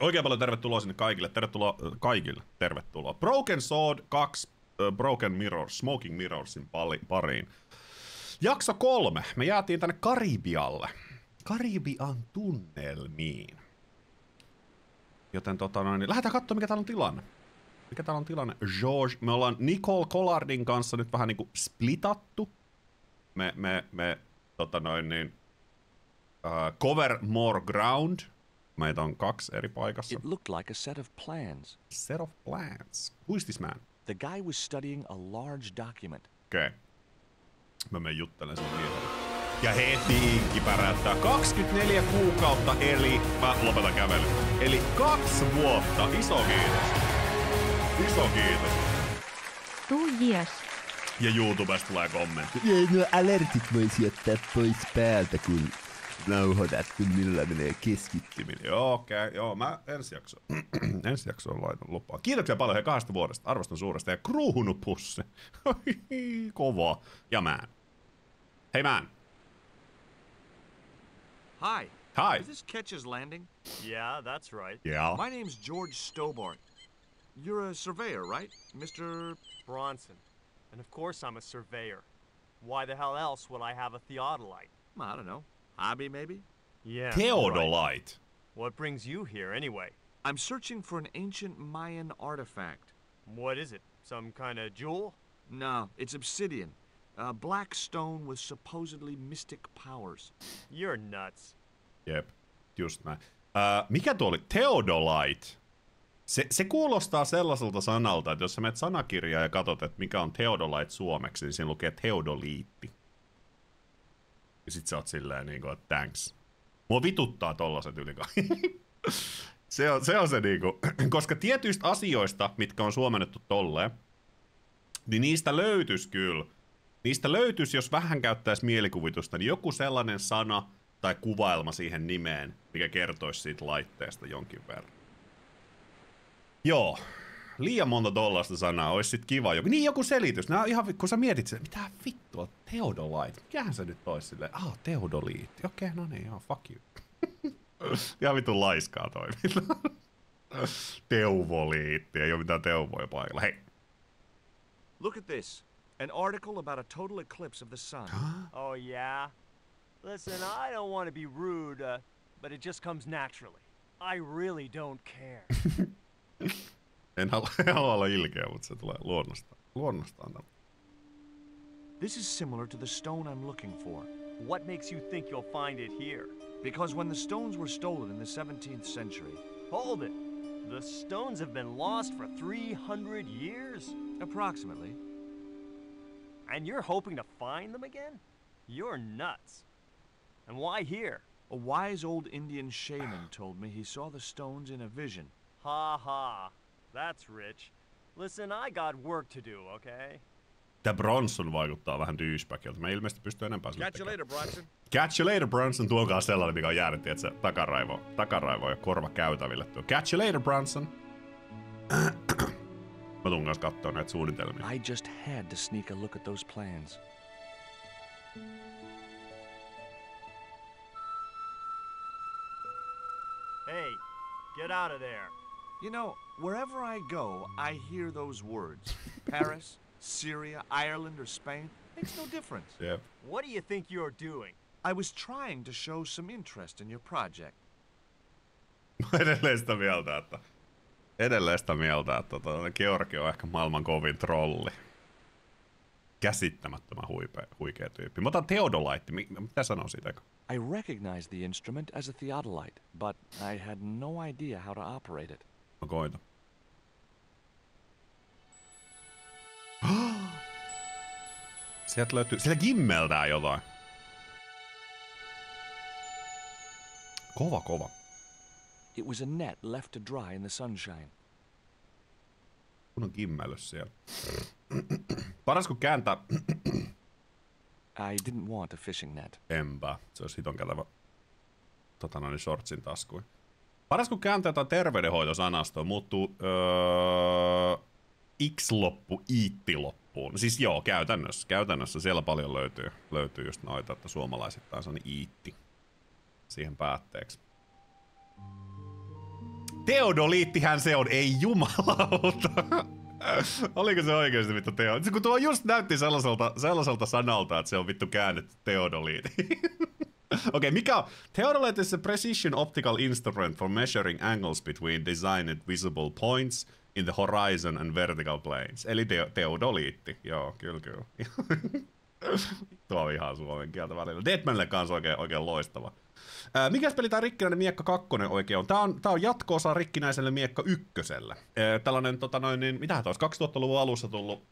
Oikein paljon tervetuloa sinne kaikille. Tervetuloa kaikille. Tervetuloa. Broken Sword 2 Broken Mirrors, Smoking Mirrorsin pariin. Jakso 3. Me jäätiin tänne Karibialle. Karibian tunnelmiin. Joten niin lähdetään katsomaan, mikä täällä on tilanne. Mikä täällä on tilanne? George, me ollaan Nicole Collardin kanssa nyt vähän niinku splitattu. Me cover more ground. Meitä on 2 eri paikassa. It looked like a set of plans. Set of plans. Who is this man? The guy was studying a large document. Okei. Okay. Mä menen juttelen sen miehelle. Ja heti inkki päräyttää 24 kuukautta, eli mä lopetan kävelyn. Eli 2 vuotta. Iso kiitos. Iso kiitos. 2 years. Ja YouTubesta tulee kommentti. No alertit voisi ottaa pois päältä, kun nauhoitat, kun minulla menee keskittyminen. Joo, okei. Joo, mä ensi jaksoon laitan lupaa. Kiitoksia paljon hei 2 vuodesta. Arvostan suuresta. Ja kruunupussi. Kova. Ja man. Hey man. Hi. Hi. Is this Ketch's Landing? Yeah, that's right. Yeah. My name's George Stobart. You're a surveyor, right? Mr. Bronson. And of course I'm a surveyor. Why the hell else would I have a theodolite? I don't know. Hobby, maybe? Yeah. Theodolite. Right. What brings you here anyway? I'm searching for an ancient Mayan artifact. What is it? Some kind of jewel? No, it's obsidian. A black stone with supposedly mystic powers. You're nuts. Jep, just näin. Mikä tuo oli? Theodolite. Se kuulostaa sellaiselta sanalta, että jos sä menet sanakirjaan ja katsot, että mikä on Theodolite suomeksi, niin siinä lukee Theodoliitti. Ja sit sä oot silleen niinku, että thanks. Mua vituttaa tollaset ylikai. se on se niinku, koska tietyistä asioista, mitkä on suomennettu tolleen, niin niistä löytyis kyllä. Niistä löytyis, jos vähän käyttäisi mielikuvitusta, niin joku sellainen sana tai kuvailma siihen nimeen, mikä kertoisi siitä laitteesta jonkin verran. Joo, liian monta tollaista sanaa, olisi sit kiva joku. Niin joku selitys, nää ihan, kun sä mietit sen, mitä vittua, Theodolite, mikähän se nyt olisi silleen, Theodoliitti, okei, no niin, joo, fuck you. Ihan vitun laiskaa toimilla. Teuvoliitti, ei oo mitään teuvoja paikalla, hei. Look at this. An article about a total eclipse of the sun. Oh yeah? Listen, I don't want to be rude, but it just comes naturally. I really don't care. En halua olla ilkeä, mutta se tulee luonnostaan. This is similar to the stone I'm looking for. What makes you think you'll find it here? Because when the stones were stolen in the 17th century... Hold it! The stones have been lost for 300 years? Approximately. And you're hoping to find them again? You're nuts. And why here? A wise old Indian shaman told me he saw the stones in a vision. Ha ha. That's rich. Listen, I got work to do, okay? Tää Bronson vaikuttaa vähän douchebagilta. Me ilmeisesti pystyy enempää sille Catch you later, Bronson. Catch you later, Bronson. Tuo on kanssa sellainen, mikä on jäänyt, että se takaraivo ja korva käytäville. Tuo. Catch you later, Bronson. Mä tuun kanssa kattoo näitä suunnitelmia. I just had to sneak a look at those plans. Hey, get out of there. You know, wherever I go, I hear those words. Paris, Syria, Ireland, or Spain. Makes no difference. Yep. What do you think you're doing? I was trying to show some interest in your project. Edelleen sitä mieltä, että Georgi on ehkä maailman kovin trolli. Käsittämättömän huikea tyyppi. Mä otan Theodolite. Mitä sanoo siitä? I recognized the instrument as a theodolite, but I had no idea how to operate it. Mä koitan. Sieltä löytyy... Siellä gimmeltää jotain. Kova. It was a net left to dry in the sunshine. Kun on gimmellys siellä. Paras kun kääntää... I didn't want a fishing net. Enpä. Se olisi hiton kätevä shortsin taskuin. Paras kun kääntää jotain terveydenhoitosanastoa, muuttuu X-loppu iitti-loppuun. Siis joo, käytännössä siellä paljon löytyy just noita, että suomalaisittain se on iitti siihen päätteeksi. Teodoliittihän se on, ei jumalauta. Oliko se oikeesti vittu teodoliitti? Kun tuo just näytti sellaiselta sanalta, että se on vittu käännetty teodoliitti. Okei, mikä on? Theodolite is a precision optical instrument for measuring angles between designed visible points in the horizon and vertical planes. Eli teodoliitti. Joo, kyllä. Tuo on ihan suomen kieltä välillä. Deadmanille kanssa oikein loistava. Mikäs peli tää Rikkinäinen miekka 2 oikein on? Tää on jatko-osa Rikkinäiselle miekka 1. Tällainen, mitähän tää olisi, 2000-luvun alussa tullut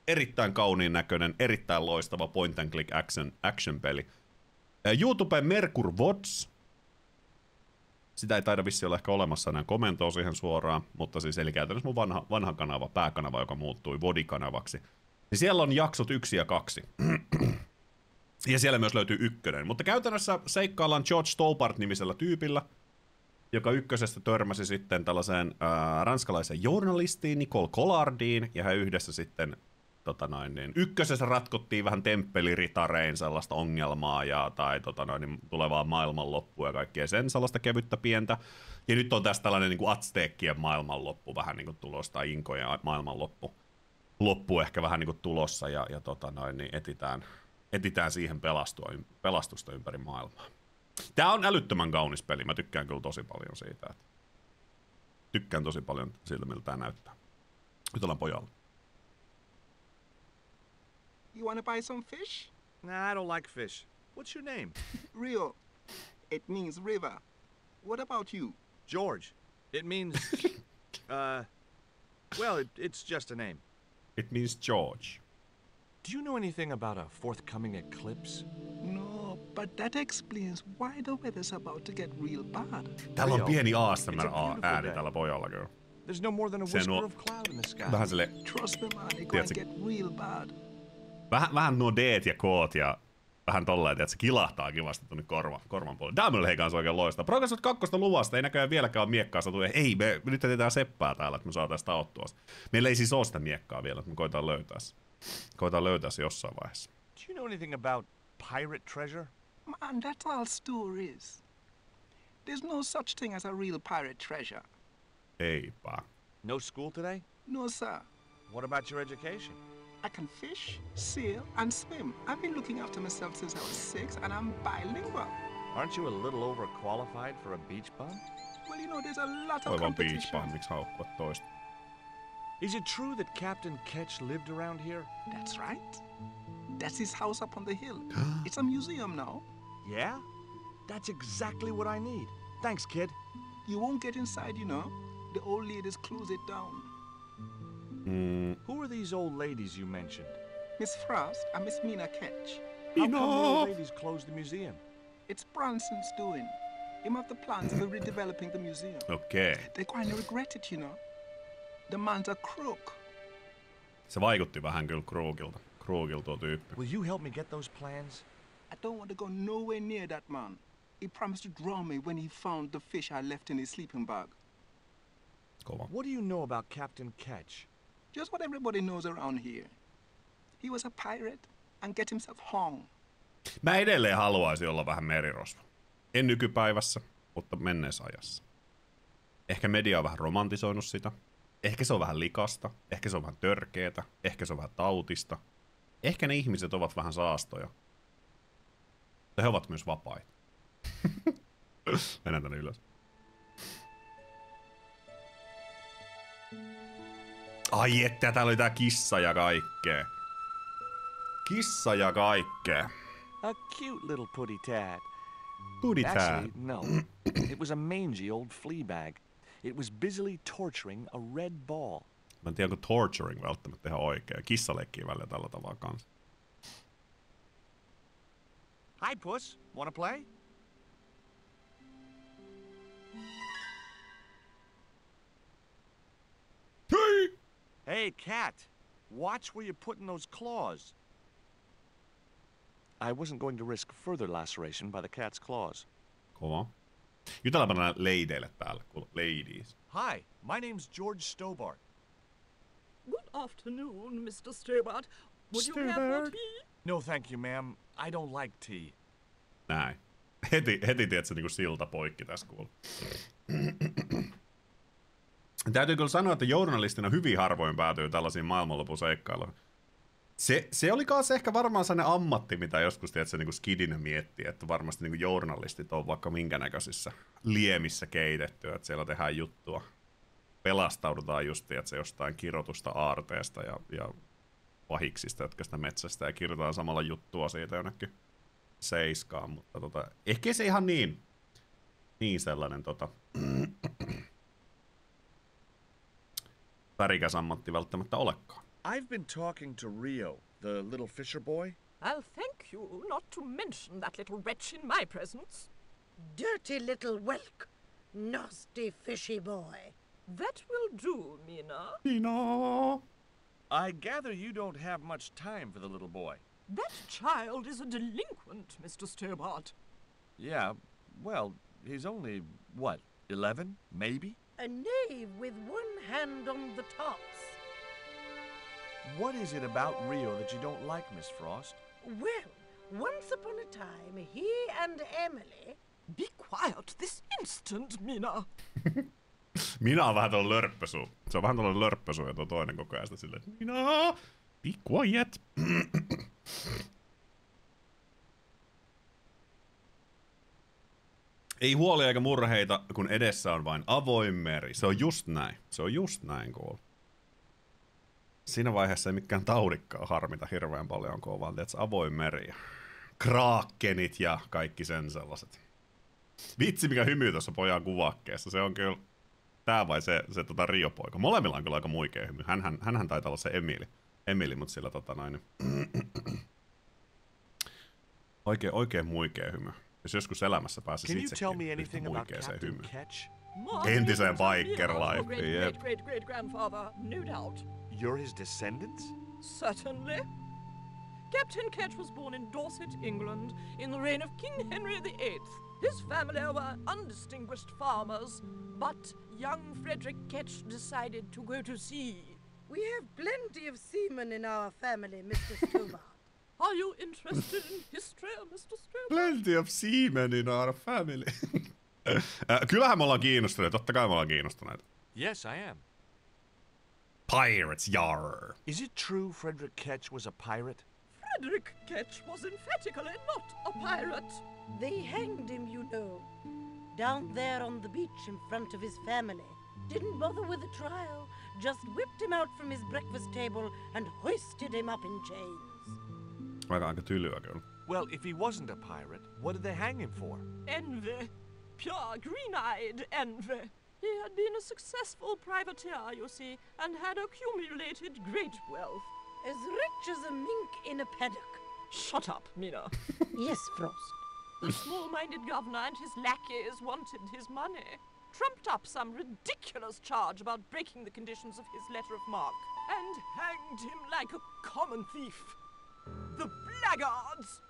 erittäin kauniin näköinen, erittäin loistava point and click action peli. YouTuben Merkur Vods. Sitä ei taida vissi olla ehkä olemassa enää komentoa siihen suoraan, mutta siis eli käytännössä mun vanha kanava, pääkanava, joka muuttui Vodikanavaksi. Niin siellä on jaksot 1 ja 2. Ja siellä myös löytyy 1. Mutta käytännössä seikkaillaan George Stobart-nimisellä tyypillä, joka 1. törmäsi sitten tällaiseen ranskalaiseen journalistiin Nicole Collardiin, ja he yhdessä sitten 1. ratkottiin vähän temppeliritarein sellaista ongelmaa tai tulevaa maailmanloppua ja kaikkea sen sellaista kevyttä pientä. Ja nyt on tässä tällainen niin kuin Azteekkien maailmanloppu vähän niin kuin tulossa, tai Inkojen maailmanloppu ehkä vähän niin kuin tulossa, ja etitään siihen pelastusta ympäri maailmaa. Tää on älyttömän kaunis peli, mä tykkään kyllä tosi paljon siitä. Tykkään tosi paljon siitä, miltä tää näyttää. Nyt ollaan pojalla. You wanna buy some fish? Nah, I don't like fish. What's your name? Rio. It means river. What about you? George. It means... well, it's just a name. It means George. Do you know anything about a forthcoming eclipse? No, but that explains why the weather's about to get real bad. Täällä on pieni ASMR-ääni tällä pojalla kyllä. There's no more than a whisker of cloud in the sky. Vähän sille... Trust me, man, it gonna get real bad. Vähän nuo D:t ja K:t ja vähän tolleen, että se kilahtaa kivasti tuonne korvan puolelle. Tää hei kanssa oikein loistaa. Progressive 2 luvasta ei näköjään vieläkään ole miekkaa saatu. Ei, me nyt teetään seppää täällä, että me saataisiin taottua. Meillä ei siis ole sitä miekkaa vielä, että me koetaan löytää se jossain vaiheessa. Do you know anything about pirate treasure? Man, that's all stories. There's no such thing as a real pirate treasure. Eipä. No school today? No, sir. What about your education? I can fish, sail, and swim. I've been looking after myself since I was 6, and I'm bilingual. Aren't you a little overqualified for a beach bum? Well, you know, there's a lot of Oivan competition. beach bum, miksi haukkua toista? Is it true that Captain Ketch lived around here? That's right. That's his house up on the hill. It's a museum now. Yeah? That's exactly what I need. Thanks, kid. You won't get inside, you know. The old ladies close it down. Who are these old ladies you mentioned? Miss Frost and Miss Mina Ketch. How come the old ladies closed the museum? It's Bronson's doing. Him have the plans for redeveloping the museum. Okei. They're going to regret it, you know. The man's a crook. Se vaikutti vähän kyllä Kroogilta tuo tyyppi. Will you help me get those plans? I don't want to go nowhere near that man. He promised to drown me when he found the fish I left in his sleeping bag. Kova. What do you know about Captain Ketch? Just what everybody knows around here. He was a pirate and get himself hung. Mä edelleen haluaisin olla vähän merirosvo. En nykypäivässä, mutta menneessä ajassa. Ehkä media on vähän romantisoinut sitä. Ehkä se on vähän likasta. Ehkä se on vähän törkeetä. Ehkä se on vähän tautista. Ehkä ne ihmiset ovat vähän saastoja. Ja he ovat myös vapaita. Mennään tänne ylös. Ai että, täällä oli tää kissa ja kaikkea. Kissa ja kaikkea. A cute little putty tad. Putty tad. Actually, no. It was a mangy old flea bag. It was busily torturing a red ball. Mä en tiedä, onko torturing välttämättä ihan oikea. Kissa leikkii välillä tällä tavalla kanssa. Hi, Puss. Wanna play? Hei! Hey, cat. Watch where you're putting those claws. I wasn't going to risk further laceration by the cat's claws. Kova. Jutellaan nää leideille täällä, ladies. Hi, my name's George Stobart. Good afternoon, Mr. Stobart. Would you care for tea? No, thank you, ma'am. I don't like tea. Näin. Heti tiedätkö, niinku silta poikki tässä kuulla. Täytyy kyllä sanoa, että journalistina hyvin harvoin päätyy tällaisiin maailmanlopuseikkailuihin. Se oli kanssa ehkä varmaan sellainen ammatti, mitä joskus tiedätkö, niin skidinä miettii, että varmasti niin journalistit on vaikka minkä näköisissä liemissä keitettyä, että siellä tehdään juttua. Pelastaudutaan just tiedätkö, jostain kirjoitusta aarteesta ja pahiksista, jotka sitä metsästä ja kirjoitetaan samalla juttua siitä jonnekin seiskaan, mutta ehkä se ihan niin sellainen värikäs ammatti välttämättä olekaan. I've been talking to Rio, the little fisher boy. I'll thank you not to mention that little wretch in my presence. Dirty little whelk. Nasty fishy boy. That will do, Mina. Mina! I gather you don't have much time for the little boy. That child is a delinquent, Mr. Stobart. Yeah, well, he's only, what, 11, maybe? A knave with one hand on the tops. What is it about Rio that you don't like, Miss Frost? Well, once upon a time, he and Emily... Be quiet this instant, Mina. Mina on vähän tuolla lörppösuu. Se on vähän tuolla lörppösuu ja tuo toinen koko ajan sitä silleen, että Mina, be quiet. Ei huolia eikä murheita, kun edessä on vain avoin meri. Se on just näin. Se on just näin, Kool. Siinä vaiheessa ei mikään taudikkaan harmita hirveän paljon, kun on vaan avoin meri. Kraakkenit ja kaikki sen sellaiset. Vitsi, mikä hymy tuossa pojan kuvakkeessa. Se on kyllä tää vai se Rio-poika. Molemmilla on kyllä aika muikea hymy. Hänhän taitaa olla se Emili, mutta sillä oikein muikea hymy. Jos joskus elämässä pääsisi itsekin muikeeseen hymyyn. Entiseen biker-lifeen, Great-great-grandfather, no doubt. You're his descendants? Certainly. Captain Ketch was born in Dorset, England, in the reign of King Henry VIII. His family were undistinguished farmers, but young Frederick Ketch decided to go to sea. We have plenty of seamen in our family, Mr. Stobart. Are you interested in history, Mr. Stobart? Plenty of seamen in our family. Kyllähän me ollaan kiinnostuneet, totta kai me ollaan kiinnostuneet. Yes, I am. Pirates, yarr! Is it true Frederick Ketch was a pirate? Frederick Ketch was emphatically not a pirate. They hanged him, you know. Down there on the beach in front of his family. Didn't bother with a trial. Just whipped him out from his breakfast table and hoisted him up in chains. Aika tylyä kyllä. Well, if he wasn't a pirate, what did they hang him for? Envy. Pure green-eyed envy. He had been a successful privateer, you see, and had accumulated great wealth. As rich as a mink in a paddock. Shut up, Mina. Yes, Frost. The small-minded governor and his lackeys wanted his money. Trumped up some ridiculous charge about breaking the conditions of his letter of marque. And hanged him like a common thief. The blackguards!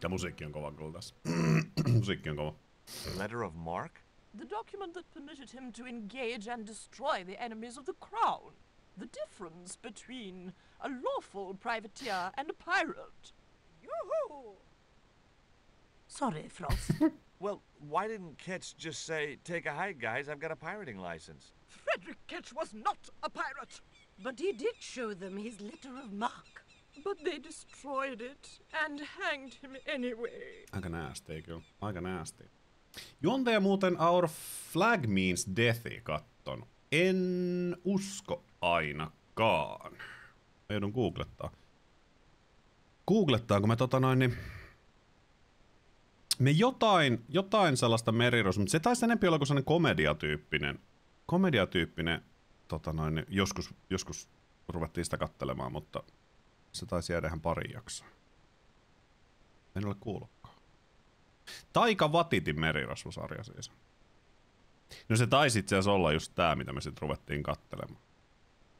Ja musiikki on kova kyllä tässä. Musiikki on kova. Letter of marque? The document that permitted him to engage and destroy the enemies of the crown. The difference between a lawful privateer and a pirate. Yoo-hoo! Sorry, Frost. Well, why didn't Ketch just say, take a hike, guys, I've got a pirating license? Frederick Ketch was not a pirate. But he did show them his letter of marque. But they destroyed it and hanged him anyway. Aika nasty, kyllä. Aika nasty. Juontaja muuten Our Flag Means Deathi kattonut. En usko ainakaan. Mä joudun googlettaa, kun me jotain sellaista merirosua, mutta se taisi enemmän olla kuin sellainen komediatyyppinen joskus ruvettiin sitä kattelemaan, mutta se taisi jäädä ihan pari jaksoa. En ole kuullutkaan. Taika Waititin merirosvosarja siis. No se taisi itse asiassa olla just tää, mitä me sit ruvettiin kattelemaan.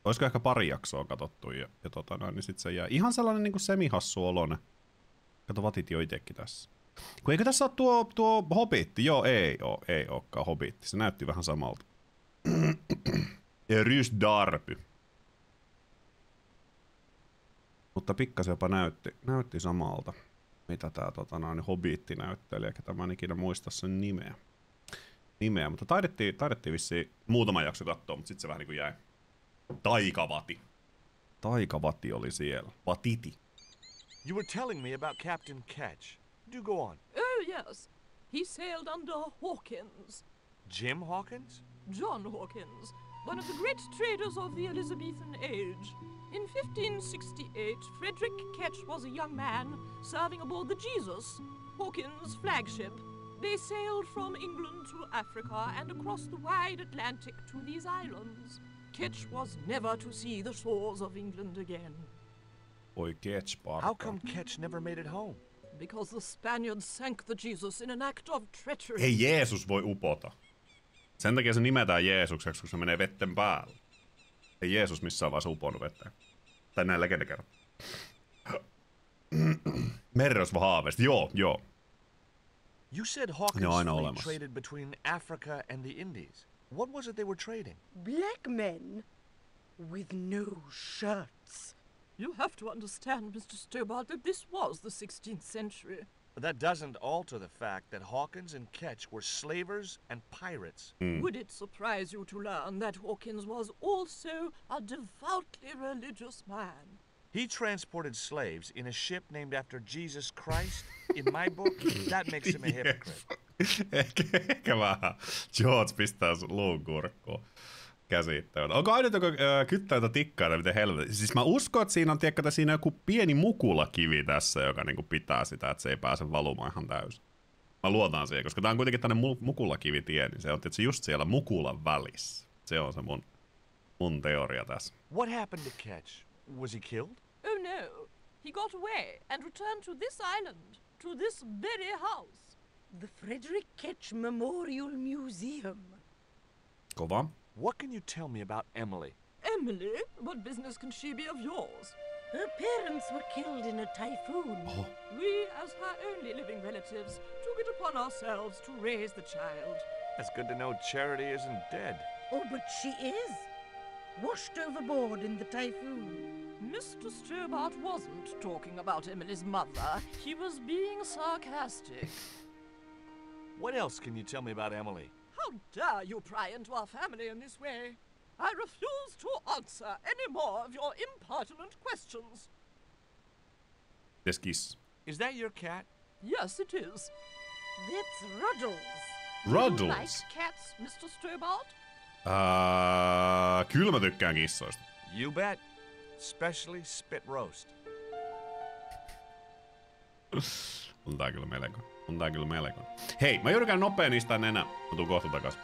Olisiko ehkä pari jaksoa katsottu ja niin sit se jää ihan sellainen niinku semihassu oloinen. Kato, Waititi on itekin tässä. Kun eikö tässä ole tuo Hobbitti? Joo, ei ookaan Hobbitti. Se näytti vähän samalta. Ja Rysdarpy. Mutta pikkasen jopa näytti samalta. Mitä tää Hobbitti näytteli, eikä tämä en ikinä muista sen nimeä. nimeä, mutta taidettiin vissiin muutama jakso katsoa, mutta sitten se vähän niinku jäi. Taikavati. Taikavati oli siellä. Vatiti. You were telling me about Captain Ketch. Do go on. Oh, yes. He sailed under Hawkins. Jim Hawkins? John Hawkins, one of the great traders of the Elizabethan age. In 1568, Frederick Ketch was a young man serving aboard the Jesus, Hawkins' flagship. They sailed from England to Africa and across the wide Atlantic to these islands. Ketch was never to see the shores of England again. Oi Ketch parka. How come Ketch never made it home? Because the Spaniards sank the Jesus in an act of treachery. Hei, Jeesus voi upota. Sen takia se nimetään Jeesukseksi, kun se menee vetten päälle. Ei Jeesus missään vaiheessa uponut vetteen. Tai näin legenda kerran. Merrosva haaveista. Joo. You said Hawkins' fleet traded between Africa and the Indies. What was it they were trading? Black men with no shirts. You have to understand, Mr. Stobart, that this was the 16th century. But that doesn't alter the fact that Hawkins and Ketch were slavers and pirates. Would it surprise you to learn that Hawkins was also a devoutly religious man? He transported slaves in a ship named after Jesus Christ. In my book, that makes him a hypocrite. Ehkä vähän. George pistää sun luun kurkkuun. Käsittämättä. Onko aina joku kyttäitä tikkaita, miten helvetti? Siis mä uskon, että siinä on siinä joku pieni mukulakivi tässä, joka niinku pitää sitä, että se ei pääse valumaan ihan täysin. Mä luotan siihen, koska tää on kuitenkin tänne mukulakivitie, niin se on tietysti just siellä mukulan välissä. Se on se mun teoria tässä. What happened to Ketch? Was he killed? Oh no. He got away and returned to this island, to this very house. The Frederick Ketch Memorial Museum. Kova. What can you tell me about Emily? Emily? What business can she be of yours? Her parents were killed in a typhoon. Oh. We, as her only living relatives, took it upon ourselves to raise the child. That's good to know Charity isn't dead. Oh, but she is. Washed overboard in the typhoon. Mr. Stobart wasn't talking about Emily's mother. He was being sarcastic. What else can you tell me about Emily? How dare you pry into our family in this way? I refuse to answer any more of your impertinent questions. This kiss. Is that your cat? Yes, it is. That's Ruddles. Ruddles? Do you like cats, Mr. Stobart? Kyllä mä tykkään kissoista. You bet. Especially spit roast. On tää kyllä melko. Hei, mä joudun käyn nopea niistä enää. Mä tuun kohta takas.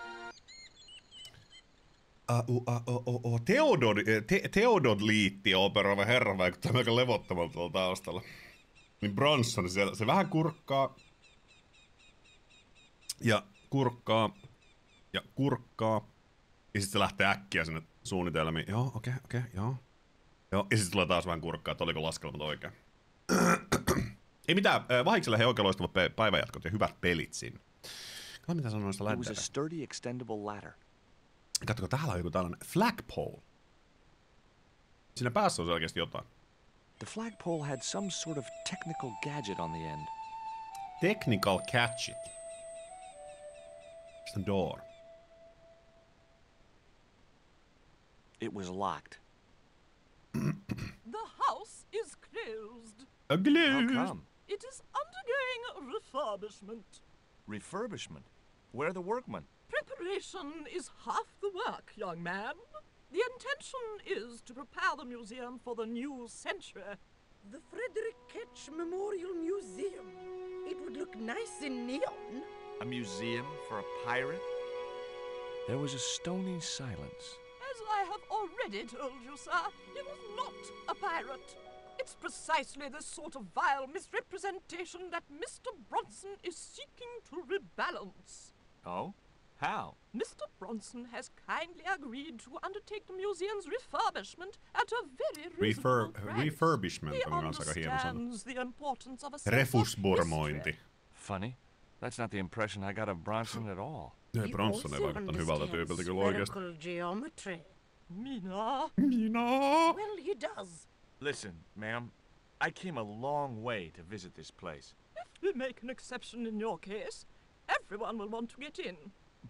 Teodoliitti operoiva herra vaikuttaa aika levottomalta tuolla taustalla. Niin Bronson, se vähän kurkkaa. Ja kurkkaa. Ja sit se lähtee äkkiä sinne suunnitelmiin. Joo, okei, joo. Ja sit tulee taas vähän kurkkaa, että oliko laskelmat oikein. Ei mitään, Vahikselle he oikein loistavat päivänjatkot ja hyvät pelit sinne. Katso mitä sanoo noista läddeillä. It was a sturdy extendable ladder. Katsoko, täällä on joku tällainen flagpole. Siinä päässä on selkeästi jotain. The flagpole had some sort of technical gadget on the end. Technical gadget. It's the door. It was locked. The house is closed. How come? It is undergoing refurbishment. Refurbishment? Where are the workmen? Preparation is half the work, young man. The intention is to prepare the museum for the new century. The Frederick Ketch Memorial Museum. It would look nice in neon. A museum for a pirate? There was a stony silence. As I have already told you, sir, he was not a pirate. It's precisely this sort of vile misrepresentation that Mr. Bronson is seeking to rebalance. Oh? How? Mr. Bronson has kindly agreed to undertake the museum's refurbishment at a very reasonable price. Refurbishment He on kanssa aika hieno sana. understands the importance of a sense of Refusbormointi. Funny. That's not the impression I got of Bronson at all. Ei, Bronson ei vaikuttanut hyvältä tyypiltä kyllä oikeesti. Spherical geometry. Mina. Well, he does. Listen, ma'am. I came a long way to visit this place. If we make an exception in your case, everyone will want to get in.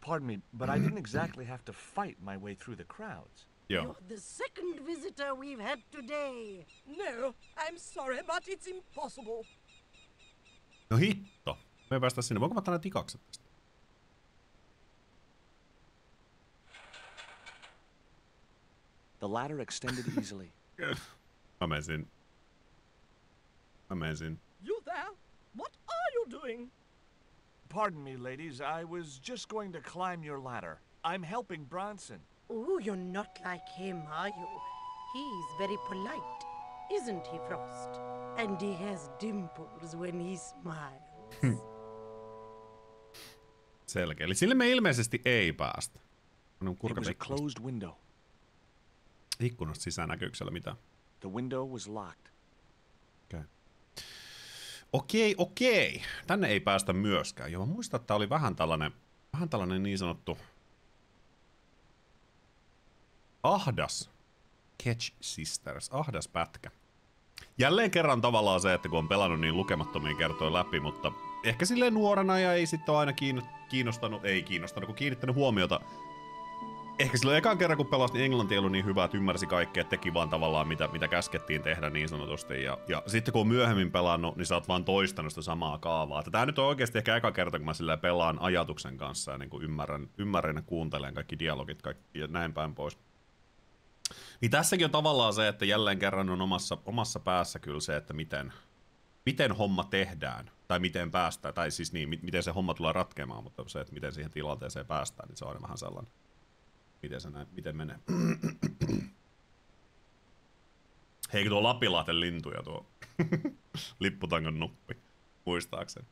Pardon me, but I didn't exactly have to fight my way through the crowds. Joo. You're the second visitor we've had today. No, I'm sorry, but it's impossible. No hitto. Me ei päästä sinne. Voinko mä ottaa nämä tikakset tästä? The ladder extended easily. Mä menen. You there? What are you doing? Pardon me, ladies. I was just going to climb your ladder. I'm helping Bronson. Oh, you're not like him, are you? He's very polite, isn't he, Frost? And he has dimples when he smiles. Selkeä. Eli sille me ilmeisesti ei päästä. It was a closed window. Ikkunasta sisään näkyykö siellä mitään? The window was locked. Okei. Tänne ei päästä myöskään. Ja mä muistan, että tää oli vähän tällainen niin sanottu ahdas Catch Sisters, ahdas pätkä. Jälleen kerran tavallaan se, että kun on pelannut niin lukemattomia kertoja läpi, mutta ehkä silleen nuorena ja ei sitten ole aina kiinnostanut, kun kiinnittänyt huomiota. Ehkä silloin ekan kerran, kun pelasin, niin englanti ei ollut niin hyvä, että ymmärsi kaikkea, että teki vaan tavallaan mitä käskettiin tehdä niin sanotusti. Ja sitten kun on myöhemmin pelannut, niin sä oot vaan toistanut sitä samaa kaavaa. Tää nyt on oikeasti ehkä eka kerta, kun mä silleen pelaan ajatuksen kanssa ja niin kuin ymmärrän ja kuuntelen kaikki dialogit ja näin päin pois. Niin tässäkin on tavallaan se, että jälleen kerran on omassa päässä kyllä se, että miten homma tehdään, tai miten päästään, tai siis niin, miten se homma tulee ratkeamaan, mutta se, että miten siihen tilanteeseen päästään, niin se on vähän sellainen. Miten menee? Hei, tuo Lapilahten lintu ja tuo lipputangon nuppi, muistaakseni.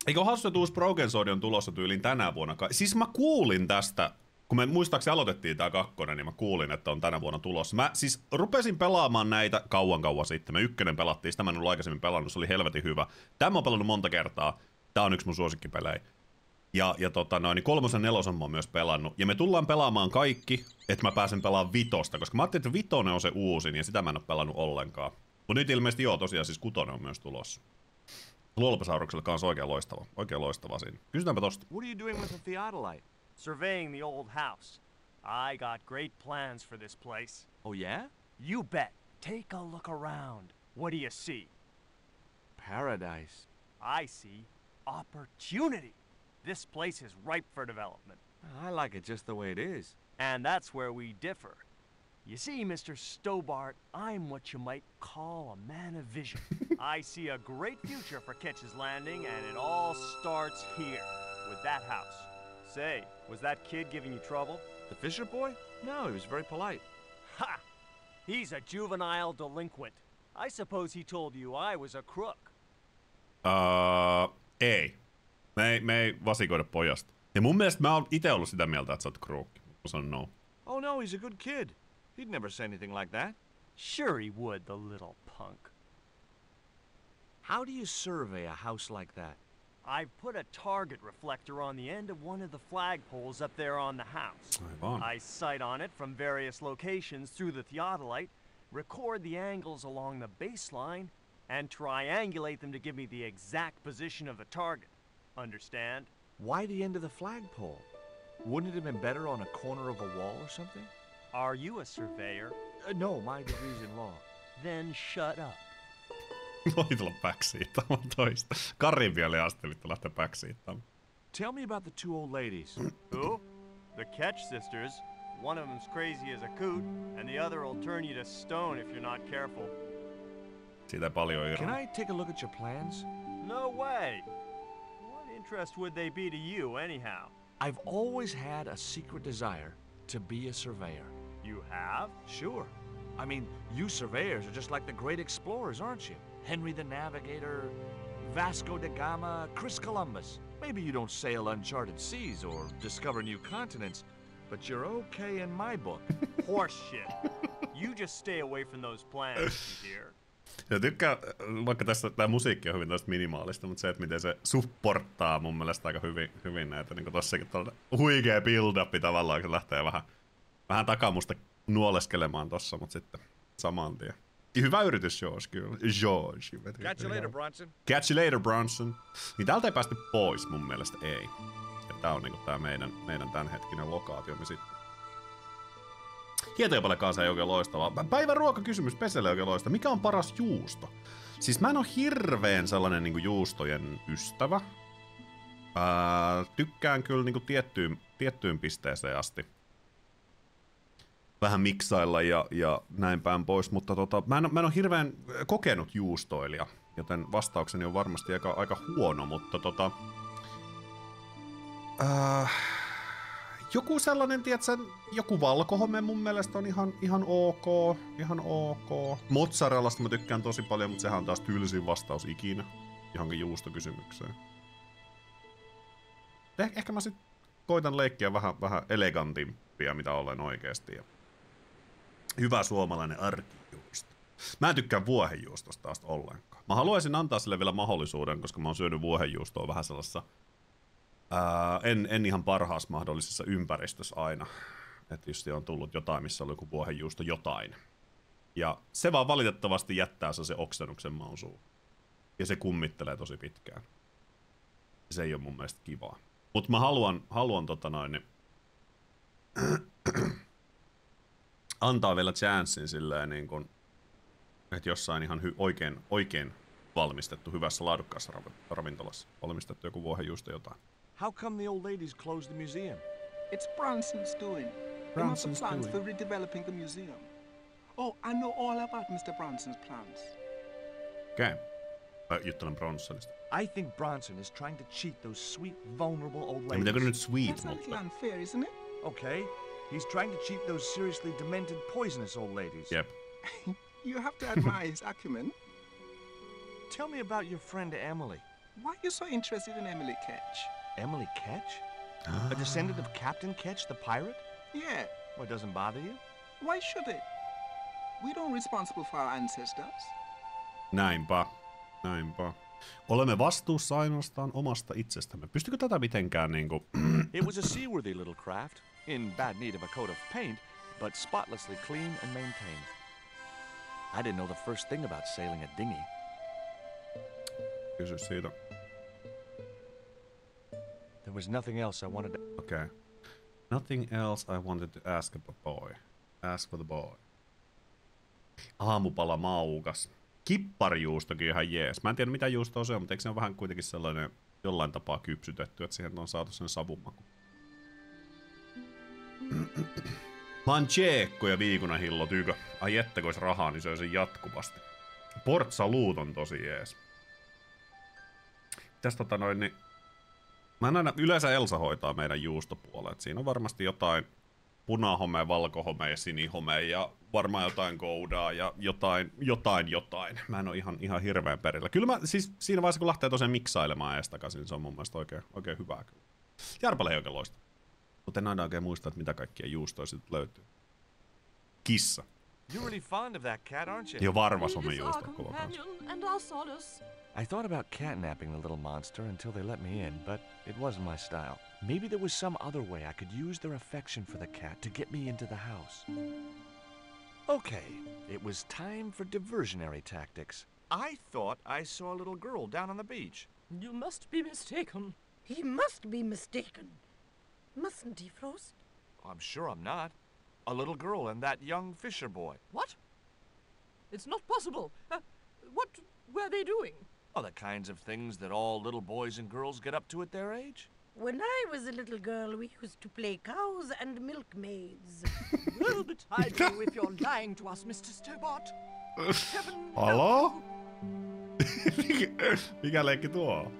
Eikö hassu, että uusi Broken Sword on tulossa tyyliin tänä vuonna? Siis mä kuulin tästä, kun me muistaakseni aloitettiin tää 2, niin mä kuulin, että on tänä vuonna tulossa. Mä siis rupesin pelaamaan näitä kauan sitten. Me 1 pelattiin, sitä mä en ollut aikaisemmin pelannut, se oli helvetin hyvä. Tämä on pelannut monta kertaa. Tää on yksi mun suosikkipelejä. Ja 3 ja 4 mä oon myös pelannut. Ja me tullaan pelaamaan kaikki, että mä pääsen pelaamaan 5, koska mä ajattelin, että 5 on se uusin, ja sitä mä en oo pelannut ollenkaan. Mutta nyt ilmeisesti tosiaan siis 6 on myös tulossa. Luolopasauruksella kanssa oikein loistava siinä. Kysytäänpä tosta. What are you doing with the theodolite? Surveying the old house. I got great plans for this place. Oh yeah? You bet. Take a look around. What do you see? Paradise. I see opportunity. This place is ripe for development. I like it just the way it is. And that's where we differ. You see, Mr. Stobart, I'm what you might call a man of vision. I see a great future for Ketch's Landing, and it all starts here, with that house. Say, was that kid giving you trouble? The Fisher boy? No, he was very polite. Ha! He's a juvenile delinquent. I suppose he told you I was a crook. Ei. Me ei vasikoida pojasta. Ja mun mielestä mä oon ite ollut sitä mieltä, että sä oot krookki. Mä sanon no. Oh no, he's a good kid. He'd never say anything like that. Sure he would, the little punk. How do you survey a house like that? I've put a target reflector on the end of one of the flagpoles up there on the house. I sight on it from various locations through the theodolite, record the angles along the baseline, and triangulate them to give me the exact position of the target. Understand? Why the end of the flagpole? Wouldn't it have been better on a corner of a wall or something? Are you a surveyor? No, my degree's in law. Then shut up. Voi tulla backseattaamaan toista. Karibialle asti vittu lähteä backseattaamaan. Tell me about the 2 old ladies. Who? The Ketch sisters. One of them's crazy as a coot, and the other will turn you to stone if you're not careful. Siitä ei paljon irraa. Can I take a look at your plans? No way! What interest would they be to you, anyhow? I've always had a secret desire to be a surveyor. You have? Sure. I mean, you surveyors are just like the great explorers, aren't you? Henry the Navigator, Vasco da Gama, Chris Columbus. Maybe you don't sail uncharted seas or discover new continents, but you're okay in my book. Horseshit. You just stay away from those plans, you hear? Ja tykkään, vaikka tässä tää musiikki on hyvin tästä minimaalista, mutta se, että miten se supporttaa mun mielestä aika hyvin näitä, niin kuin tossakin tuolla huikea build-up tavallaan, kun se lähtee vähän takamusta nuoleskelemaan tossa, mutta sitten saman tien. Hyvä yritys, George, kyllä. George. Catch you later, Bronson. Catch you later, Bronson. Niin täältä ei päästy pois, mun mielestä ei. Ja tää on niinku tää meidän tämänhetkinen lokaatiomme sitten. Hietoja paljon kanssa ei oikein loistavaa. Päivän ruokakysymys Peselle oikein loistava. Mikä on paras juusto? Siis mä en oo hirveen sellainen niinku juustojen ystävä. Tykkään kyllä niinku tiettyyn pisteeseen asti. Vähän miksailla ja näin päin pois, mutta mä en ole hirveän kokenut juustoilija, joten vastaukseni on varmasti aika huono, mutta joku sellainen, tiedätkö, joku valkohome mun mielestä on ihan ok. Mozzarellasta mä tykkään tosi paljon, mutta sehän on taas tylsin vastaus ikinä johonkin juustokysymykseen. Ehkä mä sit koitan leikkiä vähän elegantimpia, mitä olen oikeesti. Hyvä suomalainen arkijuusto. Mä en tykkää vuohenjuustosta taas ollenkaan. Mä haluaisin antaa sille vielä mahdollisuuden, koska mä oon syönyt vuohenjuustoa vähän sellaisessa en ihan parhaassa mahdollisessa ympäristössä aina. Että just on tullut jotain, missä oli joku vuohenjuusto jotain. Ja se vaan valitettavasti jättää se oksennuksen maun suuhun. Ja se kummittelee tosi pitkään. Ja se ei ole mun mielestä kivaa. Mut mä haluan antaa vielä chanssin silleen niin kun, että jossain ihan oikein valmistettu, hyvässä laadukkaassa ravintolassa valmistettu joku vuohenjuusto jotain. How come the old ladies closed the museum? It's Bronson's doing. He must have plans for redeveloping the museum. Oh, I know all about Mr. Bronson's plans. Okay. Juttelen Bronsonista. I think Bronson is trying to cheat those sweet, vulnerable old ladies. Mitä nyt sweet, That's a little unfair, isn't it? Okay. He's trying to cheat those seriously demented, poisonous old ladies. Yep. You have to admire his acumen. Tell me about your friend Emily. Why are you so interested in Emily Ketch? Emily Ketch? A descendant of Captain Ketch, the pirate? Yeah. Well, it doesn't bother you? Why should it? We don't responsible for our ancestors. Näinpä. Olemme vastuussa ainoastaan omasta itsestämme. Pystykö tätä mitenkään niinku... It was a seaworthy little craft, in bad need of a coat of paint, but spotlessly clean and maintained. I didn't know the first thing about sailing a dinghy. Kysy siitä. There was nothing else I wanted to... Okay. Nothing else I wanted to ask of a boy. Ask for the boy. Aamupala maukas. Kipparijuustokin ihan jees. Mä en tiedä mitä juustoa se on, mutta eikö se ole vähän kuitenkin sellainen jollain tapaa kypsytetty, että siihen on saatu sen savunmaku. Manchekko ja viikunahillo tykö. Ai että, kun olisi rahaa, niin söisin jatkuvasti. Portsaluut on tosi jees. Tästä niin... Mä en aina, yleensä Elsa hoitaa meidän juustopuolet. Siinä on varmasti jotain punahome, valkohome ja sinihome ja varmaan jotain goudaa ja jotain. Mä en oo ihan hirveän perillä. Kyllä mä, siis siinä vaiheessa kun lähtee tosiaan miksailemaan ees takaisin, se on mun mielestä oikein hyvää kyllä. Jarpale ei oikein loista. Mutta en aina oikein muista, että mitä kaikkia juustoja siitä löytyy. Kissa. You're really fond of that cat, aren't you? Jo varvas on juusto kova kanssa. I thought about catnapping the little monster until they let me in, but it wasn't my style. Maybe there was some other way I could use their affection for the cat to get me into the house. Okay, it was time for diversionary tactics. I thought I saw a little girl down on the beach. You must be mistaken. He must be mistaken. Mustn't he, Frost? I'm sure I'm not. A little girl and that young fisher boy. What? It's not possible. What were they doing? Oh, the kinds of things that all little boys and girls get up to at their age. When I was a little girl, we used to play cows and milkmaids. Well betide you if you're lying to us, Mr. Stobart. Halo? Mikä leikki tuo?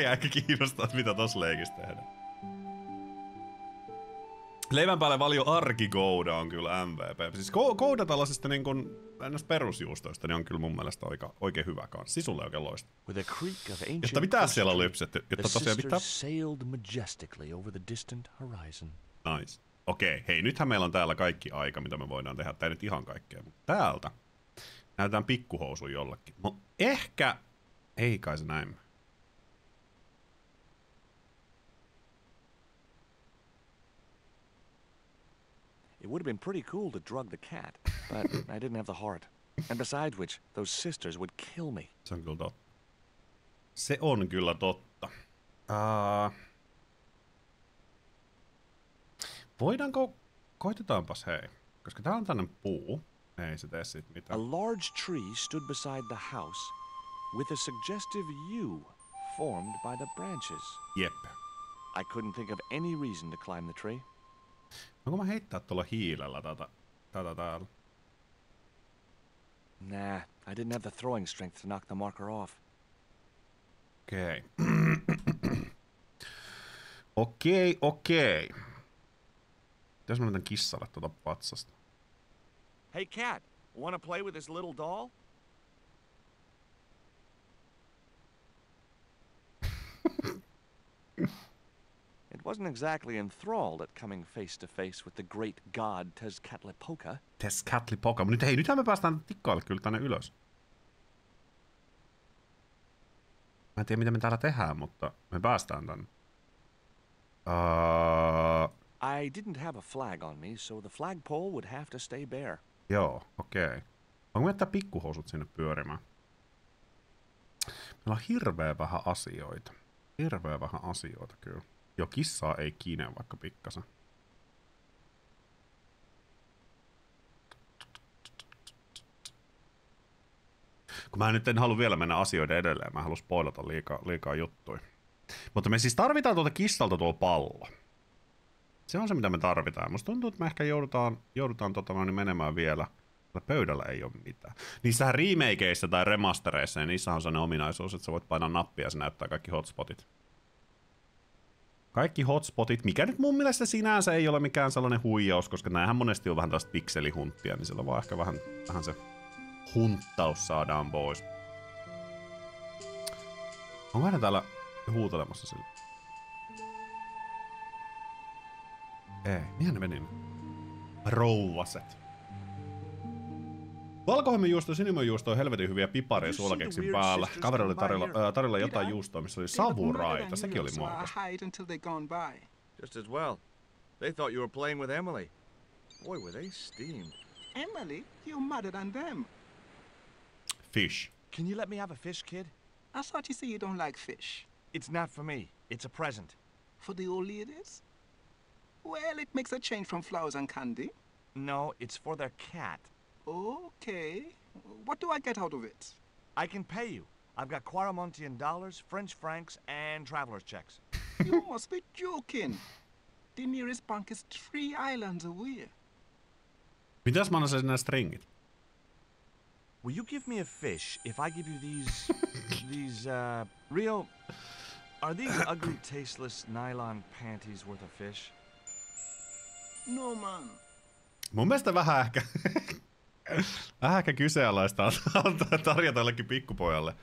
Ja ehkä kiinnostaa, mitä tossa leikissä tehdään. Leivän päälle valio arkigouda on kyllä MVP. Siis gouda tällaisista niin kuin perusjuustoista niin on kyllä mun mielestä oikein hyvä kanssa. Sisulle oikein loista. Jotta mitä siellä on lypsetty? Jotta tosiaan mitä? Nice. Okei, hei nythän meillä on täällä kaikki aika, mitä me voidaan tehdä. Tää ei nyt ihan kaikkea, mutta täältä näytetään pikkuhousun jollekin. No ehkä... Ei kai se näin. It would have been pretty cool to drug the cat, but I didn't have the heart. And besides which, those sisters would kill me. Se on kyllä totta. Se on kyllä totta. Voidaanko... Koitetaanpas hei. Koska tää on tämmönen puu. Ei se tee siitä mitään. A large tree stood beside the house, with a suggestive U formed by the branches. Jep. I couldn't think of any reason to climb the tree. Onko mä heittää tuolla hiilellä tätä täällä? Nah, I didn't have the throwing strength to knock the marker off. Okei. Okei. Pitäis mä näytän kissalle tuota patsasta. Hey, cat, wanna play with this little doll? It wasn't exactly enthralled at coming face to face with the great god Tezcatlipoca. Tezcatlipoca. Mutta hei, nythän me päästään tikkaille kyllä tänne ylös. Mä en tiedä, mitä me täällä tehdään, mutta me päästään tänne. I didn't have a flag on me, so the flagpole would have to stay bare. Joo, okei. Onko me jättää pikkuhousut sinne pyörimään? Meillä on hirveän vähän asioita. Hirveän vähän asioita kyllä. Joo, kissaa ei kiine vaikka pikkasen. Kun mä nyt en halua vielä mennä asioiden edelleen, mä haluan spoilata liikaa juttuja. Mutta me siis tarvitaan tuolta kissalta tuo pallo. Se on se, mitä me tarvitaan. Musta tuntuu, että me ehkä joudutaan menemään vielä. Pöydällä ei ole mitään. Niissähän remakeissa tai remastereissa, ja niissä on sellainen ominaisuus, että sä voit painaa nappia ja se näyttää kaikki hotspotit. Kaikki hotspotit, mikä nyt mun mielestä sinänsä ei ole mikään sellainen huijaus, koska näähän monesti on vähän tällaista pikselihunttia, niin sillä vaan ehkä vähän se hunttaus saadaan pois. Onko hän täällä huutelemassa sille? Ei, mihin ne meni? Rouvaset. Valkoheimenjuusto ja sinimojuusto on helvetin hyviä pipareja suolakeksin päällä. Kaverilla oli tarjolla jotain juustoa, missä oli savuraita. Sekin oli muokas. Just as well. They thought you were playing with Emily. Boy, were they steamed. Emily, you're madder than them. Fish. Can you let me have a fish, kid? I thought you said you don't like fish. It's not for me. It's a present. For the old ladies? Well, it makes a change from flowers and candy. No, it's for their cat. Okay. What do I get out of it? I can pay you. I've got Quaramontian dollars, French francs, and traveler's checks. You must be joking. The nearest bank is 3 islands away. Mitäs mä annan nämä stringit? Will you give me a fish if I give you these real... Are these ugly, tasteless nylon panties worth a fish? No, man. Mun mielestä vähän ehkä kyseenalaista tarjota jollekin pikkupojalle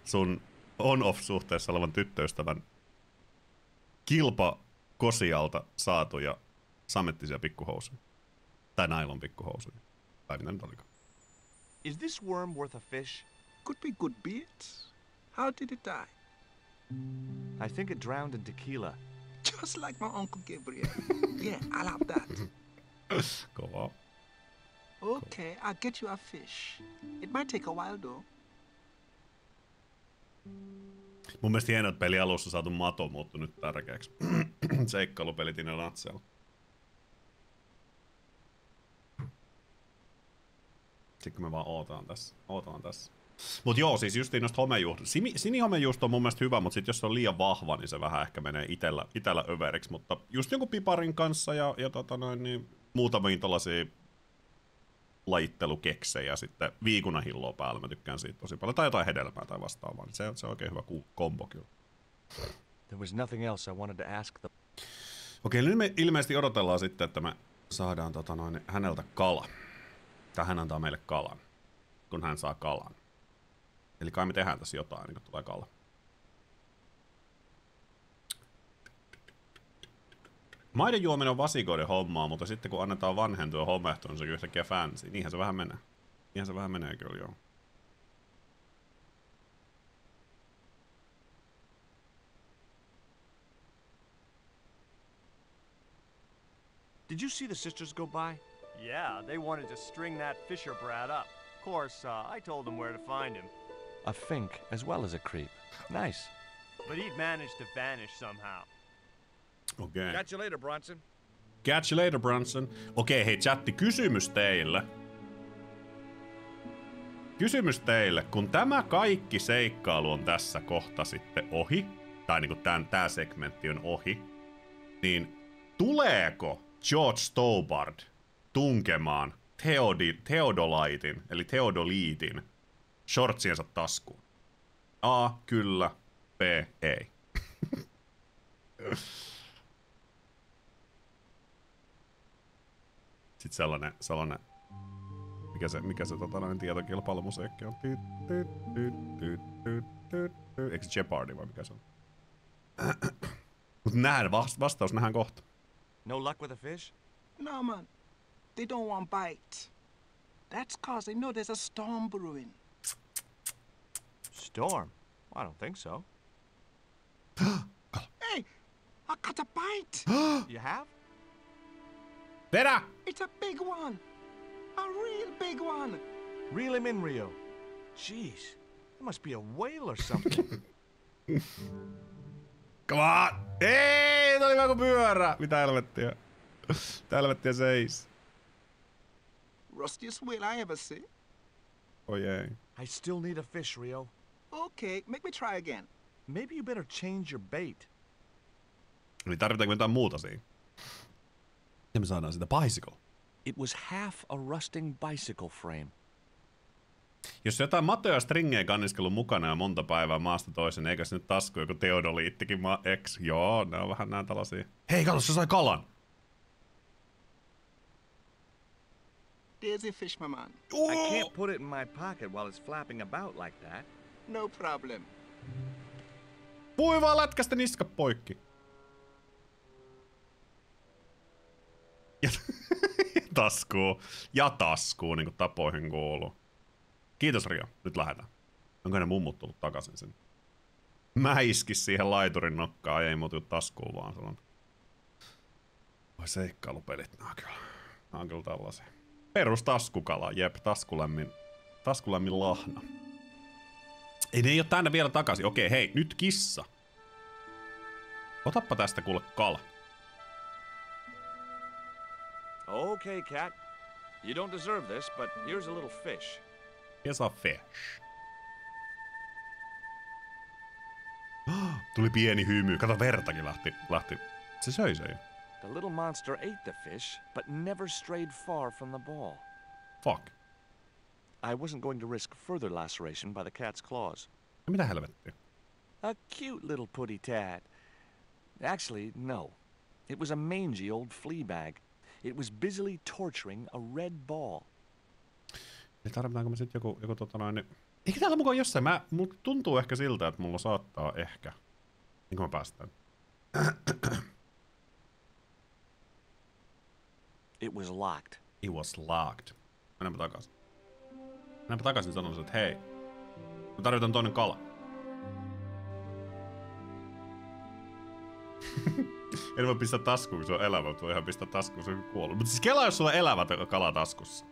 sun on-off-suhteessa olevan tyttöystävän kilpakosialta saatuja samettisia pikkuhousuja. Tai nailon pikkuhousuja. Tai mitä nyt olikaan. Is this worm worth a fish? Could be good bait. How did it die? I think it drowned in tequila. Just like my Uncle Gabriel. Yeah, I'll have that. Kova. Okay, I'll get you a fish. It might take a while though. Mun mielestä hienoa, että peli alussa saatu mato muuttui nyt tärkeäksi. Seikkailupeli Tine Natsella. Sitten me vaan ootaan tässä. Mut joo, siis justiin noista homejuustoista. Sinihomejuusto on mun mielestä hyvä, mutta sit jos se on liian vahva, niin se vähän ehkä menee itellä överiksi. Mutta just jonkun piparin kanssa ja niin muutamiin tollasia lajittelukeksejä sitten viikunahilloa päällä. Mä tykkään siitä tosi paljon. Tai jotain hedelmää tai vastaavaa. Se on oikein hyvä kombo kyllä. There was nothing else I wanted to ask them. Okei, nyt me ilmeisesti odotellaan sitten, että me saadaan häneltä kala. Tai hän antaa meille kalan, kun hän saa kalan. Eli kai me tehdään tässä jotain, niin kun tulee kala. Maiden juominen on vasikoiden hommaa, mutta sitten kun annetaan vanhentua homehtua, niin se on yhtäkkiä fancy. Niinhän se vähän menee. Niinhän se vähän menee kyllä, joo. Did you see the sisters go by? Yeah, they wanted to string that Fisher brat up. course, I told him where to find him. A fink as well as a creep. Nice. But he'd managed to vanish somehow. Okei. Catch you later, Bronson. Catch you later, Bronson. Okei, hei chatti, kysymys teille. Kysymys teille, kun tämä kaikki seikkailu on tässä kohta sitten ohi, tai niinku tää segmentti on ohi, niin tuleeko George Stobart tunkemaan Theodolitin, eli Theodolitin, shortsiensa taskuun? A, kyllä, B, ei. Sitten sellainen mikä se tietokilpailumusiikki on? Eikö se Jeopardy vai mikä se on? Mut vastaus nähdään kohta. No luck with a fish? No, man. They don't want bite. That's cause they know there's a storm brewing. Storm? I don't think so. Hey, I got a bite. You have? Vedä! It's a big one. A real big one. Reel him in, Rio. Jeez, it must be a whale or something. Come on! Ei, tää oli vähän kuin pyörä! Mitä helvettiä? Mitä helvettiä seis? Rustiest whale I ever see. Oi ei. I still need a fish, Rio. Okay, make me try again. Maybe you better change your bait. Eli tarvitaanko jotain muuta siinä? Ja me saadaan sitä bicycle. It was half a rusting bicycle frame. Jos jotain matoja ja stringejä kanniskellut mukana ja monta päivää maasta toisen, eikä se nyt tasku joku Theodoliittikin Joo, ne on vähän nää tällaisia. Hei, katso, se sai kalan! There's a fish, my man. I can't put it in my pocket while it's flapping about like that. No problem. Pui vaan lätkästä niska poikki. Ja taskuu, niinku tapoihin kuuluu. Kiitos Rio, nyt lähdetään. Onko ne mummut tullut takaisin sinne? Mä iskis siihen laiturin nokkaan, ei muutu taskuun vaan sellainen. Oi seikkailupelit, nää on kyllä tällaisia. Perus taskukala, jep, taskulämmin lahna. Ei ne oo tänne vielä takaisin, okei hei, nyt kissa. Otappa tästä kuule kala. Okay, cat. You don't deserve this, but here's a little fish. Here's a fish. Tuli pieni hymy. Kato, vertakin lähti. Se söi se jo. The little monster ate the fish, but never strayed far from the ball. Fuck. I wasn't going to risk further laceration by the cat's claws. Ja mitä helvettiä? A cute little putty tad. Actually, no. It was a mangy old flea bag. It was busily torturing a red ball. Eli tarvitaanko me sit joku Eikä täällä mukaan jossain? Mulla tuntuu ehkä siltä, että mulla saattaa ehkä. Niin kuin me päästään. It was locked. It was locked. Mennäänpä takaisin ja sanoisin, että hei. Me tarvitaan toinen kala. En voi pistää taskuun, kun se on elävä, mutta voi ihan pistää taskuun, se on kuollut. Mutta siis kelaa, jos sulla on elävä kala taskussa.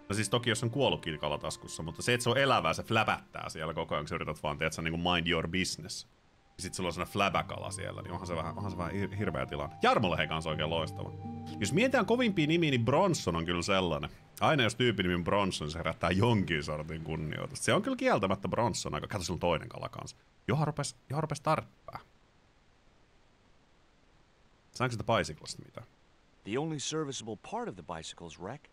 No siis toki, jos on kuollutkin kala taskussa, mutta se, että se on elävää, se fläpättää siellä koko ajan, kun sä yrität vaan, teet sä niinku mind your business. Ja sit sulla on sellainen fläbäkala siellä, niin onhan se vähän hirveä tilanne. Jarmolle hei kanssa oikein loistava. Jos mietitään kovimpia nimiä, niin Bronson on kyllä sellainen. Aina jos tyypin nimi on Bronson, se herättää jonkin sortin kunnioitusta. Se on kyllä kieltämättä Bronson aika. Kato, sillä on toinen kala kanssa. Johan rupes tarppaa. Saanko sitä bicyclesta mitään? The only serviceable part of the bicycle's wreck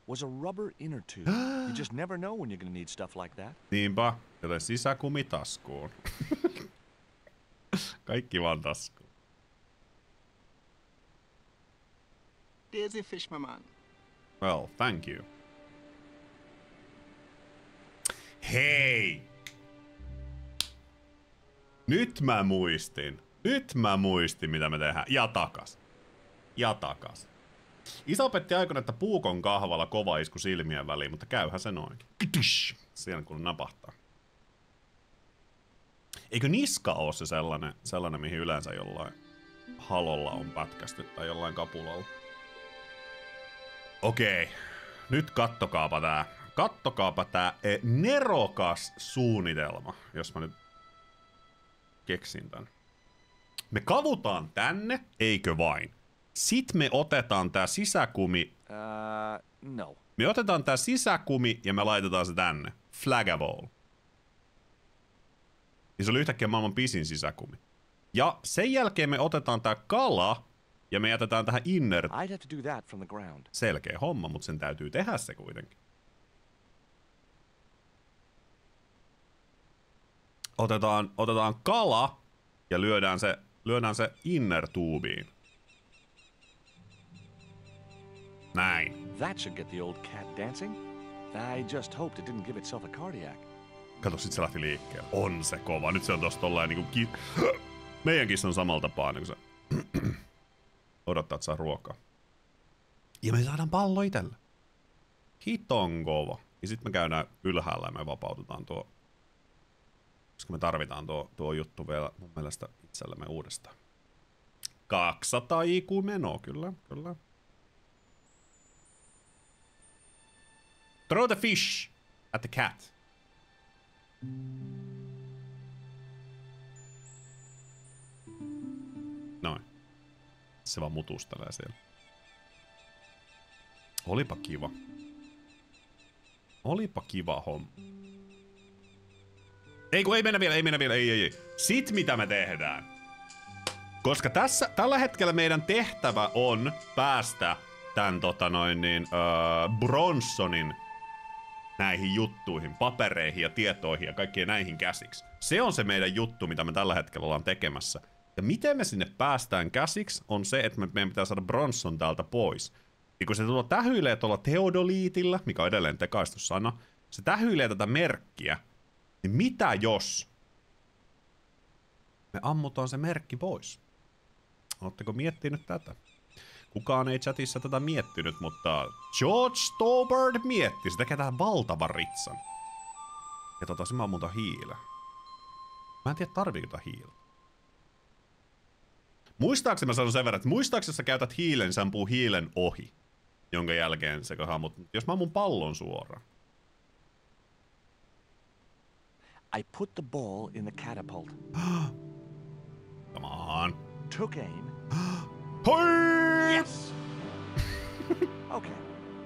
was a rubber inner tube. You just never know when you're gonna need stuff like that. Niinpä, joten sisäkumi taskuun. Kaikki vaan taskuun. There's a fish, my man. Well, thank you. Hei! Nyt mä muistin, mitä me tehdään. Ja takas. Isä opetti aikoina, että puukon kahvalla kova isku silmien väliin, mutta käyhän se noin. Siellä kun napahtaa. Eikö niska oo se sellainen, mihin yleensä jollain halolla on pätkästy tai jollain kapulalla? Okei. Nyt kattokaapa kattokaapa tää nerokas suunnitelma, jos mä nyt keksin tän. Me kavutaan tänne, eikö vain? Sit me otetaan tää sisäkumi. No. Me otetaan tää sisäkumi ja me laitetaan se tänne. Flagaball. Ja se oli yhtäkkiä maailman pisin sisäkumi. Ja sen jälkeen me otetaan tää kala ja me jätetään tähän inner. I'd have to do that from the ground. Selkeä homma, mutta sen täytyy tehdä se kuitenkin. Otetaan kala ja lyödään se inner tuubiin. Näin. That should get the old cat dancing. I just hoped it didn't give itself a cardiac. Kato, sit se lähti liikkeelle. On se kova. Nyt se on tossa tollain niinku meidän kissa on samalla tapaa niinku se odottaa, että saa ruokaa. Ja me saadaan pallo itelle. Hiton kova. Ja sit me käydään ylhäällä ja me vapautetaan tuo. Koska me tarvitaan tuo juttu vielä mun mielestä itsellemme uudestaan. 200 IQ-menoa, kyllä. Throw the fish at the cat. Noin. Se vaan mutustelee siellä. Olipa kiva homma. Ei mennä vielä, ei. Sit mitä me tehdään? Koska tällä hetkellä meidän tehtävä on päästä tän Bronsonin näihin juttuihin, papereihin ja tietoihin ja kaikkiin näihin käsiksi. Se on se meidän juttu, mitä me tällä hetkellä ollaan tekemässä. Ja miten me sinne päästään käsiksi, on se, että meidän pitää saada Bronson täältä pois. Ja kun se tähyilee tuolla teodoliitilla, mikä on edelleen tekaistussana, se tähyilee tätä merkkiä, niin mitä jos me ammutaan se merkki pois? Oletteko miettinyt tätä? Kukaan ei chatissa tätä miettinyt, mutta George Stobart mietti. Se tekee tähän valtavan ritsan. Ja mä ammutaan hiilä. Mä en tiedä, tarviiko tätä hiilä. Muistaakseni mä sanon sen verran, että muistaakseni sä käytät hiilen, sä ampuu hiilen ohi. Jonka jälkeen se kohaa, mutta jos mä ammun pallon suoraan. I put the ball in the catapult. Come on. Took aim. Yes! Okay,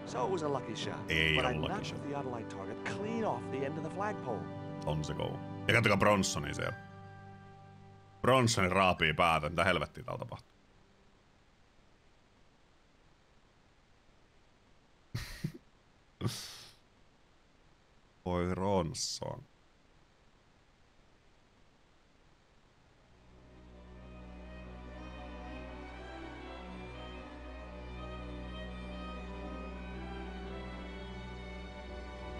so it was a lucky shot. Ei but I lucky knocked shot. the theodolite target clean off the end of the flagpole. On se kova. Ja katsokaa Bronsoni siellä. Bronsoni raapii päätä. Mitä helvettiä täällä tapahtuu? Voi Ronson.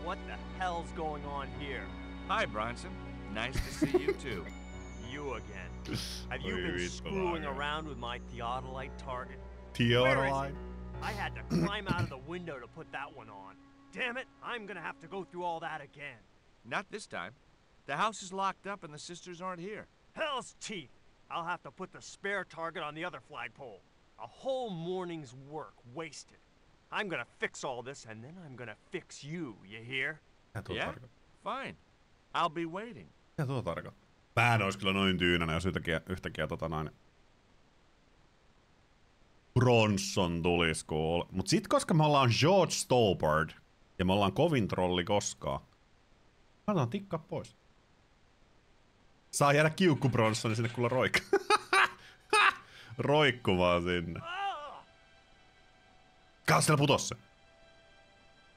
What the hell's going on here? Hi, Bronson. Nice to see you too. You again. Have you been screwing around with my theodolite target? Theodolite? I had to climb out of the window to put that one on. Damn it, I'm gonna have to go through all that again. Not this time. The house is locked up and the sisters aren't here. Hell's teeth! I'll have to put the spare target on the other flagpole. A whole morning's work wasted. I'm gonna fix all this and then I'm gonna fix you, you hear? Yeah? Fine. I'll be waiting. Mitä tuo tarkoittaa? Mä en ois kyllä noin tyynänä, jos yhtäkkiä Bronson tulis kuule. Mut sit koska me ollaan George Stobart ja me ollaan kovin trolli koskaan. Mä otan tikkaa pois. Saa jäädä kiukku Bronsoni sinne kuule roikkumaan sinne. Kaas siellä putos se.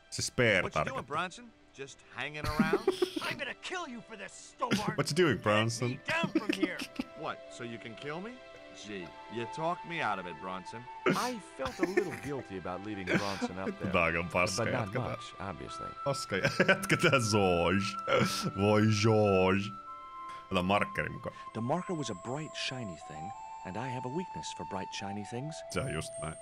Se spare What you doing, Bronson? Just hanging around? I'm gonna kill you for this, Stobart! What you doing, Bronson? Get me down from here! What, so you can kill me? Gee, you talked me out of it, Bronson. I felt a little guilty about leaving Bronson up there. Taakan paska, But not jatketaan. much, obviously. Paska, jatketaan George. Voi George. Ota markkeri mukaan. The marker was a bright, shiny thing, and I have a weakness for bright, shiny things. Se on just näin.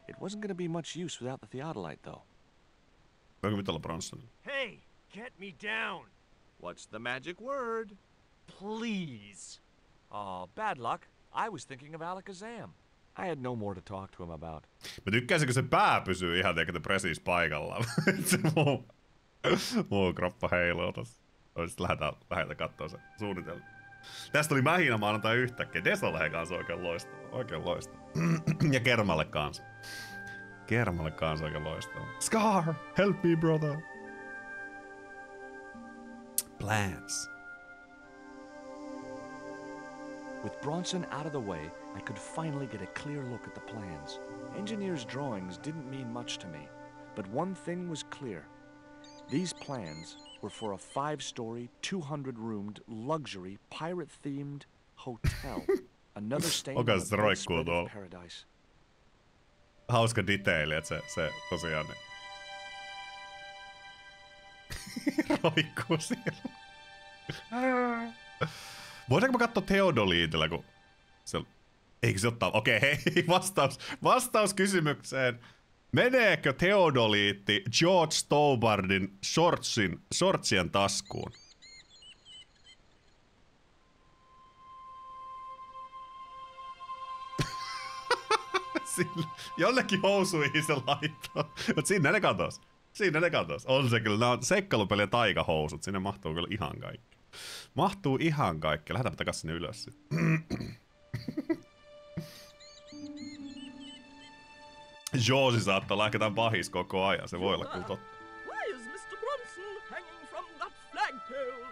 It wasn't going to be much use without the theodolite, though. Voinko mitä olla Bronson? Hey, get me down! What's the magic word? Please! Oh, bad luck. I was thinking of Alakazam. I had no more to talk to him about. Mä tykkäisin, kun se pää pysyy ihan precis paikallaan. Se muu kroppa heiluu tossa. Sitten lähdetään kattoo se suunnitelma. Tästä oli mähinä maanantai yhtäkkiä. Desolle kanssa oikein loistava. Oikein loistava. Ja Kermalle kanssa. Kermalle kanssa oikein loistava. Scar! Help me, brother! Plans. With Bronson out of the way, I could finally get a clear look at the plans. Engineers' drawings didn't mean much to me, but one thing was clear. These plans were for a 5-story, 200-roomed, luxury, pirate-themed hotel. Another stain on the bedspread of paradise. Hauska detaili, että se tosiaan roikkuu siellä. Voidaanko mä katsoa Theodolitilla, kun se... Eikö se ottaa... Okei, hei, vastaus kysymykseen. Meneekö Theodoliitti George Stobbardin shortsien taskuun? Jonnekin housuihin se laittoi. Mut sinne ne katos. On se kyllä. Nää on seikkailupeli ja taikahousut. Sinne mahtuu kyllä ihan kaikki. Lähdetään takas sinne ylös sit. Joosi saattaa olla ehkä tän pahis koko ajan. Se voi olla kyllä totta. Why is Mr. Bronson hanging from that flagpole?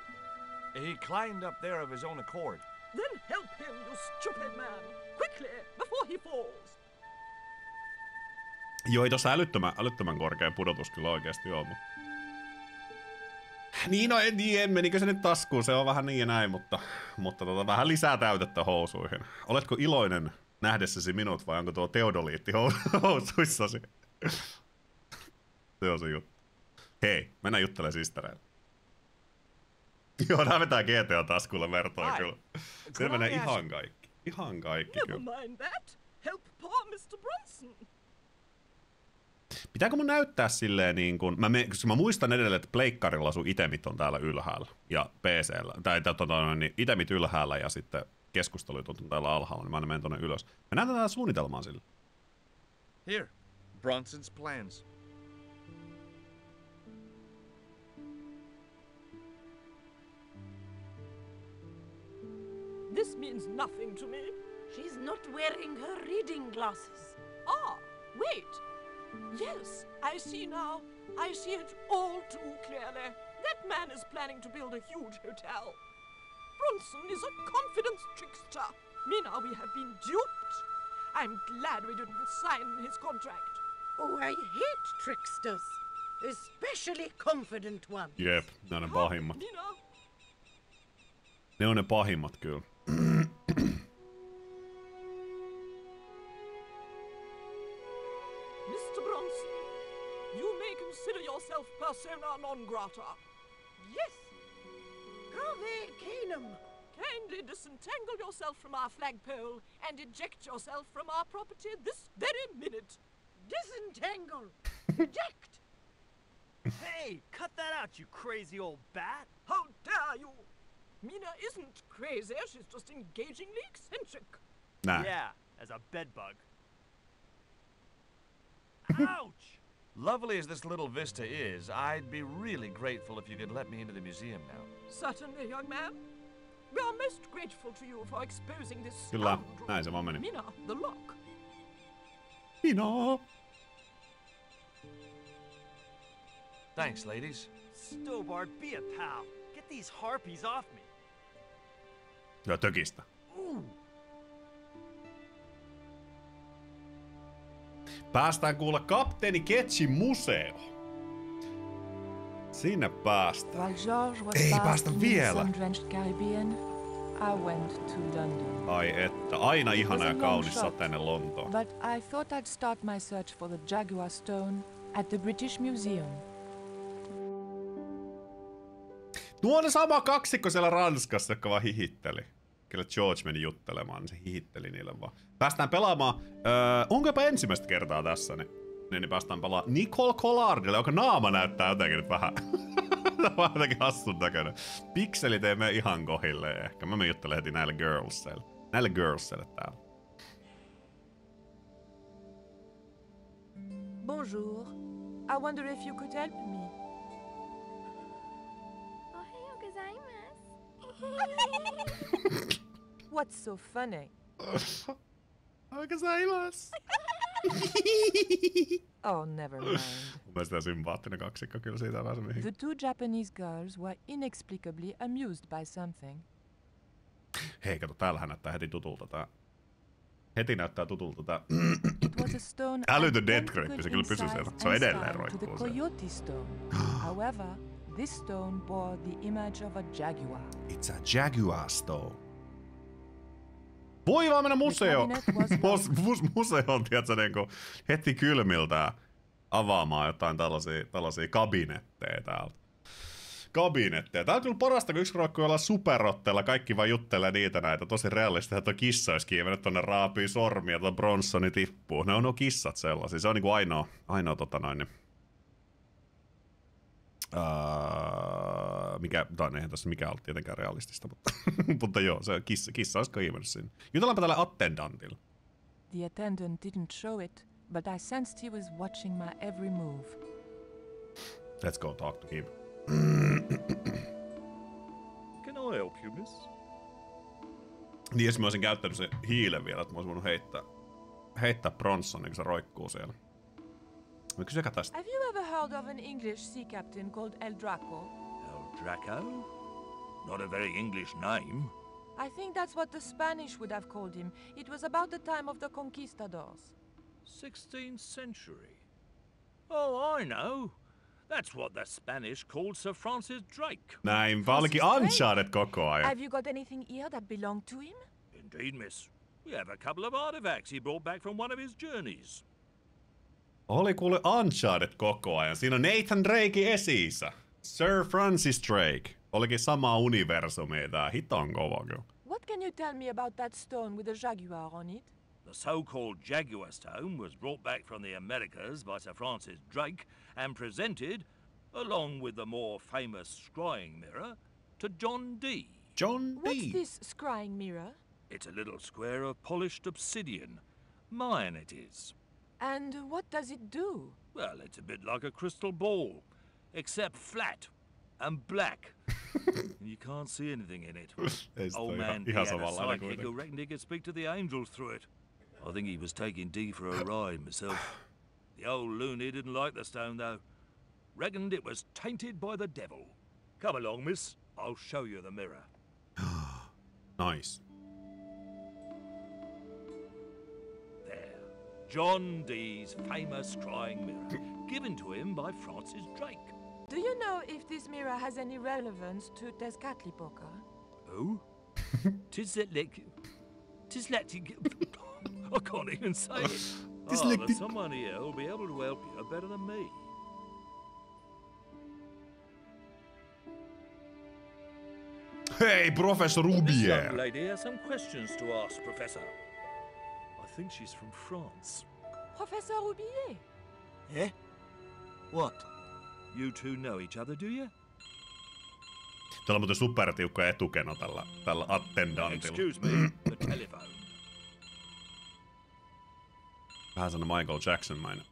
He climbed up there of his own accord. Then help him, you stupid man. Quickly, before he falls. Joo, ei tossa älyttömän korkea pudotus kyllä oikeesti oo, Niin, no en menikö se nyt taskuun, se on vähän niin ja näin, mutta vähän lisää täytettä housuihin. Oletko iloinen nähdessäsi minut vai onko tuo Theodoliitti housuissasi? Se on se juttu. Hei, mennään juttelemaan sistereille. Joo, nää vetää GTA-taskulle vertoon kyllä. Se menee ihan kaikki. Ihan kaikki kyllä. Never mind that. Help poor Mr. Bronson. Pitääkö mun näyttää silleen niin kuin... Mä muistan edelleen, että pleikkarilla sun itemit on täällä ylhäällä. Ja PC:llä. Niin itemit ylhäällä ja sitten keskustelut on täällä alhaalla. Niin mä aina menen tonne ylös. Mä näytän tätä suunnitelmaa sille. Here, Bronson's plans. This means nothing to me. She's not wearing her reading glasses. Ah, wait. Yes, I see now. I see it all too clearly. That man is planning to build a huge hotel. Bronson is a confidence trickster. Mina, we have been duped. I'm glad we didn't sign his contract. Oh, I hate tricksters. Especially confident ones. Jep, ne on ne pahimmat. Mina? Ne on ne pahimmat kyllä. Mr. Bronson, you may consider yourself persona non grata. Yes. Ave Canum. Kindly disentangle yourself from our flagpole and eject yourself from our property this very minute. Disentangle. Eject. Hey, cut that out, you crazy old bat! How dare you! Mina isn't crazy, she's just engagingly eccentric. Nah. Yeah, as a bedbug. Ouch! Lovely as this little vista is, I'd be really grateful if you could let me into the museum now. Certainly, young man. We are most grateful to you for exposing this Kyllä, scoundrel. näin se vaan meni. Mina, the lock. Mina! Thanks, ladies. Stobbard, be a pal. Get these harpies off me. Ja tökistä. Päästään kuulla Kapteeni Ketchin museo. Sinne päästään. Ei päästä vielä. Ai että, aina ihana ja kaunis sateinen Lontoon. But I thought I'd start my search for the Jaguar Stone at the British Museum. Tuo on sama kaksikko siellä Ranskassa, joka vaan hihitteli. Kyllä George meni juttelemaan, niin se hihitteli niille vaan. Päästään pelaamaan, onko jopa ensimmäistä kertaa tässä, niin päästään pelaamaan Nicole Collardille, joka naama näyttää jotenkin nyt vähän. Tämä on jotenkin hassun näköinen. Pikselit ei mene ihan kohille ehkä. Mä menen juttelemaan heti näille girlsille täällä. Bonjour. I wonder if you could help me. What's so funny? Oh, never mind. Mun mielestä sympaattinen kaksikko kyllä siitä pääsi mihin. The two Japanese girls were inexplicably amused by something. Hei, kato, täällähän näyttää heti tutulta tää. Heti näyttää tutulta tää. Älytön Death Grip, se kyllä pysyy siellä. Se on edelleen roikkuu siellä. However, this stone bore the image of a jaguar. It's a jaguar stone. Voi vaan mennä museoon! Museoon, tiedätkö, niinku heti kylmiltään avaamaan jotain tällaisia kabinetteja täältä. Kabinetteja. Tää on kyllä parasta, kun yksi roikkuu olla superrotteella, kaikki vaan juttelee niitä näitä. Tosi realistista, että kissa olisi kiivennyt tonne raapii sormia, tuon Bronsoni tippuu. Ne on kissat sellaisia. Se on niinku ainoa eihän tässä mikään ollut tietenkään realistista, mutta joo, se kissa olisi kiivennyt sinne. Jutellaanpa tälle attendantille. The attendant didn't show it, but I sensed he was watching my every move. Let's go talk to him. Can I help you, miss? Niin, jos mä olisin käyttänyt sen hiilen vielä, että mä olisin voinut heittää Bronsonin, kun se roikkuu siellä. Mä kysykää tästä. Have you ever heard of an English sea captain called El Draco? El Draco? Not a very English name. I think that's what the Spanish would have called him. It was about the time of the conquistadors. 16th century. Oh, I know. That's what the Spanish called Sir Francis Drake. Näinpä olikin Uncharted koko ajan. Have you got anything here that belonged to him? Indeed, miss. We have a couple of artifacts he brought back from one of his journeys. Oli kuule Uncharted koko ajan. Siinä on Nathan Drakein esi-isä. Sir Francis Drake. Olikin sama universumi tää. Hiton kova kyllä. What can you tell me about that stone with a jaguar on it? The so-called Jaguar stone was brought back from the Americas by Sir Francis Drake and presented, along with the more famous scrying mirror, to John Dee. John Dee? What's this scrying mirror? It's a little square of polished obsidian. Mine it is. And what does it do? Well, it's a bit like a crystal ball, except flat and black. And you can't see anything in it. Old man Dee had a sidekick who reckoned he could speak to the angels through it. I think he was taking Dee for a ride myself. The old loony didn't like the stone, though. Reckoned it was tainted by the devil. Come along, miss. I'll show you the mirror. Nice. There. John Dee's famous scrying mirror, given to him by Francis Drake. Do you know if this mirror has any relevance to Tezcatlipoca? Oh? I can't even say it. There's someone here who'll be able to help you better than me. Hey, Professor Rubier! This young lady has some questions to ask, Professor. I think she's from France. Professor Rubier? Eh? What? You two know each other, do you? Täällä on muuten supertiukka etukeno tällä attendantilla. Excuse me, the telephone. Vähän sellainen Michael Jackson-mainen.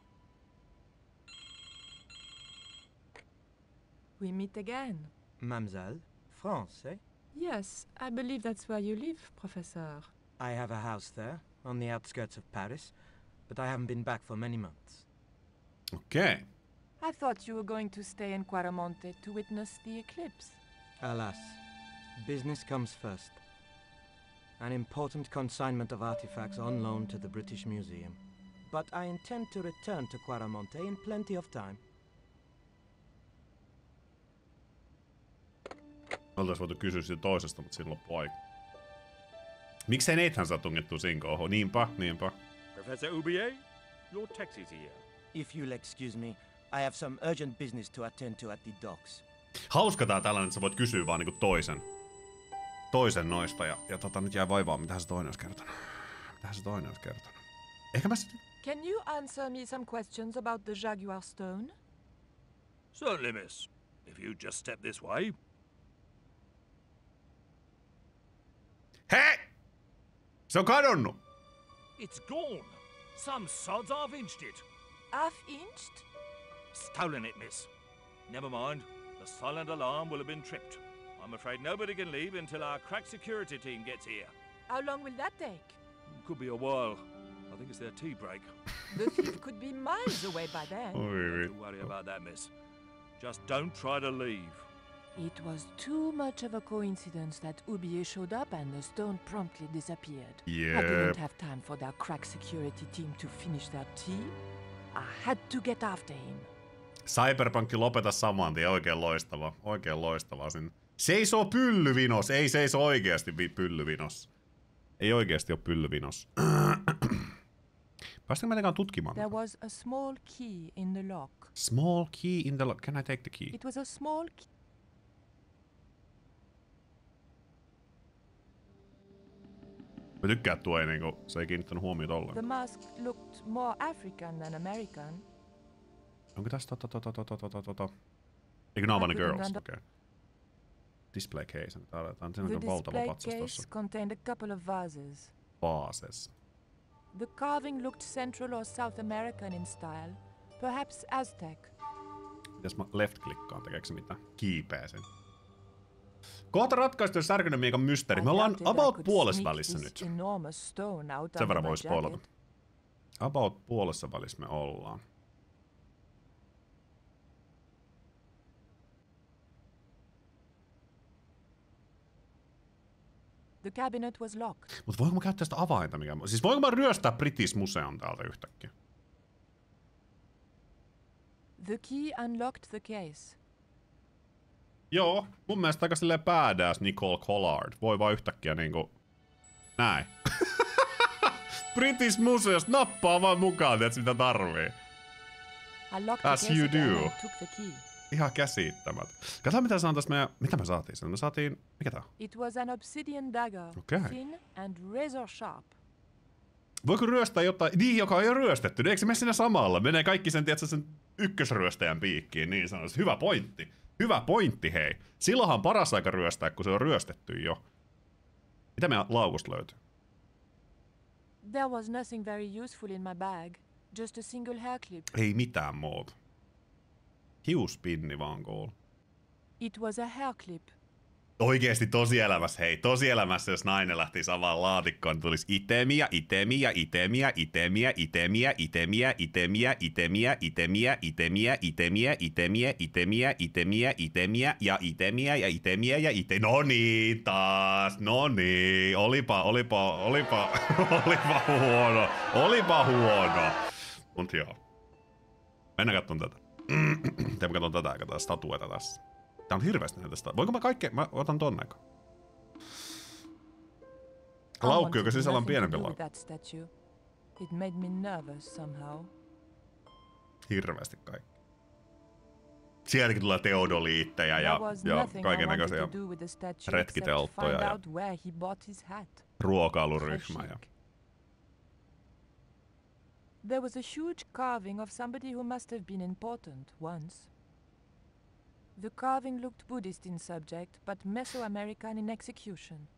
We meet again. Mademoiselle, France, eh? Yes, I believe that's where you live, Professor. I have a house there, on the outskirts of Paris, but I haven't been back for many months. Okay. I thought you were going to stay in Quaramonte to witness the eclipse. Alas, business comes first. An important consignment of artifacts on loan to the British Museum. But I intend to return to Quaramonte in plenty of time. Oltais voitu kysyä siitä toisesta, mutta siinä loppui aika. Miksei Nathan saa tungettua sinkoon? Niinpä. Professor Rubier, your taxi's here. If you'll excuse me, I have some urgent business to attend to at the docks. Hauska tää tällainen, että sä voit kysyä vaan niinku toisen noista. Ja nyt jää vaivaa, mitä se toinen olisi kertonut. Ehkä mä sitten... Can you answer me some questions about the Jaguar stone? Certainly, miss. If you just step this way. Hei! Se on kadonnut! It's gone. Some sods have inched it. half-inched? Stolen it, miss. Never mind. The silent alarm will have been tripped. I'm afraid nobody can leave until our crack security team gets here. How long will that take? Could be a while. I think it's their tea break. The thief could be miles away by then. Don't worry about that, miss. Just don't try to leave. It was too much of a coincidence that Oublié showed up and the stone promptly disappeared. I didn't have time for their crack security team to finish their tea. I had to get after him. Cyberpunkki lopeta saman tien, oikein loistava sinne. Seisoo pyllyvinos, ei seiso oikeasti pyllyvinos. Ei oikeasti ole pyllyvinos. Päästänkö mä tekaan tutkimaan? There was a small key in the lock. Small key in the lock. Can I take the key? It was a small key. Mä tykkään, tuo ei niinku, se ei kiinnittänyt huomiota ollenkaan. The mask looked more African than American. Onko tässä Eikö nää on vaan ne girls? Okay. Display case. Tää on valtava patsas tossa. The display case contained a couple of vases. Vases. The carving looked Central or South American in style. Perhaps Aztec. Mitäs mä left-klikkaan, tekeekö se mitään? Kiipeä sen. Kohta ratkaistu särkynyt miikan mysteeri. Me ollaan about puolessa välissä nyt. Sen verran voi spoilata. About puolessa välissä me ollaan. The cabinet was locked. Mut voinko mä käyttää sitä avainta? Siis voinko mä ryöstää British Museon täältä yhtäkkiä? The key unlocked the case. Joo, mun mielestä aika silleen badass Nicole Collard. Voi vaan yhtäkkiä niinku... Näin. British Museos nappaa vaan mukaan, tiedätkö mitä tarvii. As you do. Ihan käsittämättä. Katsotaan mitä saan tästä meidän... Mitä me saatiin? Me saatiin... Mikä tää on? It was an obsidian dagger. Thin and razor sharp. Voiko ryöstää jotain... Niin, joka on jo ryöstetty. Eikö se mene siinä samalla? Menee kaikki sen, tiedätkö, sen ykkösryöstäjän piikkiin. Niin sanoisin. Hyvä pointti. Hyvä pointti, hei. Silloinhan on paras aika ryöstää, kun se on ryöstetty jo. Mitä meidän laukusta löytyy? There was nothing very useful in my bag. Just a single hair clip. Ei mitään muuta. Hiuspinni vaan kuuluu. It was a hair clip. Oikeesti tosielämässä, hei. Tosielämässä, jos nainen lähti samaan laatikkoon, niin tulisi itemiä, itemiä, itemiä, itemiä, itemiä, itemiä, itemiä, itemiä, itemiä, itemiä, itemiä, itemiä, itemiä, itemiä, itemiä, ja itemiä, ja itemiä, ja itemiä. No niin taas, no niin. Olipa huono. Mut joo. Mennään katson tätä. Mä katson tätä, katsotaan statueta tässä. Tää on hirveästi näitä statueta. Voinko mä kaikkea? Mä otan tonne. Laukku, joka sisällä on pienempi laukku. It made me nervous somehow. Hirveästi kaikki. Sieltäkin tulee teodoliittejä ja kaikennäköisiä retkitelttoja ja ruokailuryhmä. Ja... There was a huge carving of somebody who must have been important once. The carving looked Buddhist in subject, but Mesoamerican in execution.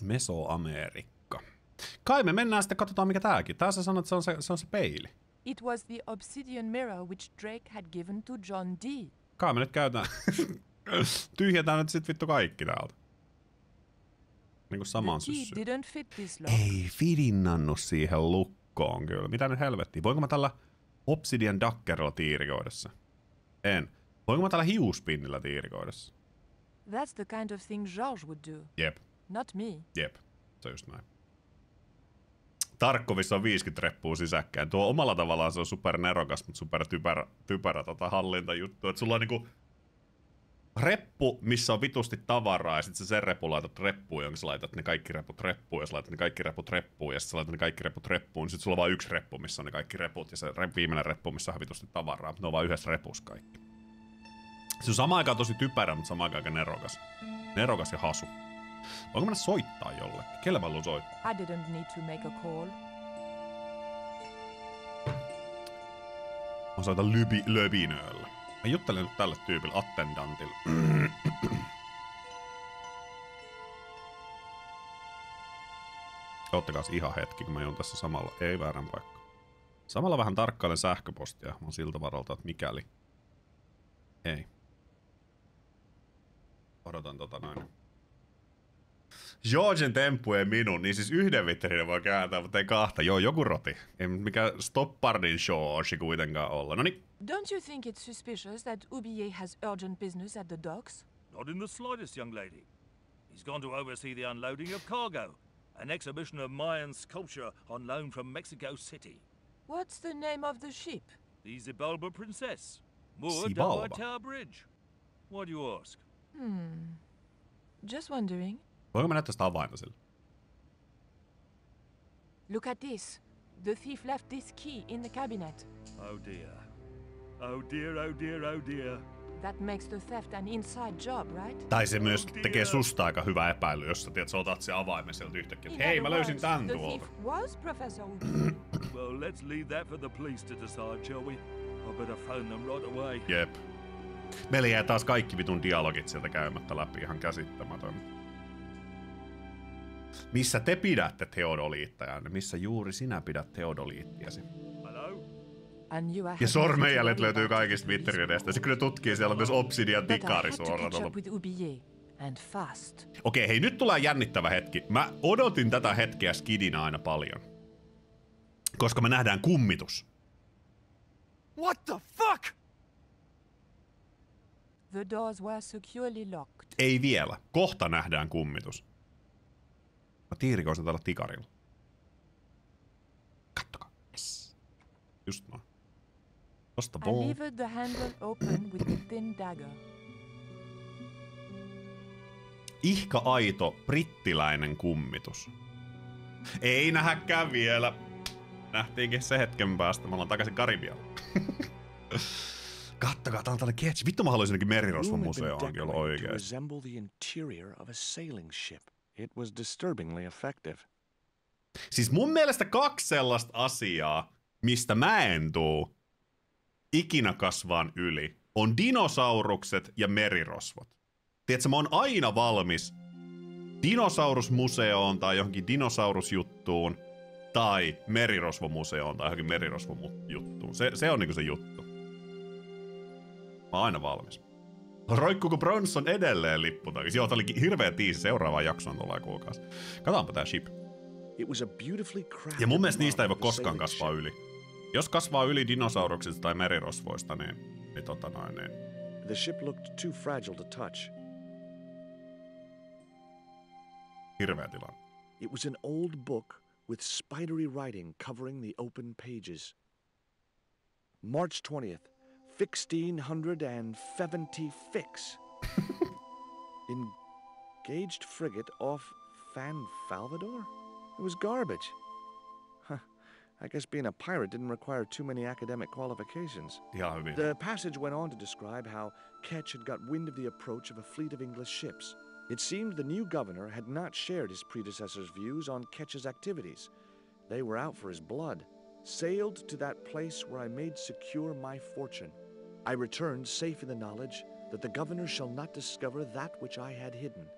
Mesoamerikka. Kai me mennään sitten katsotaan mikä tääkin. Tää sä sanot, että se on se peili. It was the obsidian mirror which Drake had given to John D. Kai me nyt käytään. Tyhjätään nyt sit vittu kaikki täältä. Niinku saman syssyyn. Ei fitinnannu siihen lukkoon kyllä. Mitä nyt helvettiä? Voinko mä tällä obsidian daggerilla tiirikoidessa? En. Voinko mä tällä hiuspinnillä tiirikoidessa? That's the kind of thing George would do. Jep. Not me. Jep. Se on just näin. Tarkkovissa on 50 reppua sisäkkäin. Tuo omalla tavallaan se on supernerokas, mutta supertypärä hallintajuttu. Et sulla on niinku reppu, missä on vitusti tavaraa, ja sit sä sen repun laitat reppuun, jonka sä laitat ne kaikki reput reppuun, ja sä laitat ne kaikki reput reppuun, ja sit sä laitat ne kaikki reput reppuun, niin sit sulla on vaan yksi reppu, missä on ne kaikki reput, ja se viimeinen reppu, missä on vitusti tavaraa. Ne on vaan yhdessä repussa kaikki. Se on samaan aikaan tosi typerä, mutta samaan aikaan nerokas. Nerokas ja hasu. Voinko mennä soittaa jollekin? Kelle mä haluan soittaa? I didn't need to make a call. Mä soitan Löbinölle. Mä juttelen nyt tälle tyypille, attendantille. Oottakaas ihan hetki, kun mä joon tässä samalla. Ei väärän paikka. Samalla vähän tarkkailen sähköpostia. Mä oon siltä varalta, että mikäli. Ei. Odotan noin. Georgen temppujen minun, niin siis yhden vitterinen voi kääntää, mutta ei kahta. Joo, joku roti. Ei mikä Stoppardin George kuitenkaan olla. Noniin. Don't you think it's suspicious that Oublié has urgent business at the docks? Not in the slightest, young lady. He's gone to oversee the unloading of cargo. An exhibition of Mayan sculpture on loan from Mexico City. What's the name of the ship? The Xibalba Princess. Moored down by Tower Bridge. Why do you ask? Just wondering. Voinko mä näyttää sitä avainta sille? Look at this. The thief left this key in the cabinet. Oh dear. Oh dear, oh dear, oh dear. That makes the theft an inside job, right? Tai se myös tekee susta aika hyvä epäily, jos sä tiedät, sä otat se avaimen sieltä yhtäkkiä. Hei, mä löysin tän tuolta. Well, let's leave that for the police to decide, shall we? I better phone them right away. Jep. Meillä jää taas kaikki vitun dialogit sieltä käymättä läpi, ihan käsittämätön. Missä te pidätte teodoliittajanne? Missä juuri sinä pidät teodoliittiasi? Ja sormenjäljet löytyy kaikista Twitterideistä. Se kyllä tutkii, siellä on myös Obsidian tikari suoraan. Okei, hei, nyt tulee jännittävä hetki. Mä odotin tätä hetkeä skidinä aina paljon. Koska me nähdään kummitus. What the fuck? The doors were securely locked. Ei vielä. Kohta nähdään kummitus. Mä tiirikoisin tällä tikarilla. Kattokaa. Yes. Just noin. Tosta I levered the handle open with the thin dagger. Ihka aito brittiläinen kummitus. Ei nähäkään vielä. Nähtiinkin se hetken päästä. Me ollaan takaisin Karibialla. Kattokaa, tää on tällainen catch. Vittu mä haluaisin jotenkin merirosvomuseoonkin olla oikeesti. It was disturbingly effective. Siis mun mielestä 2 sellaista asiaa, mistä mä en tuu ikinä kasvaan yli, on dinosaurukset ja merirosvot. Tiedätkö, mä oon aina valmis dinosaurusmuseoon tai johonkin dinosaurusjuttuun tai merirosvomuseoon tai johonkin merirosvojuttuun. Se on niinku se juttu. Mä oon aina valmis. Roikkuuko Bronson edelleen lippu takaisin? Joo, tää oli hirveä tiisi seuraavaan jaksoon tuolla kuukausi. Katsotaanpa tää ship. Ja mun mielestä niistä ei voi koskaan kasvaa yli. Jos kasvaa yli dinosauruksista tai merirosvoista, niin The ship looked too fragile to touch. Hirveä tilanne. It was an old book with spidery writing covering the open pages. March 20th. 1670 fix. Engaged frigate off Fan Salvador? It was garbage. Huh. I guess being a pirate didn't require too many academic qualifications. The passage went on to describe how Ketch had got wind of the approach of a fleet of English ships. It seemed the new governor had not shared his predecessor's views on Ketch's activities. They were out for his blood. Sailed to that place where I made secure my fortune. I returned safe in the knowledge that the governor shall not discover that which I had hidden.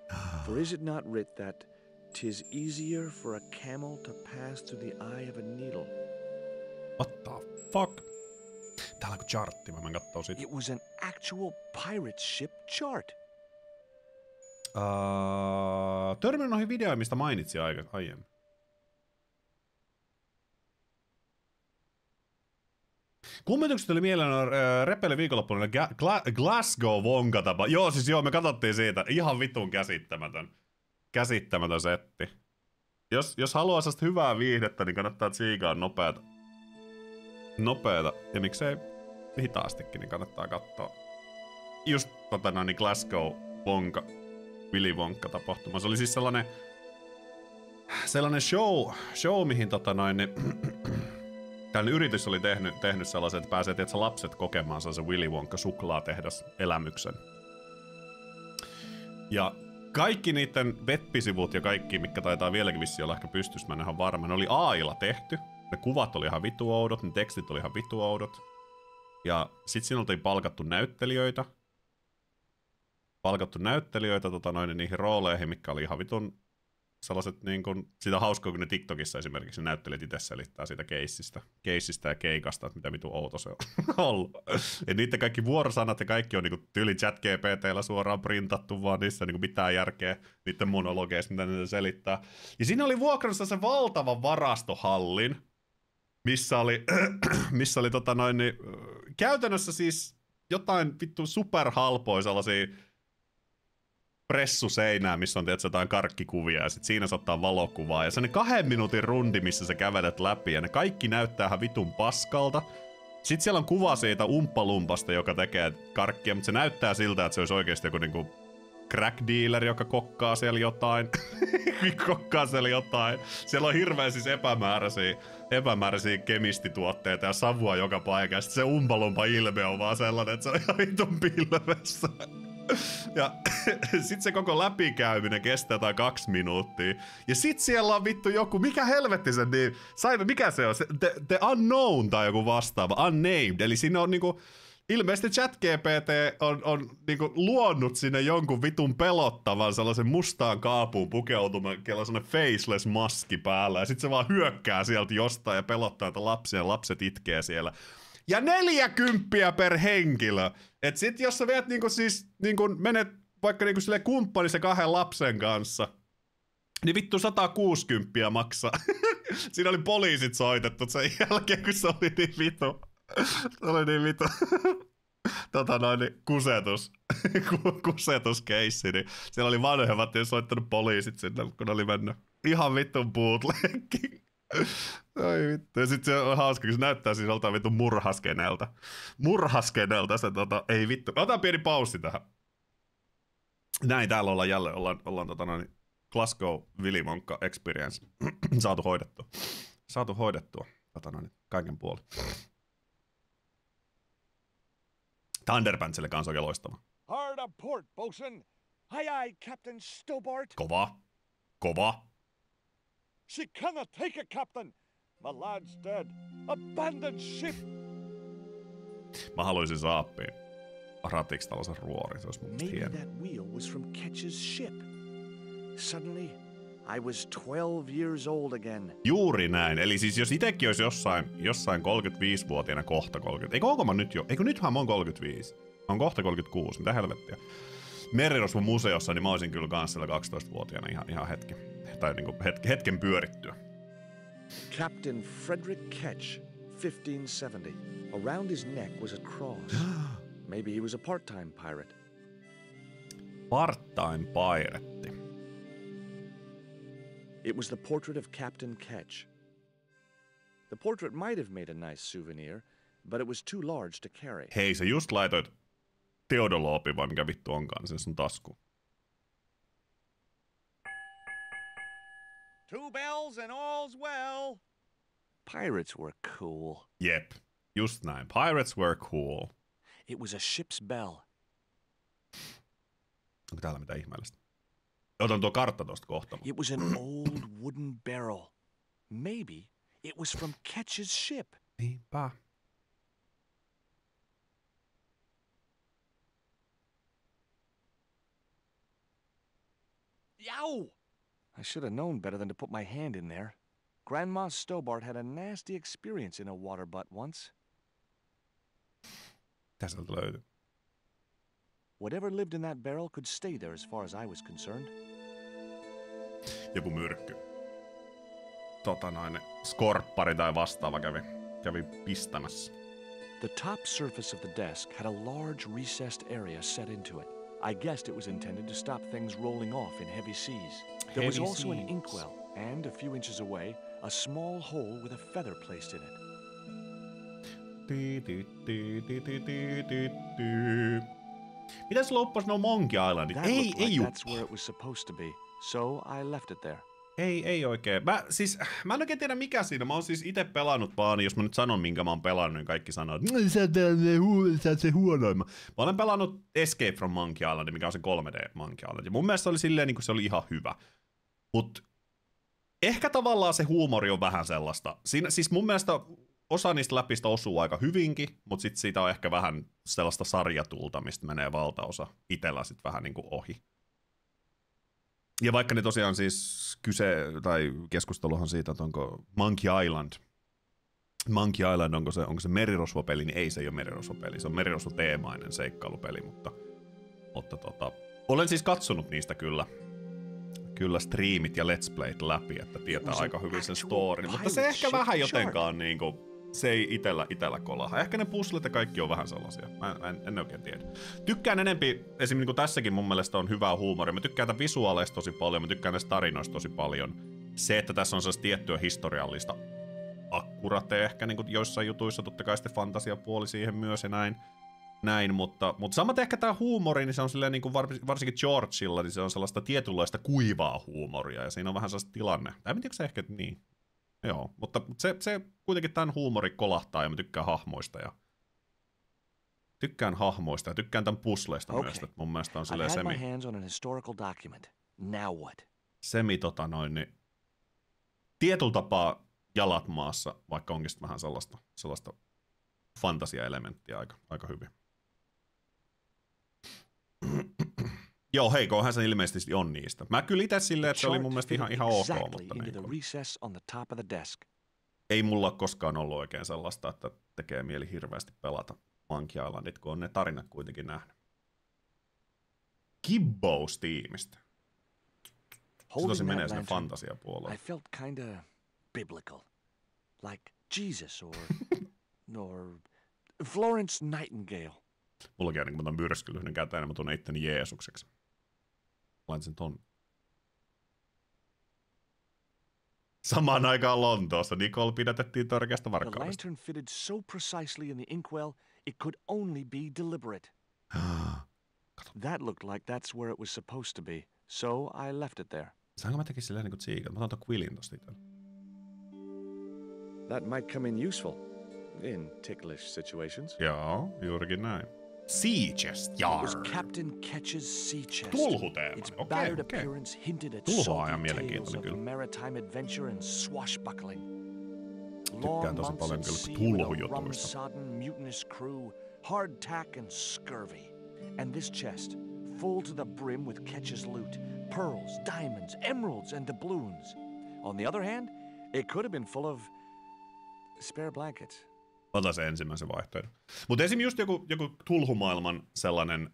For is it not writ that 'tis easier for a camel to pass through the eye of a needle? What the fuck? Täällä on chartti, mä menen kattoo siitä. It was an actual pirate ship chart. Törmännyt noihin videoihin, mistä mainitsin aiemmin. Kummitukset tuli mieleen Repeli viikonloppuna Glasgow vonkatapa. Joo, siis joo, me katsottiin siitä. Ihan vitun käsittämätön setti. Jos haluaa sellaista hyvää viihdettä, niin kannattaa tsiikaa nopeeta. Ja miksei hitaastikin, niin kannattaa katsoa. Just Glasgow vonka, Willy Wonka tapahtuma. Se oli siis sellainen show mihin tällainen yritys oli tehnyt sellaisen, että pääsee lapset kokemaan sellaisen Willy Wonka suklaatehdas elämyksen. Ja kaikki niiden web-sivut ja kaikki, mitkä taitaa vieläkin vissiin olla ehkä pystyssä, mä en ihan varma, ne oli AI:lla tehty. Ne kuvat oli ihan vitu oudot, ne tekstit oli ihan vitu oudot. Ja sit siinä oltiin palkattu näyttelijöitä niihin rooleihin, mitkä oli ihan vitun sellaiset niin kuin, siitä on hauskaa, kun ne TikTokissa esimerkiksi näyttelijät itse selittää siitä keissistä ja keikasta, että mitä vitu outo se on ollut. Ja niiden kaikki vuorosanat ja kaikki on niin kuin tyyli ChatGPT:llä suoraan printattu, vaan niissä niin kuin mitään järkeä niiden monologeista, mitä ne selittää. Ja siinä oli vuokrannut se valtavan varastohallin, missä oli käytännössä siis jotain vittu superhalpoja sellaisia pressuseinää, missä on tietysti jotain karkkikuvia, ja sit siinä se ottaa valokuvaa, ja se on 2 minuutin rundi, missä sä kävelet läpi, ja ne kaikki näyttää ihan vitun paskalta. Sitten siellä on kuva siitä umppalumpasta, joka tekee karkkia, mutta se näyttää siltä, että se olisi oikeasti joku niinku crack dealer, joka kokkaa siellä jotain. Siellä on hirveän siis epämääräisiä kemistituotteita ja savua joka paikassa. Se umpalumpa ilme on vaan sellainen, että se on ihan vitun pilvessä. Ja sit se koko läpikäyminen kestää jotain 2 minuuttia. Ja sit siellä on vittu joku, mikä helvetti sen niin, mikä se on? The Unknown tai joku vastaava, Unnamed. Eli siinä on niinku, ilmeisesti ChatGPT on niinku luonut sinne jonkun vitun pelottavan sellaisen mustaan kaapuun pukeutuman, kello on sellainen faceless maski päällä. Ja sit se vaan hyökkää sieltä jostain ja pelottaa näitä lapsia ja lapset itkee siellä. Ja 40 per henkilö. Et sit jos sä viet niinku menet vaikka niinku silleen kumppanissa 2 lapsen kanssa, niin vittu 160 maksaa. Siinä oli poliisit soitettu sen jälkeen, kun se oli niin vittu. Kusetuskeissi, niin siellä oli vanhemmat ja soittanut poliisit sinne, kun oli mennyt ihan vittun bootleggiin. Ai vittu. Ja sit se on hauska, kun se näyttää siis joltain vittu murhaskenelta. Se ei vittu. Otan pieni paussi tähän. Näin, täällä ollaan jälleen. Ollaan Glasgow Vilimonka Experience saatu hoidettua. Kaiken puolin. Thunderpantsille kanssa oikein loistava. Hard a port, bosun. Aye aye, Captain Stobart. Kova. She cannot take it, Captain. My lad's dead. Abandoned ship. Mä haluaisin saappiin. Ratiksi tällaisen ruorin, se olisi mun mielestä hieno. Maybe that wheel was from Ketch's ship. Suddenly, I was 12 years old again. Juuri näin. Eli siis jos itekin olisi jossain 35-vuotiaana kohta 30. Eikö mä nyt jo? Eikö nythän mä oon 35? Mä oon kohta 36. Mitä helvettiä? Merirosvon museossa, niin mä olisin kyllä kans siellä 12-vuotiaana ihan hetki. Tai niinku hetken pyörittyä. Captain Frederick Ketch, 1570. Around his neck was a cross. Maybe he was a part-time pirate. Part-time pirate. It was the portrait of Captain Ketch. The portrait might have made a nice souvenir, but it was too large to carry. Hei, sä just laitoit Theodolopin vai mikä vittu onkaan sen sun taskuun. 2 bells and all's well. Pirates were cool. Jep, just näin. Pirates were cool. It was a ship's bell. Onko täällä mitään ihmeellistä? Otan tuo kartta tosta kohta. It was an old wooden barrel. Maybe it was from Ketch's ship. Niinpä. Yow! I should have known better than to put my hand in there. Grandma Stobart had a nasty experience in a water butt once. Tästä löytyy. Whatever lived in that barrel could stay there as far as I was concerned. Joku myrkky. Skorppari tai vastaava kävi pistämässä. The top surface of the desk had a large recessed area set into it. I guessed it was intended to stop things rolling off in heavy seas. There was also an inkwell, and a few inches away, a small hole with a feather placed in it. Mitäs loppas nuo Monkey Islandit? Ei That's where it was supposed to be, so I left it there. Ei oikein. Mä en oikein tiedä mikä siinä. Mä oon siis ite pelannut vaan, jos mä nyt sanon minkä mä oon pelannut, niin kaikki sanoo, että sä oot se huonoimma. Mä olen pelannut Escape from Monkey Island, mikä on se 3D Monkey Island. Ja mun mielestä se oli silleen, niin kuin se oli ihan hyvä. Mut ehkä tavallaan se huumori on vähän sellaista. Siinä, siis mun mielestä osa niistä läpistä osuu aika hyvinkin, mutta sit siitä on ehkä vähän sellaista sarjatulta, mistä menee valtaosa itellä sit vähän niinku ohi. Ja vaikka ne tosiaan siis keskusteluhan siitä, että onko Monkey Island, onko se merirosvopeli, niin ei se ole merirosvopeli. Se on merirosvoteemainen seikkailupeli, mutta olen siis katsonut niistä kyllä striimit ja let's playt läpi, että tietää aika hyvin sen storin, mutta se ehkä vähän jotenkaan niinku, se ei itellä kolaha. Ehkä ne puzzlet ja kaikki on vähän sellaisia. Mä en oikein tiedä. Tykkään enempi, esimerkiksi niin tässäkin mun mielestä on hyvää huumoria. Mä tykkään tämän visuaaleista tosi paljon, mä tykkään näistä tarinoista tosi paljon. Se, että tässä on sellaista tiettyä historiallista akkuratea ehkä niin kuin joissain jutuissa, totta kai sitten fantasiapuoli siihen myös ja näin, mutta samaten ehkä tää huumori, niin se on silleen niin kuin varsinkin Georgeilla, niin se on sellaista tietynlaista kuivaa huumoria ja siinä on vähän sellaista tilanne. Tai en tiedä, se ehkä niin. Joo, mutta se kuitenkin tämän huumori kolahtaa ja mä tykkään hahmoista ja tykkään tämän puzzleista myös, että mun mielestä on silleen semi niin tietyllä tapaa jalat maassa, vaikka onkin vähän sellaista fantasiaelementtiä aika hyvin. Joo, heikoinhan se ilmeisesti on niistä. Mä kyllä itse silleen, että se oli mun mielestä ihan ok, mutta ei mulla ole koskaan ollut oikein sellaista, että tekee mieli hirveästi pelata Monkey Islandit, kun on ne tarinat kuitenkin nähnyt. Gibbo-tiimistä. Se tosi menee sinne fantasiapuolelle. I felt kinda biblical. Like Jesus or Florence Nightingale. Mullakin aina, kun mä otan myrskylyhden käteen, mä tunnen itteni Jeesukseksi. Laitan sen ton. Samaan aikaan Lontoossa Nicole pidätettiin törkeästä varkaudesta. The lantern fitted so precisely in the inkwell, it could only be deliberate. That looked like that's where it was supposed to be, so I left it there. Saanko mä tekin silleen niinku tsiikat? Mä otan ton Quillin tosta itse. That might come in useful in ticklish situations. Joo, juurikin näin. Sea chest, It was Captain Ketch's sea chest. Tulhuteema. Its battered appearance hinted at salty tales of maritime adventure and swashbuckling. Long months at sea with a rum-sodden, mutinous crew, hardtack and scurvy. And this chest, full to the brim with Ketch's loot, pearls, diamonds, emeralds, and doubloons. On the other hand, it could have been full of spare blankets. Ota se ensimmäisen vaihtoehdon. Mutta esim. Just joku Tulhumaailman sellainen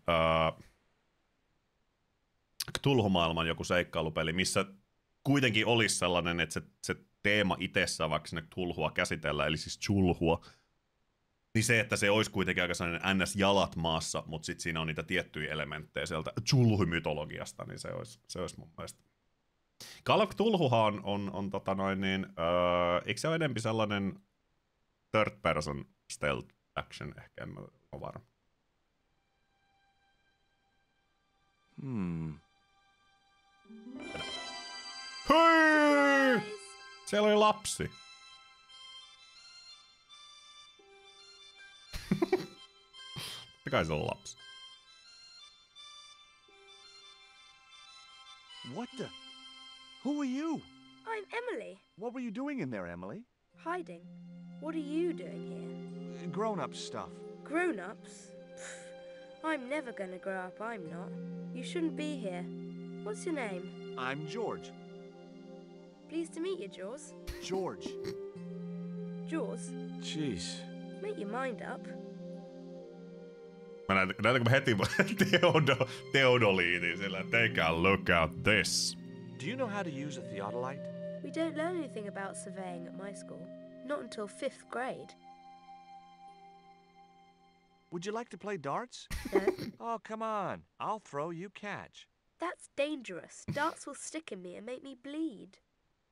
Tulhumaailman joku seikkailupeli, missä kuitenkin olisi sellainen, että se teema itsessään, vaikka sinne Tulhua käsitellään, eli siis Chulhua, niin se, että se olisi kuitenkin aika sellainen NS-jalat maassa, mutta sitten siinä on niitä tiettyjä elementtejä sieltä Chulhu-mytologiasta, niin se olisi mun mielestä. Call of Tulhuhan on eikö se ole enemmän sellainen third person stealth action, ehkä en ole varma. Hei! Siellä oli lapsi. Totta kai se on lapsi. What the? Who are you? I'm Emily. What were you doing in there, Emily? Hiding. What are you doing here? Grown-up stuff. Grown-ups? I'm never gonna grow up, I'm not. You shouldn't be here. What's your name? I'm George. Pleased to meet you, Jaws. George. Jaws? Jeez. Make your mind up. Näytänkö mä heti Theodoliitin sillä, take a look at this. Do you know how to use a theodolite? We don't learn anything about surveying at my school. Not until 5th grade. Would you like to play darts? No. Oh, come on. I'll throw, you catch. That's dangerous. Darts will stick in me and make me bleed.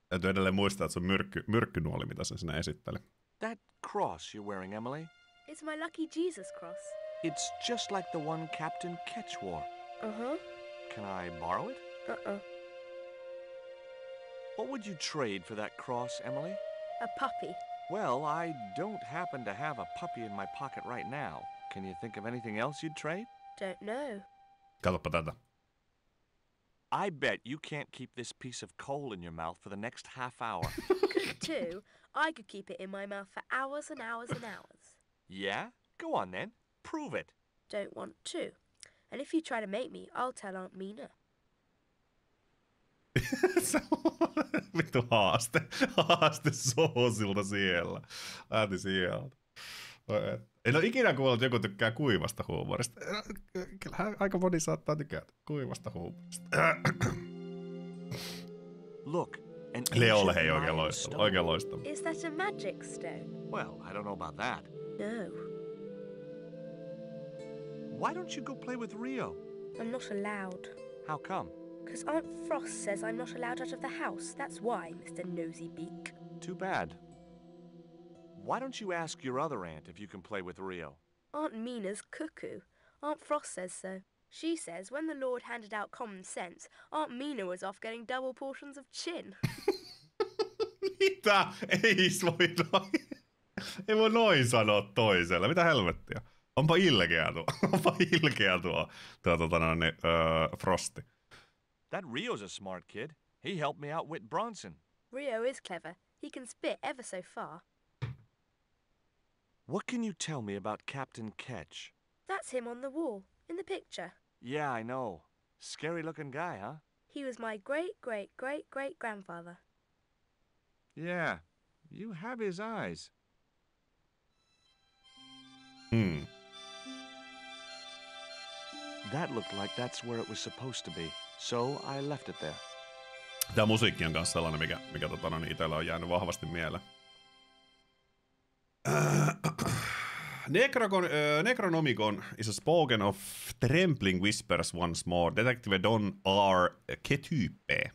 Täytyy edelleen muistaa, että se on myrkkynuoli, mitä se sinä esitteli. That cross you're wearing, Emily? It's my lucky Jesus cross. It's just like the one Captain Ketch wore. Uh-huh. Can I borrow it? Uh-uh. What would you trade for that cross, Emily? A puppy. Well, I don't happen to have a puppy in my pocket right now. Can you think of anything else you'd trade? Don't know. Katsoppa tätä. I bet you can't keep this piece of coal in your mouth for the next half hour. Could too. I could keep it in my mouth for hours and hours and hours. Yeah? Go on then. Prove it. Don't want to. And if you try to make me, I'll tell Aunt Mina. Vittu haaste Soosilta siellä. Lähti sieltä. En ole ikinä kuullut, että joku tykkää kuivasta huumorista. Kyllähän aika moni saattaa tykätä kuivasta huumorista. Look, Leolle hei oikein loistava. Is that a magic stone? Well, I don't know about that. No. Why don't you go play with Rio? I'm not allowed. How come? Because Aunt Frost says I'm not allowed out of the house. That's why, Mr. Nosybeak. Too bad. Why don't you ask your other aunt if you can play with Rio? Aunt Mina's cuckoo. Aunt Frost says so. She says when the Lord handed out common sense, Aunt Mina was off getting double portions of chin. Mitä? Ei voi noin sanoa toiselle. Mitä helvettiä? Onpa ilkeä tuo Frosti. That Rio's a smart kid. He helped me outwit Bronson. Rio is clever. He can spit ever so far. What can you tell me about Captain Ketch? That's him on the wall, in the picture. Yeah, I know. Scary-looking guy, huh? He was my great-great-great-great-grandfather. Yeah, you have his eyes. That looked like that's where it was supposed to be, so I left it there. Tämä musiikki on myös sellainen, mikä itsellä on jäänyt vahvasti mieleen. Necronomicon is a spoken of trembling whispers once more. Detective Don R. Ketype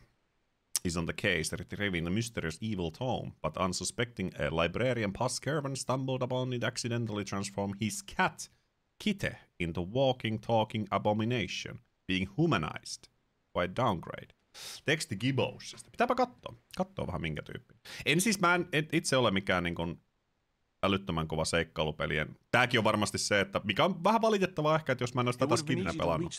is on the case, retrieving the mysterious evil tome, but unsuspecting librarian Puskervan stumbled upon it, accidentally transformed his cat, Kite, into walking, talking abomination, being humanized by downgrade. Teksti Gibbosista. Pitääpä katsoa vähän minkä tyyppi. Mä en itse ole mikään niin kuin älyttömän kova seikkailupelien. Tääkin on varmasti se, että mikä on vähän valitettavaa ehkä, että jos mä en olisi tätä skinnä pelannut.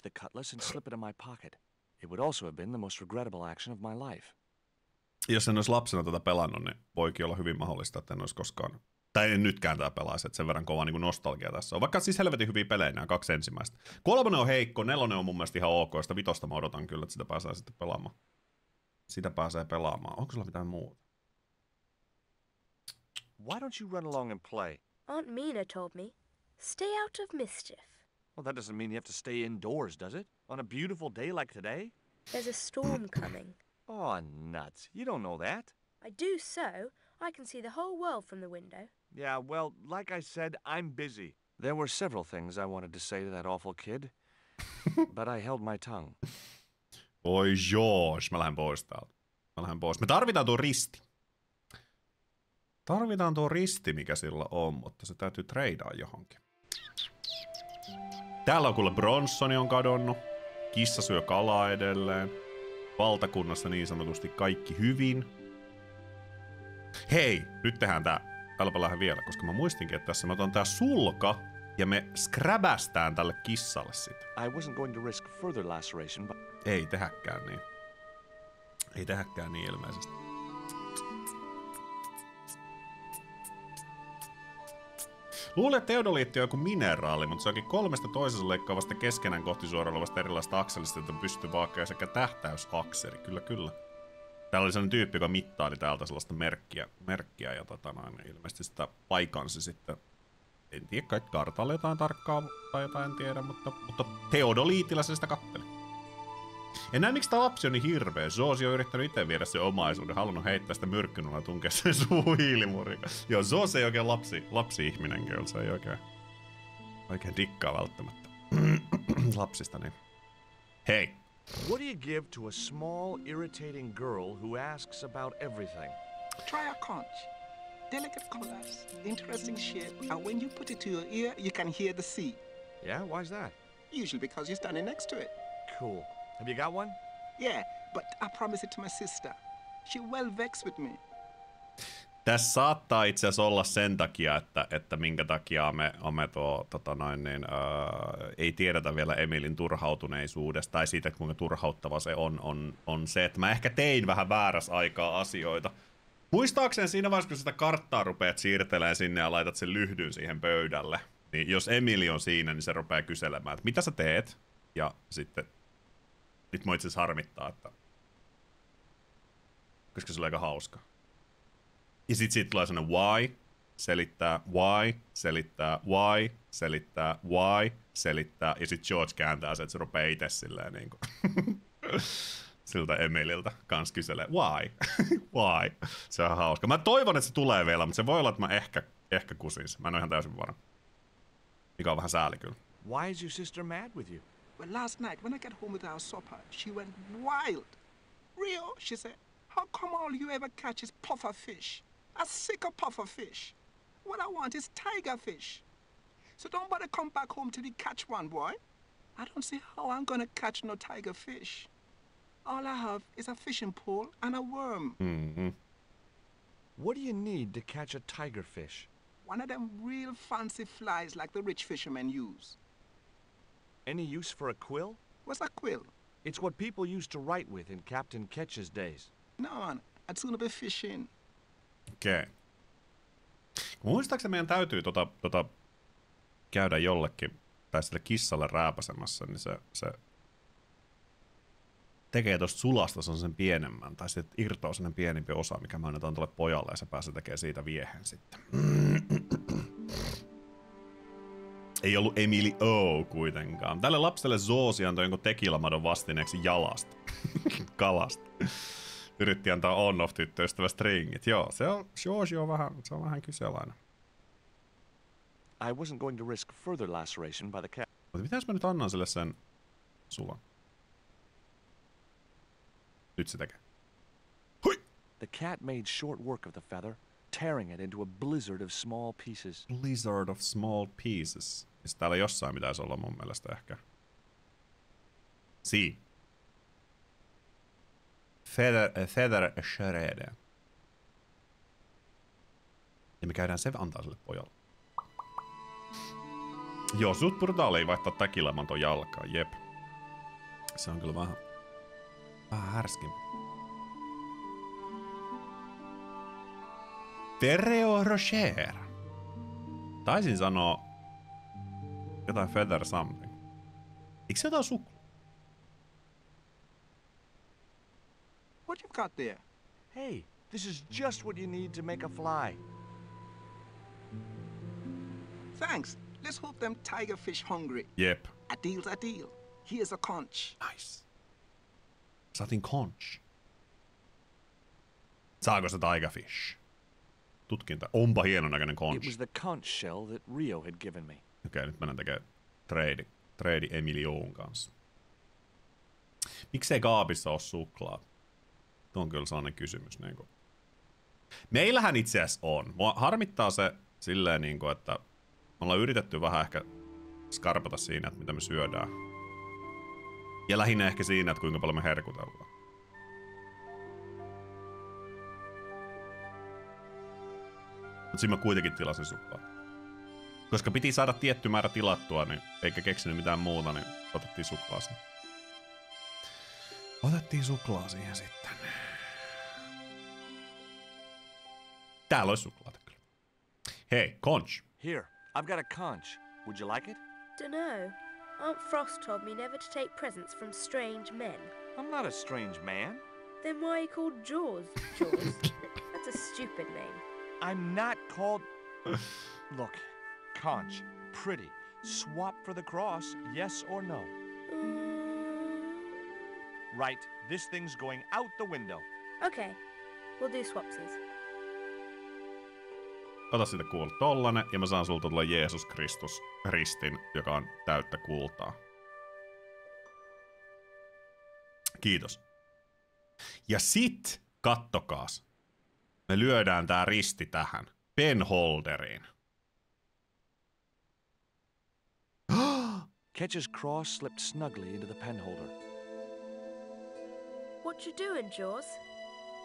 Jos en olisi lapsena tätä pelannut, niin voikin olla hyvin mahdollista, että en olisi koskaan, tai en nytkään tää pelaisi, että sen verran kova niin kuin nostalgia tässä on. Vaikka siis helvetin hyviä pelejä nämä 2 ensimmäistä. 3 on heikko, 4 on mun mielestä ihan ok, sitä 5 mä odotan kyllä, että sitä pääsee sitten pelaamaan. Onko sulla mitään muuta? Why don't you run along and play? Aunt Mina told me, stay out of mischief. Well, that doesn't mean you have to stay indoors, does it? On a beautiful day like today? There's a storm coming. Oh, nuts. You don't know that. I do so. I can see the whole world from the window. Yeah, well, like I said, I'm busy. There were several things I wanted to say to that awful kid, but I held my tongue. Oi joos, mä lähden pois täältä. Me tarvitaan tuo risti, mikä sillä on, mutta se täytyy treidaa johonkin. Täällä on kuule Bronsoni on kadonnut. Kissa syö kalaa edelleen. Valtakunnassa niin sanotusti kaikki hyvin. Hei, nyt tehdään tää. Täälläpä lähden vielä, koska mä muistinkin, että tässä mä otan tää sulka ja me scrabästään tälle kissalle sitä. I wasn't going to risk further laceration, but... Ei tehäkään niin ilmeisesti. Luulen, että teodoliitti on joku mineraali, mutta se onkin 3 toisessa leikkaavasta keskenään kohti suoraan olevasta erilaista akselista, että pystyy vaikka sekä tähtäysakseli. Kyllä. Täällä oli sellainen tyyppi, joka mittaili täältä sellaista merkkiä ja ilmeisesti sitä paikansi sitten. En tiedä, kai kartalle jotain tarkkaa tai jotain en tiedä, mutta teodoliitilla se sitä katteli. En näe, miksi tää lapsi on niin hirveä. Zoosi on yrittänyt itse viedä sen omaisuuden, halunnut heittää sitä myrkkynulla ja tunkea sen suuhiilimuriin. Joo, Zoosi ei oikein lapsi-ihminen kyllä, se ei oikein dikkaa välttämättä lapsista, niin. Hei! What do you give to a small, irritating girl who asks about everything? Try a conch. Delicate colors, interesting shape, and when you put it to your ear, you can hear the sea. Yeah, why's that? Usually because you're standing next to it. Cool. Have you got one? Yeah, but I promised it to my sister. She well vexed with me. Tässä saattaa itse asiassa olla sen takia, että minkä takia me ei tiedetä vielä Emilin turhautuneisuudesta tai siitä, kuinka turhauttava se on se, että mä ehkä tein vähän väärässä aikaa asioita. Muistaakseni siinä vaiheessa, kun sitä karttaa rupeat siirtelemään sinne ja laitat sen lyhdyn siihen pöydälle, niin jos Emili on siinä, niin se rupeaa kyselemään, että mitä sä teet? Ja sitten nyt mua itse asiassa harmittaa, että koska se oli aika hauska. Ja sit siitä tulee sellainen why, selittää, why, selittää, why, selittää, why, selittää, ja sit George kääntää se, että se rupeaa itse silleen niinku siltä Emililtä kans kyselee, why, why. Se on hauska. Mä toivon, että se tulee vielä, mutta se voi olla, että mä ehkä kusin. Mä en oo ihan täysin varma. Mikä on vähän sääli kyllä. Why is your sister mad with you? Well, last night when I got home with our supper, she went wild. Rio, she said, how come all you ever catch is puffer fish? A sicker puffer fish. What I want is tiger fish. So don't bother come back home till you catch one, boy. I don't see how I'm gonna catch no tiger fish. All I have is a fishing pole and a worm. Mm-hmm. What do you need to catch a tiger fish? One of them real fancy flies like the rich fishermen use. Any use for a quill? What's a quill? It's what people used to write with in Captain Ketch's days. No, man. I'd sooner be fishing. Okei. Okay. Muistaakseni meidän täytyy käydä jollekin, tai sille kissalle rääpäsemässä, niin se tekee tosta sulasta sen pienemmän, tai sitten irtoaa sellainen pienempi osa, mikä mä annetaan tuolle pojalle, ja se pääsee tekemään siitä viehen sitten. Ei ollut Emily O kuitenkaan. Tälle lapselle Zoosi antoi jonkun tekilamadon vastineeksi jalasta. Kalasta. Yritti antaa on-off-tyttöystävä stringit. Joo, se on vähän kyseenalainen. I wasn't going to risk further laceration by the cat. Mutta mitäs mä nyt annan sille sen sulan? Nyt se tekee. Hui! The cat made short work of the feather, tearing it into a blizzard of small pieces. Blizzard of small pieces. Siis täällä jossain pitäisi olla mun mielestä ehkä. Feather shredder. Ja me käydään se antaa sille pojalle. Joo, suht brutaalia vaihtaa täkilämän ton jalkaan, jep. Se on kyllä vähän härskin. Ferrero Rocher. Taisin sanoa jotain feather something. Eikö se jotain suklaa? What you got there? Hey, this is just what you need to make a fly. Thanks. Let's hope them tiger fish hungry. Yep. A deal's a deal. Here's a conch. Nice. Saatiin conch. Saako se tiger fish? Tutkinta. Onpa hienon näköinen conch. It was the conch shell that Rio had given me. Okei, nyt mennään tekemään trade Emilioon kanssa. Miksei kaapissa ole suklaa? Tuo on kyllä sellainen kysymys. Niin kuin. Meillähän itse asiassa on. Mua harmittaa se silleen, niin kuin, että me ollaan yritetty vähän ehkä skarpata siinä, että mitä me syödään. Ja lähinnä ehkä siinä, että kuinka paljon me herkutellaan. Mutta siinä mä kuitenkin tilasin suklaa. Koska piti saada tietty määrä tilattua, niin eikä keksinyt mitään muuta, niin otettiin suklaa siihen. Otettiin suklaa siihen sitten. Täällä olisi suklaata kyllä. Hei, conch. Here, I've got a conch. Would you like it? Dunno. Aunt Frost told me never to take presents from strange men. I'm not a strange man. Then why are you called Jaws? Jaws? That's a stupid name. I'm not called... Look, conch, pretty. Swap for the cross, yes or no? Right, this thing's going out the window. Okay, we'll do swapsies. Ota siitä kuulta tollanen, ja mä saan sulta tulla Jeesus Kristus ristin, joka on täyttä kultaa. Kiitos. Ja sit, kattokaas. Me lyödään tää risti tähän. Penholderiin. Ketch's cross slipped snugly into the penholder. What you doing, Jaws?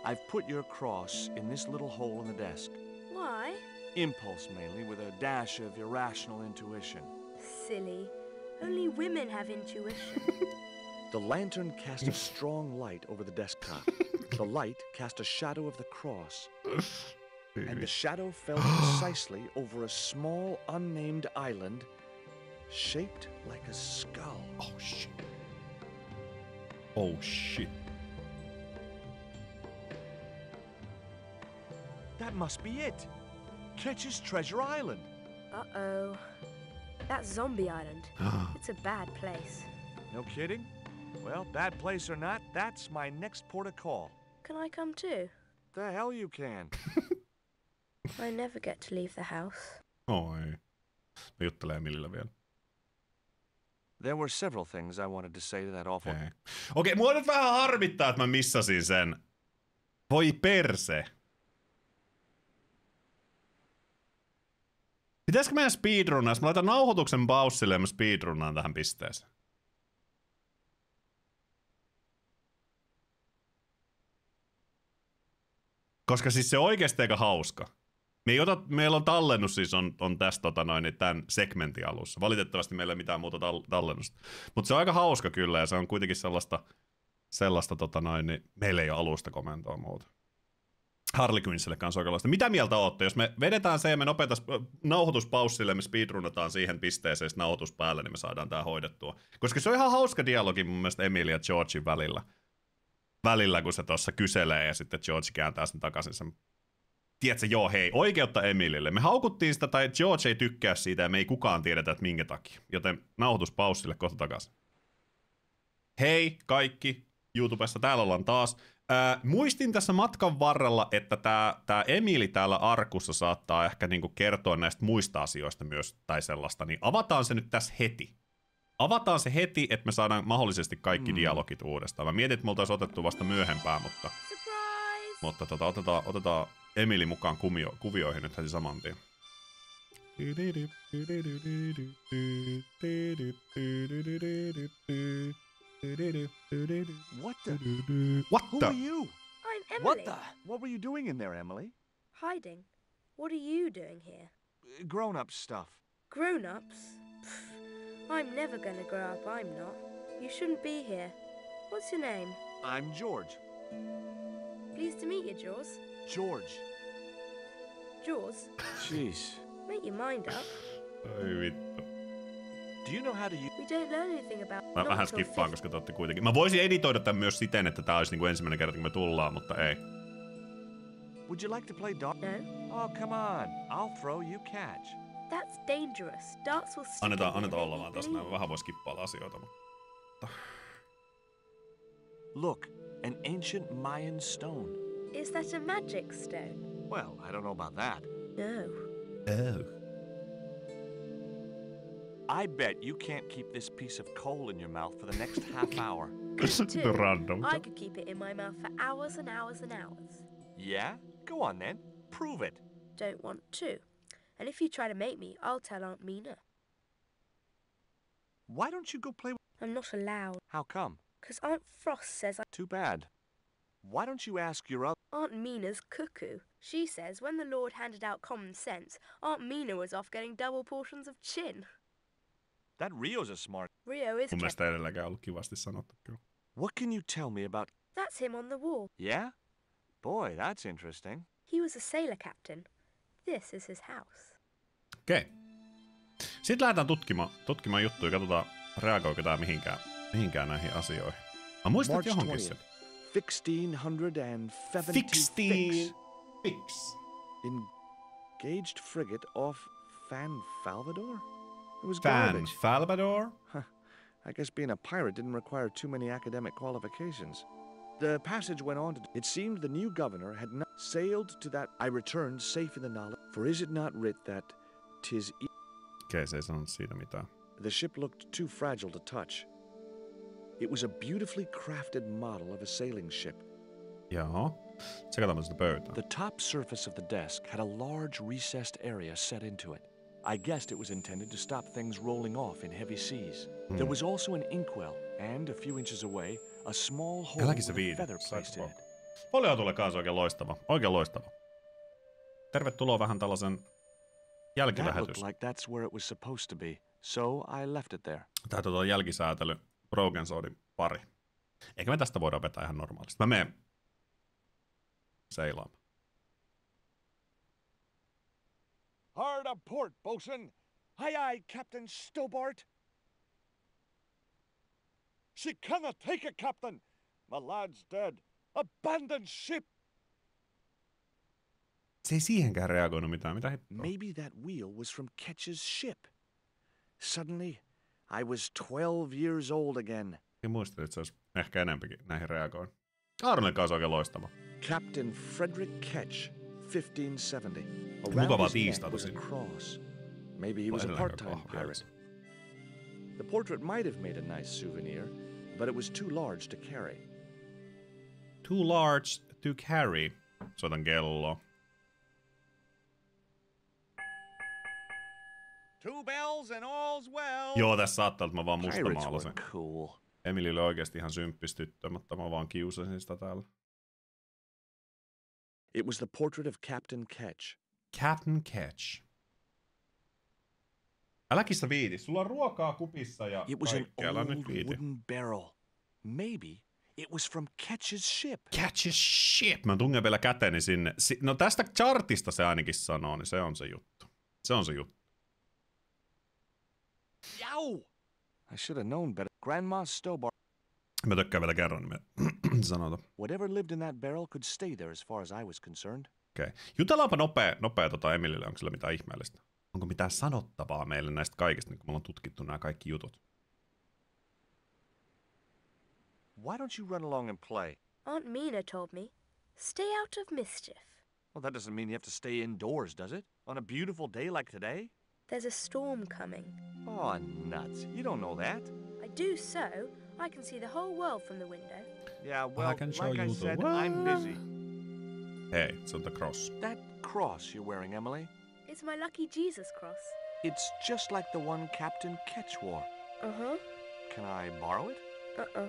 I've put your cross in this little hole in the desk. Why? Impulse mainly, with a dash of irrational intuition. Silly. Only women have intuition. The lantern cast a strong light over the desktop. The light cast a shadow of the cross. And the shadow fell precisely over a small, unnamed island shaped like a skull. Oh, shit. Oh, shit. That must be it. Ketch's Treasure Island. Uh-oh. That's Zombie Island. It's a bad place. No kidding? Well, bad place or not, that's my next port of call. Can I come too? The hell you can. I never get to leave the house. Oi. Mä juttelen Emilillä vielä. There were several things I wanted to say to that awful... Okei, mua nyt vähän harmittaa, että mä missasin sen. Voi perse. Pitäisikö meidän speedrunnaa? Jos mä laitan nauhoituksen paussille ja mä speedrunnaan tähän pisteeseen. Koska siis se oikeesti aika hauska. Meillä on tallennus siis on tästä tämän segmentin alussa. Valitettavasti meillä ei ole mitään muuta tallennusta. Mutta se on aika hauska kyllä ja se on kuitenkin sellaista niin meillä ei ole alusta komentoa muuta. Harley Quinnsille kanssa oikeanlaista. Mitä mieltä ootte? Jos me vedetään se ja me nopeetaan nauhoituspaussille ja me speedrunnataan siihen pisteeseen nauhoitus päälle, niin me saadaan tää hoidettua. Koska se on ihan hauska dialogi mun mielestä Emily ja Georgein välillä, kun se tuossa kyselee ja sitten George kääntää sen takaisin sen. Tiedätkö, joo hei, oikeutta Emilylle. Me haukuttiin sitä tai George ei tykkää siitä ja me ei kukaan tiedetä, että minkä takia. Joten nauhoituspaussille kohta takaisin. Hei kaikki YouTubessa, täällä ollaan taas. Muistin tässä matkan varrella, että tää Emily täällä arkussa saattaa ehkä niinku kertoa näistä muista asioista myös tai sellaista, niin avataan se nyt tässä heti. Avataan se heti, että me saadaan mahdollisesti kaikki dialogit uudestaan. Mä mietin, että me oltaisiin otettu vasta myöhempään, mutta otetaan Emily mukaan kuvioihin nyt heti saman tien. What the? Who are you? I'm Emily. What the? What were you doing in there, Emily? Hiding. What are you doing here? Grown-up stuff. Grown-ups? I'm never gonna grow up, I'm not. You shouldn't be here. What's your name? I'm George. Pleased to meet you, Jaws. George. Jaws? Jeez. Make your mind up. Oi vittu. Do you know how to use... We don't learn anything about... Mä vähän skippaan, koska te ootte kuitenkin. Mä voisin editoida tämän myös siten, että tää olisi niinku ensimmäinen kerta, kun me tullaan, mutta ei. Would you like to play dart? No. Oh, come on. I'll throw, you catch. That's dangerous. Darts will stick Annetaan olla vaan tässä. Mä vähän voi skippailla asioita, mutta... Look, an ancient Mayan stone. Is that a magic stone? Well, I don't know about that. No. Oh. I bet you can't keep this piece of coal in your mouth for the next half hour. Random. I could keep it in my mouth for hours and hours and hours. Yeah? Go on then. Prove it. Don't want to. And if you try to make me, I'll tell Aunt Mina. Why don't you go play with... I'm not allowed. How come? 'Cause Aunt Frost says I... Too bad. Why don't you ask your other... Aunt Mina's cuckoo. She says when the Lord handed out common sense, Aunt Mina was off getting double portions of chin. That Rio's a smart... Rio is... Mun mielestä edelläkään ollut kivasti sanottu kyllä. What can you tell me about... That's him on the wall. Yeah? Boy, that's interesting. He was a sailor captain. This is his house. Okei. Sitten lähdetään tutkimaan juttuja. Katsotaan, reagoiko tää mihinkään näihin asioihin. Mä muistan johonkin sen. 1676. Fix. Engaged frigate off Fan Falvador? It was Fan garbage. Falvador? Huh. I guess being a pirate didn't require too many academic qualifications. The passage went on to... It seemed the new governor had not sailed to that... I returned safe in the knowledge. For is it not writ that 'tis... Okei, se ei sanonut siitä mitään. The ship looked too fragile to touch. It was a beautifully crafted model of a sailing ship. Joo. Tsekataan sitä pöytää. The top surface of the desk had a large recessed area set into it. I guessed it was intended to stop things rolling off in heavy seas. There was also an inkwell, and a few inches away, a small hole with a feather placed in it. Folio tulee kanssa oikein loistava. Oikein loistava. Tervetuloa vähän tällaisen jälkilähetys. That looked like that's where it was supposed to be, so I left it there. Tää on jälkisäätely. Broken Swordin pari. Eikä me tästä voida vetää ihan normaalisti. Mä menen seilaamaan. Hard a port, bosun. Aye, aye, Captain Stobart. She cannot take it, Captain. My lad's dead. Abandon ship. Se ei siihenkään reagoinut mitään. Mitä hittoa? Maybe that wheel was from Ketch's ship. Suddenly, I was 12 years old again. Ja muistelin, että se olisi ehkä enempikin näihin reagoin. Aaronin kanssa oikein loistava. Captain Frederick Ketch, 1570. Mukavaa tiistaita sinne. Maybe he was a part-time pirate. The portrait might have made a nice souvenir, but it was too large to carry. Too large to carry. Soitan kelloa. 2 bells and all's well. Joo, tässä saattaa, että mä vaan mustamaalasin. Cool. Emily oli oikeasti ihan symppis tyttö, mutta mä vaan kiusasin sitä täällä. It was the portrait of Captain Ketch. Captain Ketch. Äläkin sä viiti, sulla on ruokaa kupissa ja it was kaikkea, an old wooden barrel. Maybe it was from Ketch's ship. Ketch's ship. Mä tungen vielä käteni sinne. No tästä chartista se ainakin sanoo, niin se on se juttu. Se on se juttu. Yow! I should have known better. Grandma Stobar. Mä tykkään vielä kerran sanota. Whatever lived in that barrel could stay there as far as I was concerned. Okei. Jutellaanpa nopea Emilille, onko sillä mitään ihmeellistä? Onko mitään sanottavaa meille näistä kaikista, niin kun me ollaan tutkittu nämä kaikki jutut? Why don't you run along and play? Aunt Mina told me, stay out of mischief. Well, that doesn't mean you have to stay indoors, does it? On a beautiful day like today? There's a storm coming. Oh, nuts. You don't know that. I do so. I can see the whole world from the window. Yeah, well, I can show like you I said, the I'm busy. Hey, it's on the cross. That cross you're wearing, Emily? It's my lucky Jesus cross. It's just like the one Captain Ketch wore. Uh-huh. Can I borrow it? Uh-uh.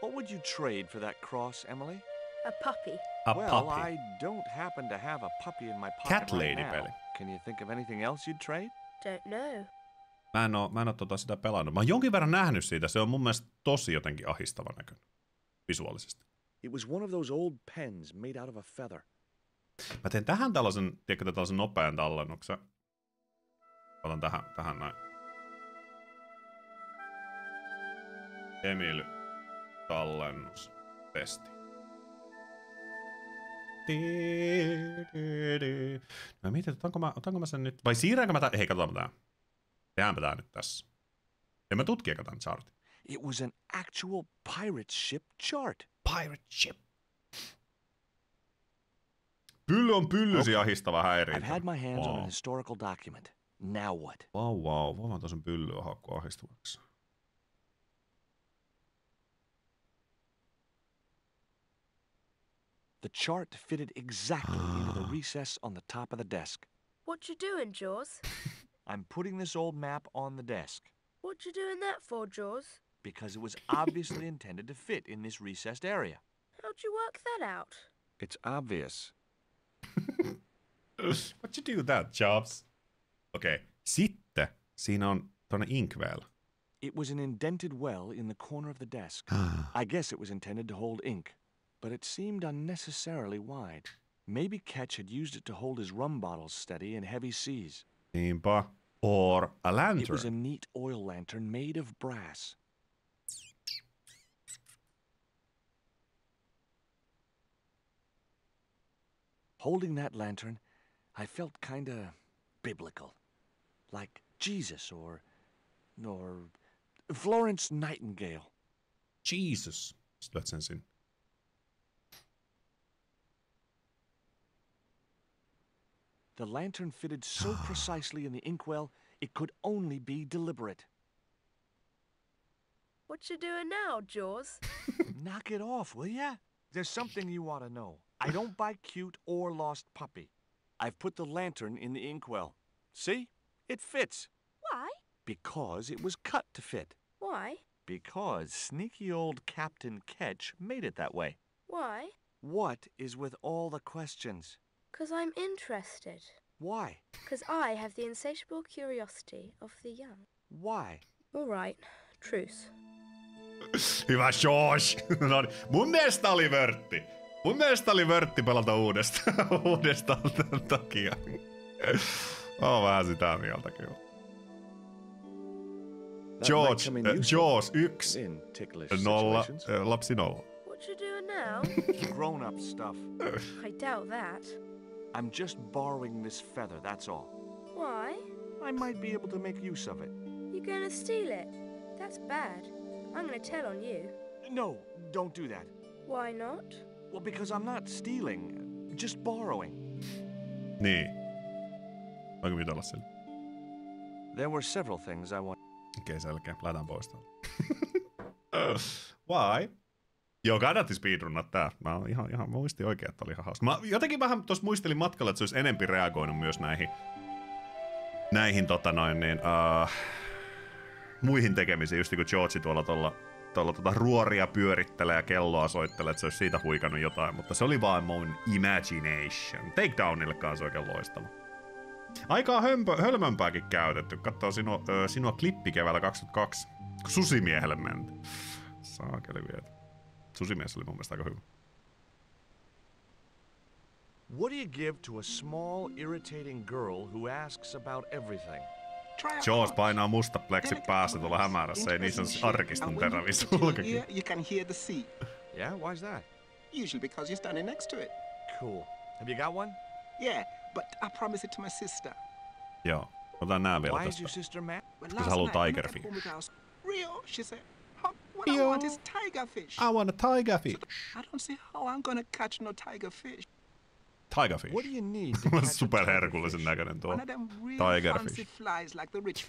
What would you trade for that cross, Emily? A puppy. Well, I don't happen to have a puppy in my pocket Cat right lady now. peli. Can you think of anything else you'd trade? Don't know. Mä en oo sitä pelannut. Mä oon jonkin verran nähnyt siitä. Se on mun mielestä tosi jotenkin ahistava näköinen. Visuaalisesti. It was one of those old pens made out of a feather. Mä teen tähän tällaisen nopean tallennuksen. Otan tähän näin. Emil tallennus. Testi. Mä mietin, otanko mä sen nyt, vai siirränkö mä hei, katsotaan tää. Tehdäänpä tää nyt tässä. En mä tutkieka tän chartin. It was an actual pirate ship chart. Pirate ship. Pylly on pyllysi ahistava häiriö. I've had my hands on a historical document. Now what? Wow. Voimaan tosen pyllyä hakkua ahistavaksi. The chart fitted exactly into the recess on the top of the desk. What you doing, Jaws? I'm putting this old map on the desk. What you doing that for, Jaws? Because it was obviously intended to fit in this recessed area. How'd you work that out? It's obvious. What you do that, Jobs? Okei. Sitten siinä on tonne inkwell. It was an indented well in the corner of the desk. I guess it was intended to hold ink, but it seemed unnecessarily wide. Maybe Ketch had used it to hold his rum bottles steady in heavy seas. Niinpä. Or a lantern. It was a neat oil lantern made of brass. Holding that lantern, I felt kinda biblical. Like Jesus or Florence Nightingale. Jesus. Lät sen sinne. The lantern fitted so precisely in the inkwell, it could only be deliberate. What you doing now, Jaws? Knock it off, will ya? There's something you ought to know. I don't buy cute or lost puppy. I've put the lantern in the inkwell. See? It fits. Why? Because it was cut to fit. Why? Because sneaky old Captain Ketch made it that way. Why? What is with all the questions? 'Cause I'm interested. Why? 'Cause I have the insatiable curiosity of the young. Why? All right. Truce. Hyvä Josh. No niin. Mun mielestä oli vörtti pelata uudestaan tämän takia. Oon vähän sitä mieltä kyllä. Jaws 1, 0, lapsi 0. What you doing now? Grown-up stuff. I doubt that. I'm just borrowing this feather, that's all. Why? I might be able to make use of it. You're gonna steal it? That's bad. I'm gonna tell on you. No, don't do that. Why not? Well, because I'm not stealing, just borrowing. Niin. Voinko mitalla sille? There were several things I want. Okei, selkeä. Lähdetään pois täältä. Why? Joo, kannatti speedrunnat tää. Mä muistin oikein, että oli ihan hauska. Mä jotenkin vähän tuossa muistelin matkalla, että se olisi enempi reagoinut myös näihin muihin tekemisiin, just kun George tuolla ruoria pyörittelee ja kelloa soittelee, että se olisi siitä huikannut jotain, mutta se oli vaan mun imagination. Takedownille kanssa oikein loistava. Aikaa hölmömpääkin käytetty. Katsoo sinua klippi keväällä 2022, kun Susimiehelle mentiin. Saakeli vietä. Susimies oli mun mielestä aika hyvä. What do you give to a small, irritating girl who asks about everything? Jaws painaa musta pleksi päässä tuolla hämärässä, ei niissä on arkiston terävissä ulkakin. You can hear the sea. Yeah, why's that? Usually because you're standing next to it. Cool. Have you got one? Yeah, but I promised it to my sister. Joo, otan nää vielä Why is tästä. your sister mad? Koska se haluaa tiger fish. Rio, she said, what I want is tiger fish. I want a tiger fish. I don't see how I'm gonna catch no tiger fish. Tiger fish. What do you need to catch superherkullisen näköinen tuo tiger fish.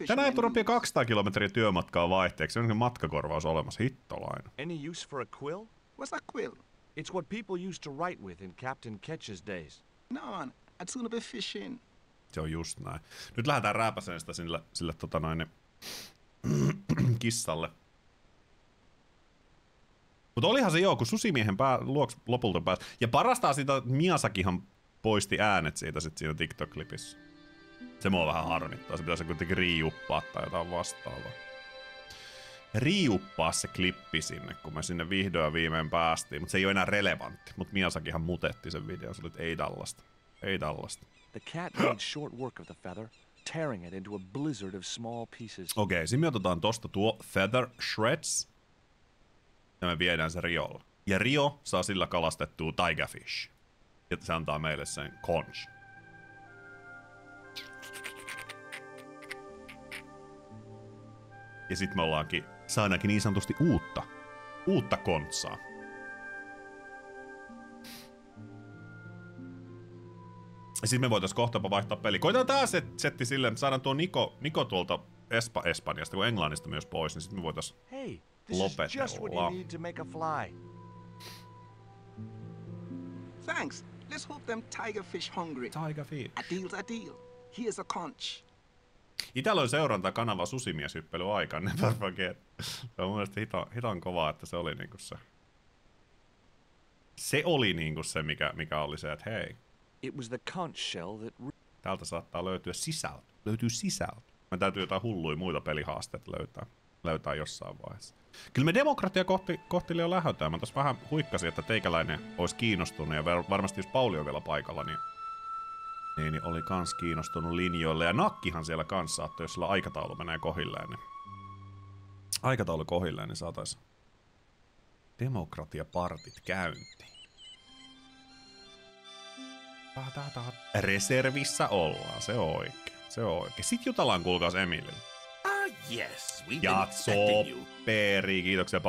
Tänään turpia 200 kilometriä työmatkaa vaihteeksi. On matkakorvaus olemassa. Hittolainen. Any use for a quill? What's a quill? It's what people used to write with in Captain Ketch's days. No, I'd sooner be fishing. Se on just näin. Nyt lähdetään rääpäseen sitä sille kissalle. Mutta olihan se joo, kun susimiehen luoks lopulta pääsi. Ja parastaa sitä, Miyazakihan poisti äänet siitä sit siinä TikTok-klipissä. Se mua vähän harmittaa. Se pitäisi kuitenkin riiuppaa tai jotain vastaavaa. Riiuppaa se klippi sinne, kun me sinne vihdoin ja viimein päästiin. Mutta se ei ole enää relevantti. Mutta Miyazakihan mutetti sen videon. Se oli, että ei tällaista. Ei tällaista. The cat made short work of the feather, tearing it into a blizzard of small pieces. Okei, sitten me otetaan tosta tuo Feather Shreds. Ja me viedään se Riolle. Ja Rio saa sillä kalastettua tiger fish. Ja se antaa meille sen conch. Ja sit me saadaankin niin sanotusti uutta kontsaa. Ja sit me voitais kohta vaihtaa peli. Koitetaan tää setti silleen, että saadaan tuo Niko tuolta Espanjasta, kun Englannista myös pois, niin sit me voitais lopetella. Thanks. Let's hope them tiger fish hungry. Tiger fish. A deal's a deal. Here's a conch. Itellä on seurantakanava Susimieshyppely aikaan, never forget. Se on mun mielestä hiton kovaa, että se oli niinku se. Se oli niinku se, mikä oli se, että hei. It was the conch shell that... Täältä saattaa löytyy sisältö. Mä täytyy jotain hulluja muita pelihaasteita löytää jossain vaiheessa. Kyllä me demokratia kohti jo lähdetään. Mä tossa vähän huikkasin, että teikäläinen olisi kiinnostunut ja varmasti jos Pauli on vielä paikalla, niin oli kans kiinnostunut linjoille. Ja Nakkihan siellä kanssa saattoi, jos sillä aikataulu menee kohilleen, niin saatais demokratiapartit käyntiin. Reservissä ollaan, se on oikein. Sit jutellaan kuulkaas Emilille. Yes, we ja Sopperi, kiitoksia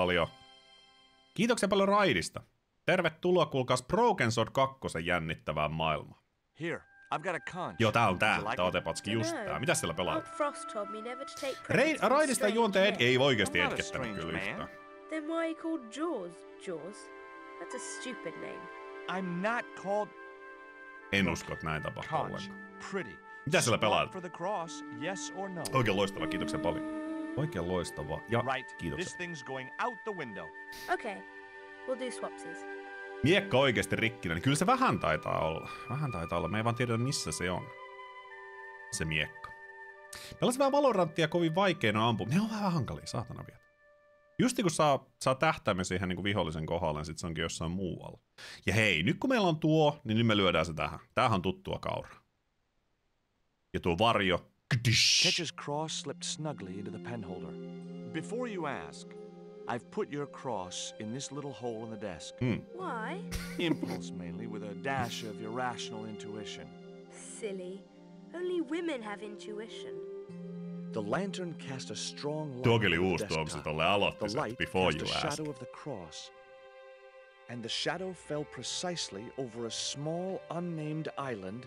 paljon raidista. Tervetuloa kuulkaas Broken Sword 2 jännittävään maailmaan. Here, I've got a conch. Joo, tää on tää otepatski just tää. Mitäs siellä pelaa? Raidista juonteen ei oikeesti etkettänyt kyllä yhtään. Then why are you called Jaws? Jaws? That's a stupid name. I'm not called... En usko, että näin tapahtuu ollenkaan. Mitä siellä pelaat? Yes or no? Oikein loistava, kiitoksia paljon. Oikein loistava ja kiitoksia. This thing's going out the window. Okay, we'll do swapsies. Miekka oikeesti rikkinä, niin kyllä se vähän taitaa olla. Me ei vaan tiedä, missä se on. Se miekka. Pelasin vähän Valoranttia kovin vaikeina ampua. Ne on vähän hankalia, saatana vielä. Justi kun saa tähtäimen siihen niin kuin vihollisen kohdalle, niin sit se onkin jossain muualla. Ja hei, nyt kun meillä on tuo, niin nyt me lyödään se tähän. Tämähän on tuttua kauraa. Ja tuo varjo. Ketch's cross slipped snugly into the penholder. Before you ask, I've put your cross in this little hole in the desk. Why? Impulse mainly, with a dash of irrational intuition. Silly. Only women have intuition. The lantern cast a strong light Tuokin oli over uusi the Tuomo, se desktop. tolle aloitti The sen, light before cast you a asked. shadow of the cross. And the shadow fell precisely over a small, unnamed island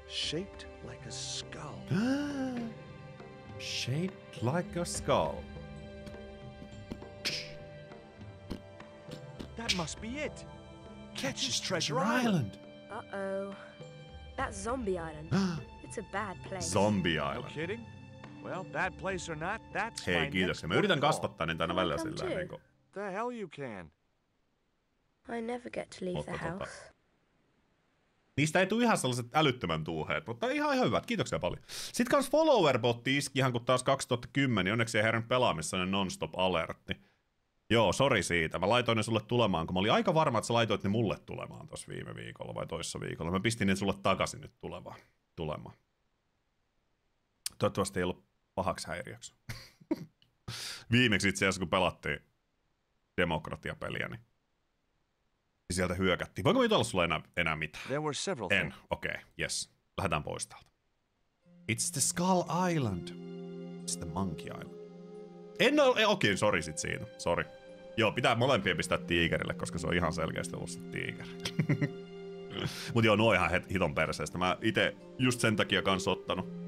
shaped like a skull. Shaped like a skull. That must be it. Ketch's Treasure Island. Uh-oh. That's Zombie Island. It's a bad place. Zombie Island. No kidding? Well, bad place or not, that's Hei, my kiitos. next Mä yritän port of call. kasvattaa niitä aina välillä sillä niinku. The hell you can. I never get to leave the house. Niistä ei tule ihan sellaiset älyttömän tuuheet, mutta ihan hyvät. Kiitoksia paljon. Sitten kans follower-botti iski ihan kun taas 2010, onneksi ei herran pelaamissa ne non-stop-alertti. Joo, sori siitä. Mä laitoin ne sulle tulemaan, kun mä olin aika varma, että sä laitoit ne mulle tulemaan tossa viime viikolla vai toissa viikolla. Mä pistin ne sulle takaisin nyt tulemaan. Toivottavasti ei ollut pahaksi häiriöksi. Viimeksi itse asiassa, kun pelattiin demokratiapeliä, niin sieltä hyökättiin. Voinko me jutella sulle enää mitään? There were several En. Okei, yes. Lähdetään pois täältä. It's the Skull Island. It's the Monkey Island. Okei, sori sit siitä. Sori. Joo, pitää molempia pistää tiikerille, koska se on ihan selkeästi ollut se tiikeri. Mut joo, nuo ihan hiton perseestä. Mä ite just sen takia kans ottanut.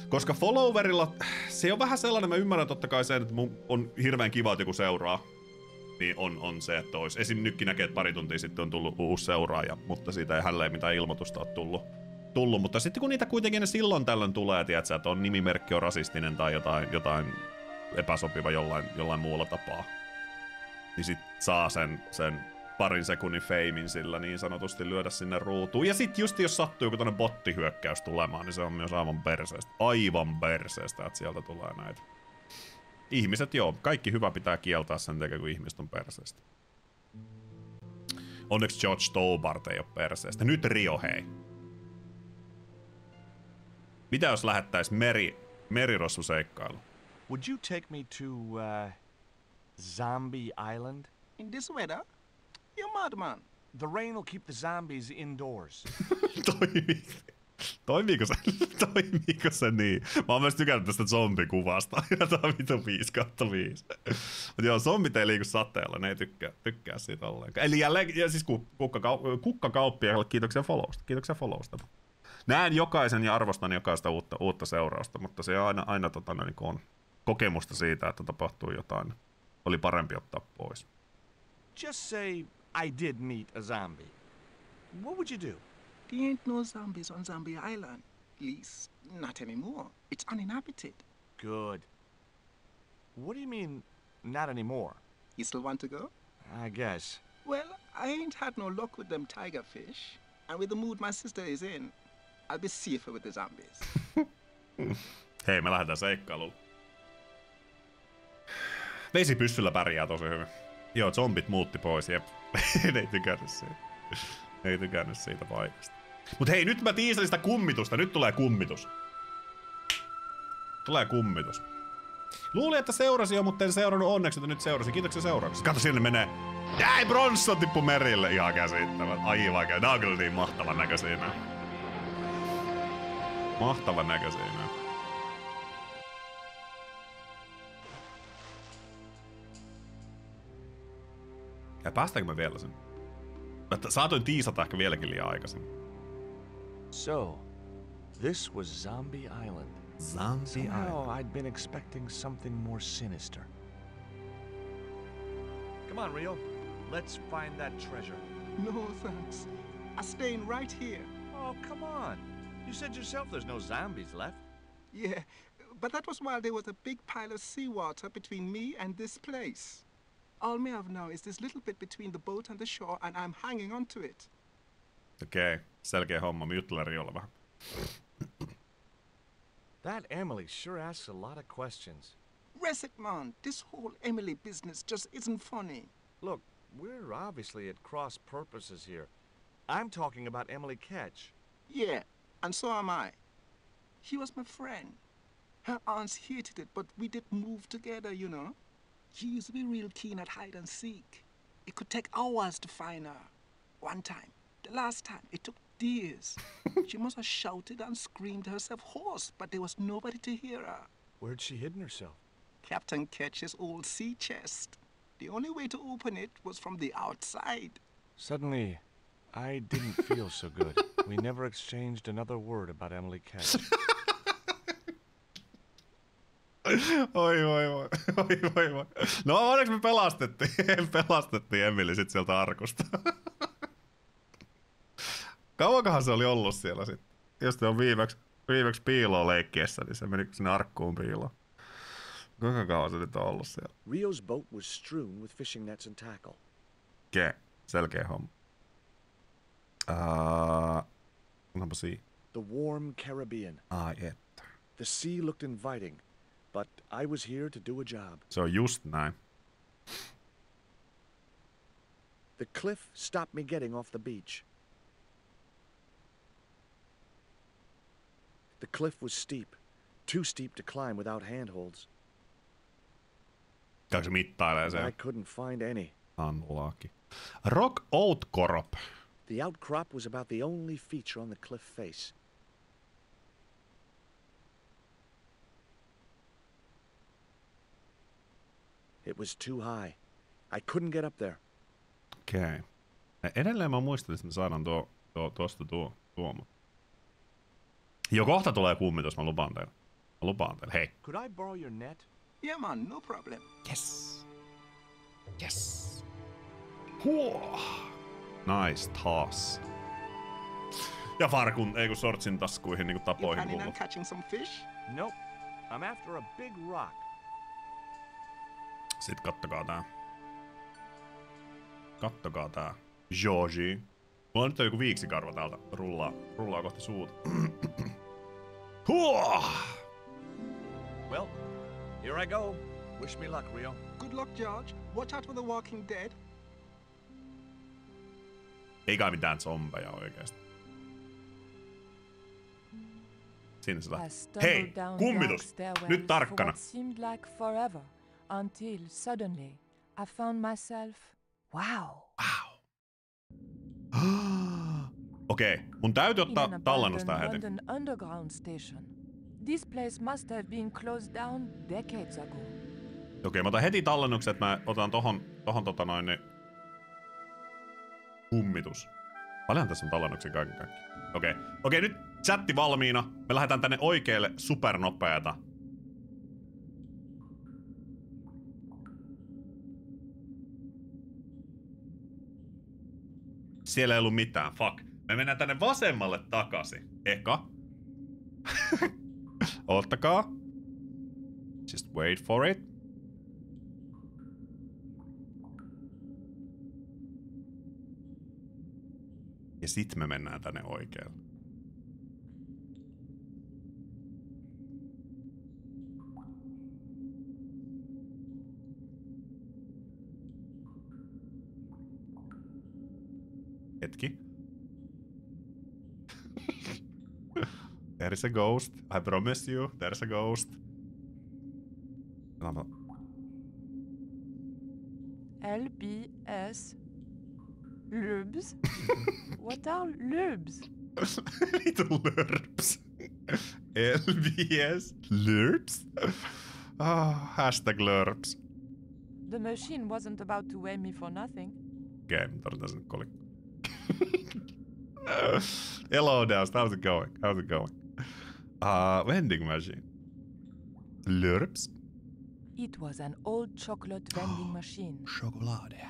Koska followerilla, se on vähän sellainen, mä ymmärrän totta kai sen, että mun on hirveän kiva, että joku seuraa. Niin on se, että olisi. Esim. Nytkin näkee, että pari tuntia sitten on tullut uusi seuraaja, mutta siitä ei hänelle mitään ilmoitusta ole tullut. Mutta sitten kun niitä kuitenkin ne silloin tällöin tulee, tiedätkö, että on nimimerkki on rasistinen tai jotain epäsopiva jollain muulla tapaa, niin sit saa sen parin sekunnin feimin sillä niin sanotusti lyödä sinne ruutuun. Ja sit just jos sattuu joku tonne bottihyökkäys tulemaan, niin se on myös aivan perseestä, että sieltä tulee näitä. Ihmiset joo, kaikki hyvä pitää kieltää sen takia, kun ihmiset on perseestä. Onneksi George Stobart ei ole perseestä. Nyt Rio, hei. Mitä jos lähettäis merirossuseikkailu? Would you take me to, Zombie Island? In this weather? You're madman. The rain will keep the zombies indoors. Toimiiko se niin? Mä oon myös tykännyt tästä zombikuvasta. Tää on vitu 5/5. Mut joo, zombit ei liiku sateella, ne ei tykkää siitä ollenkaan. Eli jälleen, ja siis kukkakauppiaille kiitoksia followsta. Näen jokaisen ja arvostan jokaista uutta seurausta, mutta se aina niin on kokemusta siitä, että tapahtuu jotain. Oli parempi ottaa pois. Just say I did meet a zombie. What would you do? There ain't no zombies on Zombie Island. At least, not anymore. It's uninhabited. Good. What do you mean, not anymore? You still want to go? I guess. Well, I ain't had no luck with them tiger fish. And with the mood my sister is in, I'll be safer with the zombies. Hei, me lähdetään seikkailulle. Vesipyssyllä pärjää tosi hyvin. Joo, zombit muutti pois, jep. Ne ei tykännyt siitä paikasta. Mut hei, nyt mä tiiselin sitä kummitusta. Nyt tulee kummitus. Luulin, että seurasi jo, mutta en seurannut onneksi, että nyt seurasi. Kiitoksia seurauksesta. Kato, sinne menee. Jäi, Bronson tippu merille. Ihan käsittävät. Aivan käy. Nää on kyllä niin mahtavan näköisiä. Ja päästäänkö me vielä sen? Saatoin tiisata ehkä vieläkin liian aikaisin. So, this was Zombie Island. Somehow I'd been expecting something more sinister. Come on, Rio. Let's find that treasure. No, thanks. I'm staying right here. Oh, come on. You said yourself there's no zombies left. Yeah, but that was while there was a big pile of seawater between me and this place. All me have now is this little bit between the boat and the shore, and I'm hanging on to it. Okei, selkeä homma. Mä juttelen Riolle vähän. That Emily sure asks a lot of questions. Reset, man. This whole Emily business just isn't funny. Look, we're obviously at cross purposes here. I'm talking about Emily Ketch. Yeah, and so am I. He was my friend. Her aunts hated it, but we did move together, you know. She used to be real keen at hide and seek. It could take hours to find her. One time, the last time, it took days. She must have shouted and screamed herself hoarse, but there was nobody to hear her. Where'd she hidden herself? Captain Ketch's old sea chest. The only way to open it was from the outside. Suddenly, I didn't feel so good. We never exchanged another word about Emily Ketch. Oi. No onneksi me pelastettiin Emily sit sieltä arkusta. Kauankohan se oli ollut siellä sit? Jos se on viimeksi piiloon leikkiessä, niin se meni sinne arkkuun piiloon. Kuinka kauan se nyt on ollut siellä? Rio's boat was strewn with fishing nets and tackle. Okei, selkeä homma. Onpa siinä. The warm Caribbean. Ai että. The sea looked inviting, but I was here to do a job. Se on just näin. The cliff stopped me getting off the beach. The cliff was steep, too steep to climb without handholds. Käykö se mittailee sen? I couldn't find any. Unlucky. Rock outcrop. The outcrop was about the only feature on the cliff face. It was too high. I couldn't get up there. Okei. Edelleen mä muistan, että me saadaan tosta tuo. Jo kohta tulee kummitus, mä lupaan teille. Hei. Could I borrow your net? Yeah, man, no problem. Yes. Huo. Nice toss. Ja farkun, kun sortsin taskuihin niinku tapoihin You planning on kuuluu. catching some fish? Nope. I'm after a big rock. Sit kattokaa tää. Georgie. Mulla on nyt joku viiksikarva täältä. Rullaa kohti suuta. Huo! Well, here I go. Wish me luck, Rio. Good luck, George. Watch out for the Walking Dead. Ei kai mitään zombeja oikeesti. Sinne se lähtee. Hei, kummitus! Nyt tarkkana. Seemed like forever, until suddenly I found myself. Wow. Okei, mun täytyy ottaa tallennus tää heti. London underground station. This place must have been closed down decades ago. Okei, mä otan heti tallennuksen, että mä otan tohon kummitus. Paljonhan tässä on tallennuksia kaiken. Okei, nyt chatti valmiina. Me lähdetään tänne oikealle supernopeeta. Siellä ei ollut mitään, fuck. Me mennään tänne vasemmalle takaisin. Eka. Ottakaa. Just wait for it. Ja sit me mennään tänne oikealle. Hetki. There's a ghost. I promise you, there's a ghost. LBS. Lubs? What are lubs? Little lurps. LBS. Lurps? Hashtag lurps. The machine wasn't about to weigh me for nothing. Okay, tarvitaan sen kolikko. Hello, Dowst. How's it going? Vending machine. Lurps? It was an old chocolate vending machine. Chocolate.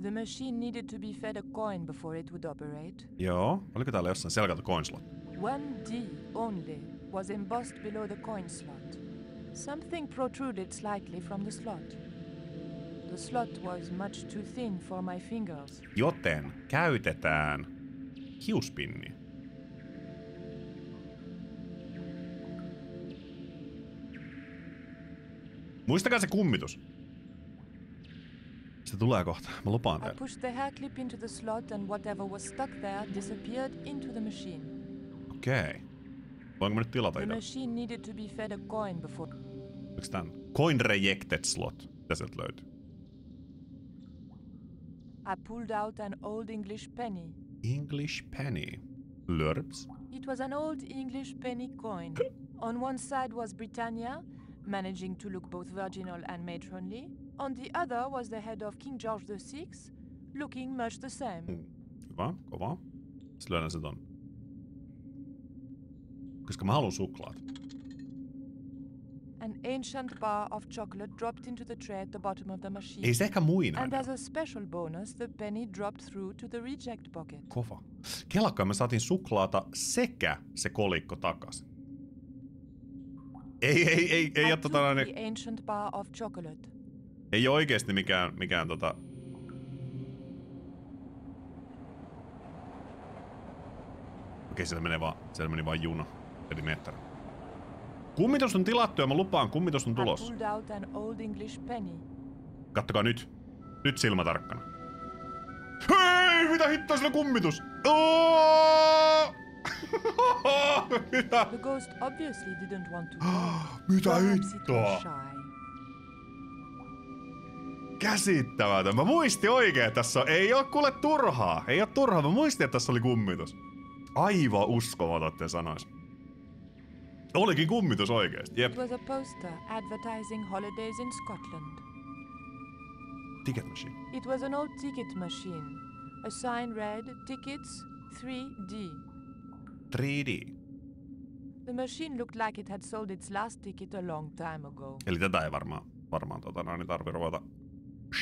The machine needed to be fed a coin before it would operate. Joo, oliko täällä jossain selkätä coin slot? 1D only was embossed below the coin slot. Something protruded slightly from the slot. The slot was much too thin for my fingers. Joten käytetään hiuspinniä. Muistakaa se kummitus. Se tulee kohta. Mä lupaan teille. I pushed the hair clip into the slot and whatever was stuck there disappeared into the machine. Okei. Voinko mä nyt tilata The itse? machine needed to be fed a coin before. Oliko tän? Coin rejected slot. Mitä sieltä löytyy? I pulled out an old English penny. English penny. Lurps. It was an old English penny coin. On one side was Britannia, managing to look both virginal and matronly. On the other was the head of King George VI, looking much the same. Hyvä, kova. Sitten löydän se ton. Koska mä haluun suklaat. An ancient bar of chocolate dropped into the tray at the bottom of the machine. Ei se ehkä muinainen. And as a special bonus, the penny dropped through to the reject bucket. Kova. Kelakkaan me saatiin suklaata sekä se kolikko takas. Ei oo the ancient bar of chocolate. Ei oo oikeesti mikään Okei, siellä meni vaan juna. Eli mettärä. Kummitus on tilattu ja mä lupaan, kummitus on tulossa. Kattokaa nyt. Nyt silmä tarkkana. Hei, mitä hittoa sillä kummitus? Mitä? The ghost obviously didn't want to go. Mitä hittoa? Käsittämätön. Mä muistin oikein, että tässä on... Ei oo kuule turhaa. Ei oo turhaa. Mä muistin, että tässä oli kummitus. Aivan uskomaton, etten sanois. Olikin kummitus oikeesti. Jep. It was a poster advertising holidays in Scotland. Ticket machine. It was an old ticket machine. A sign read, tickets 3D. 3D. The machine looked like it had sold its last ticket a long time ago. Eli tätä ei varmaan tarvii ruveta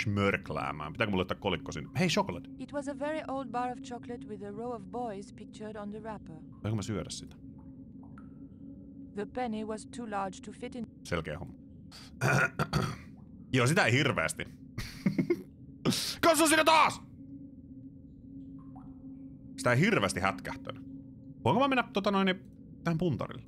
smörkläämään. Pitääkö mulle ottaa kolikko sinne? Hei, chocolate! It was a very old bar of chocolate with a row of boys pictured on the wrapper. Voinko mä syödä sitä? The penny was too large to fit in. Selkeä homma. Joo, sitä ei hirveästi. Katso sinne taas! Sitä ei hirveästi hätkähtänyt. Voinko mä mennä tähän puntarille?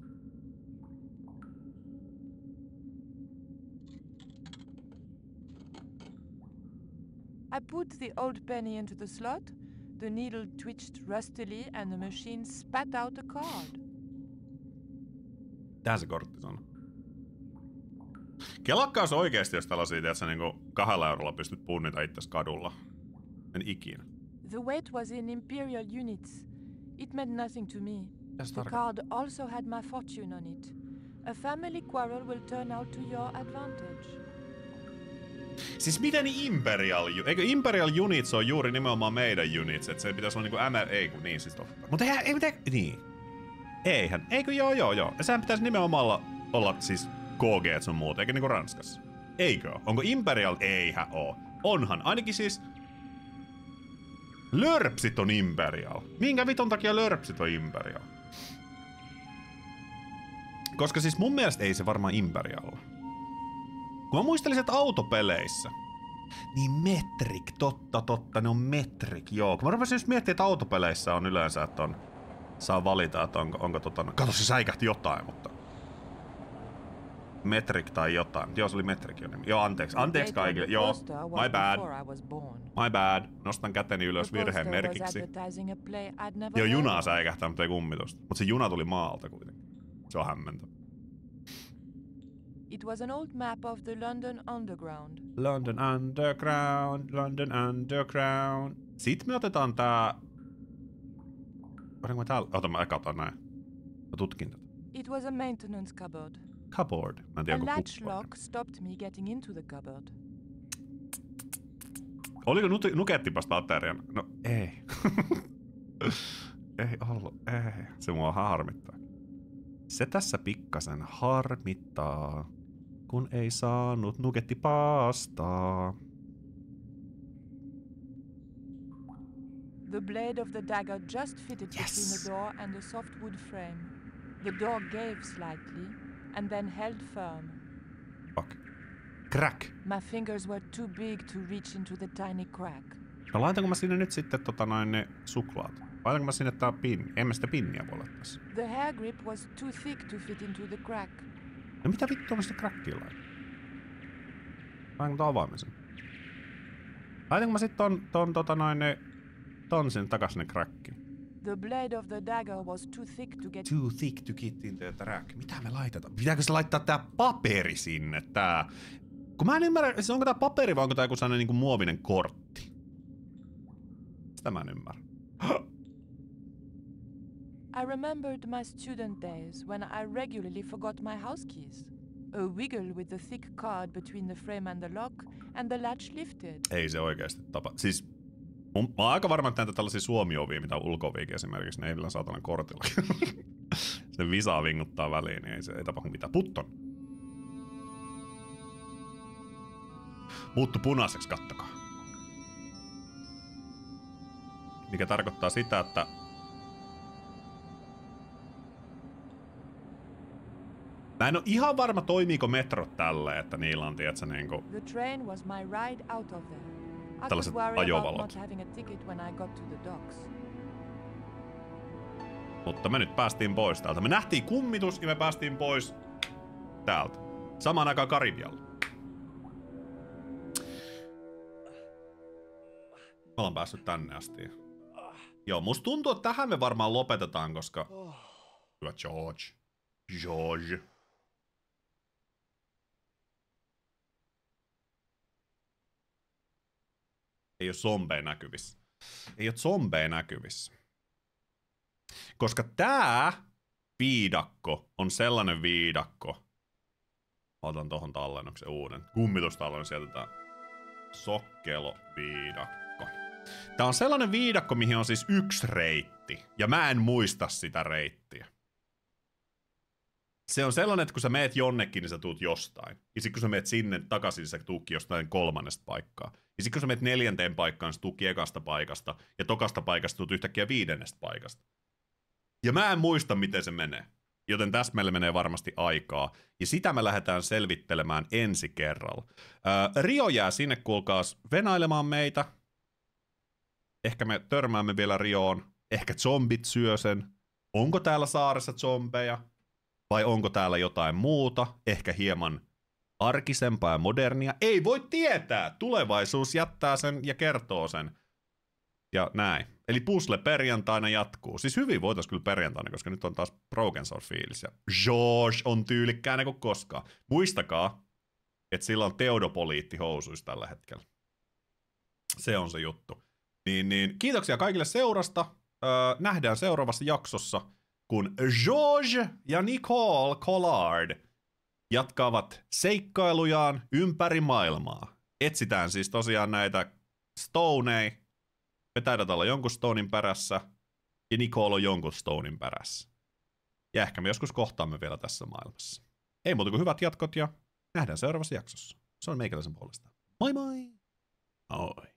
I put the old penny into the slot, the needle twitched rustily and the machine spat out a card. Tää se kortti on. Kelakkaas oikeesti, jos tällaisia, tiiätsä, niinku 2 eurolla pystyt punnita itses kadulla. En ikinä. The weight was in imperial units. It meant nothing to me. The card also had my fortune on it. A family quarrel will turn out to your advantage. Siis miten eikö Imperial Units on juuri nimenomaan meidän units, että se pitäisi olla niinku ei kun niin siis totta. Mutta ei mitään, niin. Eihän, eikö joo. Ja sehän pitäisi nimenomaan olla siis KG sun muuta, eikä niinku Ranskassa. Eikö? Onko Imperial? Eihän oo. Onhan, ainakin siis... Lörpsit on Imperial. Minkä viton takia lörpsit on Imperial? Koska siis mun mielestä ei se varmaan Imperial. Kun mä muistelisin, että autopeleissä... Niin Metric, totta, ne on Metric, joo. Kun mä rupesin just miettimään, että autopeleissä on yleensä, että on... Saa valita, että onko Kato, se säikähti jotain, mutta... Metric tai jotain. Joo, se oli Metric jo nimi. Joo, anteeksi kaikille. Joo, my bad. Nostan käteni ylös virheen merkiksi. Joo, junaa säikähtää, mutta ei kummitusta. Mutta se juna tuli maalta kuitenkin. Se on hämmentävä. It was an old map of the London Underground. London Underground. Sitten me otetaan tää... Otanko mä täällä? Mä otan näin. Mä tutkin tätä. It was a maintenance cupboard. Cupboard. Mä en tiedä, a latch lock stopped me getting into the cupboard. Oliko nukettipas aterian? No ei. Ei ollut, ei. Se mua harmittaa. Se tässä pikkasen harmittaa, kun ei saanut nukettipastaa. The blade of the dagger just fitted between the door and the soft wood frame. The door gave slightly and then held firm. Fuck. Crack. My fingers were too big to reach into the tiny crack. No laitanko mä sinne nyt sitten ne suklaat? Laitanko mä sinne tää pinni? En mä sitä pinniä voi laittaa. The hair grip was too thick to fit into the crack. No mitä vittua mä sitä crackia laitan? Laitanko tää avaimisen? Laitanko mä sit ton sinne takas sinne crackiin? The blade of the dagger was too thick to get into the crack. Mitä me laitetaan? Pitääkö se laittaa tää paperi sinne? Tää Kun mä en ymmärrä, siis onko tää paperi vai onko tää joku sellainen niinku muovinen kortti? Sitä mä en ymmärrä. I remembered my student days when I regularly forgot my house keys. A wiggle with the thick card between the frame and the lock, and the latch lifted. Ei se oikeesti tapa. Siis mä oon aika varma, että näitä tällaisia suomi-ovia, mitä ulko-oviakin esimerkiksi, ne ei millään saatana kortilla. Se visaa vinguttaa väliin, niin ei tapahdu mitään. Putton! Muuttu punaiseksi, kattokaa. Mikä tarkoittaa sitä, että mä en oo ihan varma, toimiiko metrot tälleen, että niillä on, tietsä, niinku The train was my ride out of there. tällaiset ajovalot. Mutta me nyt päästiin pois täältä. Me nähtiin kummitus ja me päästiin pois täältä. Samaan aikaan Karibialla. Me ollaan päässyt tänne asti. Joo, musta tuntuu, että tähän me varmaan lopetetaan, koska hyvä George. Ei oo zombeja näkyvissä. Koska tää viidakko on sellainen viidakko. Otan tohon tallennuksen uuden. Kummitustallennus jätetään. Sokkeloviidakko. Tää on sellainen viidakko, mihin on siis yksi reitti. Ja mä en muista sitä reittiä. Se on sellainen, että kun sä meet jonnekin, niin sä tuut jostain. Ja sit kun sä meet sinne takaisin, niin sä tuukki jostain 3. paikkaa. Ja sit kun sä meet 4. paikkaan, niin sä tuukki 1. paikasta. Ja tokasta paikasta tuut yhtäkkiä 5. paikasta. Ja mä en muista, miten se menee. Joten tässä meille menee varmasti aikaa. Ja sitä me lähdetään selvittelemään ensi kerralla. Rio jää sinne, kuulkaas, venailemaan meitä. Ehkä me törmäämme vielä Rioon. Ehkä zombit syö sen. Onko täällä saaressa zombeja? Vai onko täällä jotain muuta? Ehkä hieman arkisempaa ja modernia? Ei voi tietää! Tulevaisuus jättää sen ja kertoo sen. Ja näin. Eli puzzle perjantaina jatkuu. Siis hyvin voitais kyllä perjantaina, koska nyt on taas Broken Sword-fiilis. Ja George on tyylikkäänä kuin koskaan. Muistakaa, että sillä on Teodopoliitti housuissa tällä hetkellä. Se on se juttu. Niin, kiitoksia kaikille seurasta. Nähdään seuraavassa jaksossa, kun George ja Nicole Collard jatkavat seikkailujaan ympäri maailmaa. Etsitään siis tosiaan näitä stoneja. Me taidat olla jonkun stonein perässä, ja Nicole on jonkun stonein perässä. Ja ehkä me joskus kohtaamme vielä tässä maailmassa. Ei muuta kuin hyvät jatkot, ja nähdään seuraavassa jaksossa. Se on meikäläisen puolesta. Moi moi! Oi.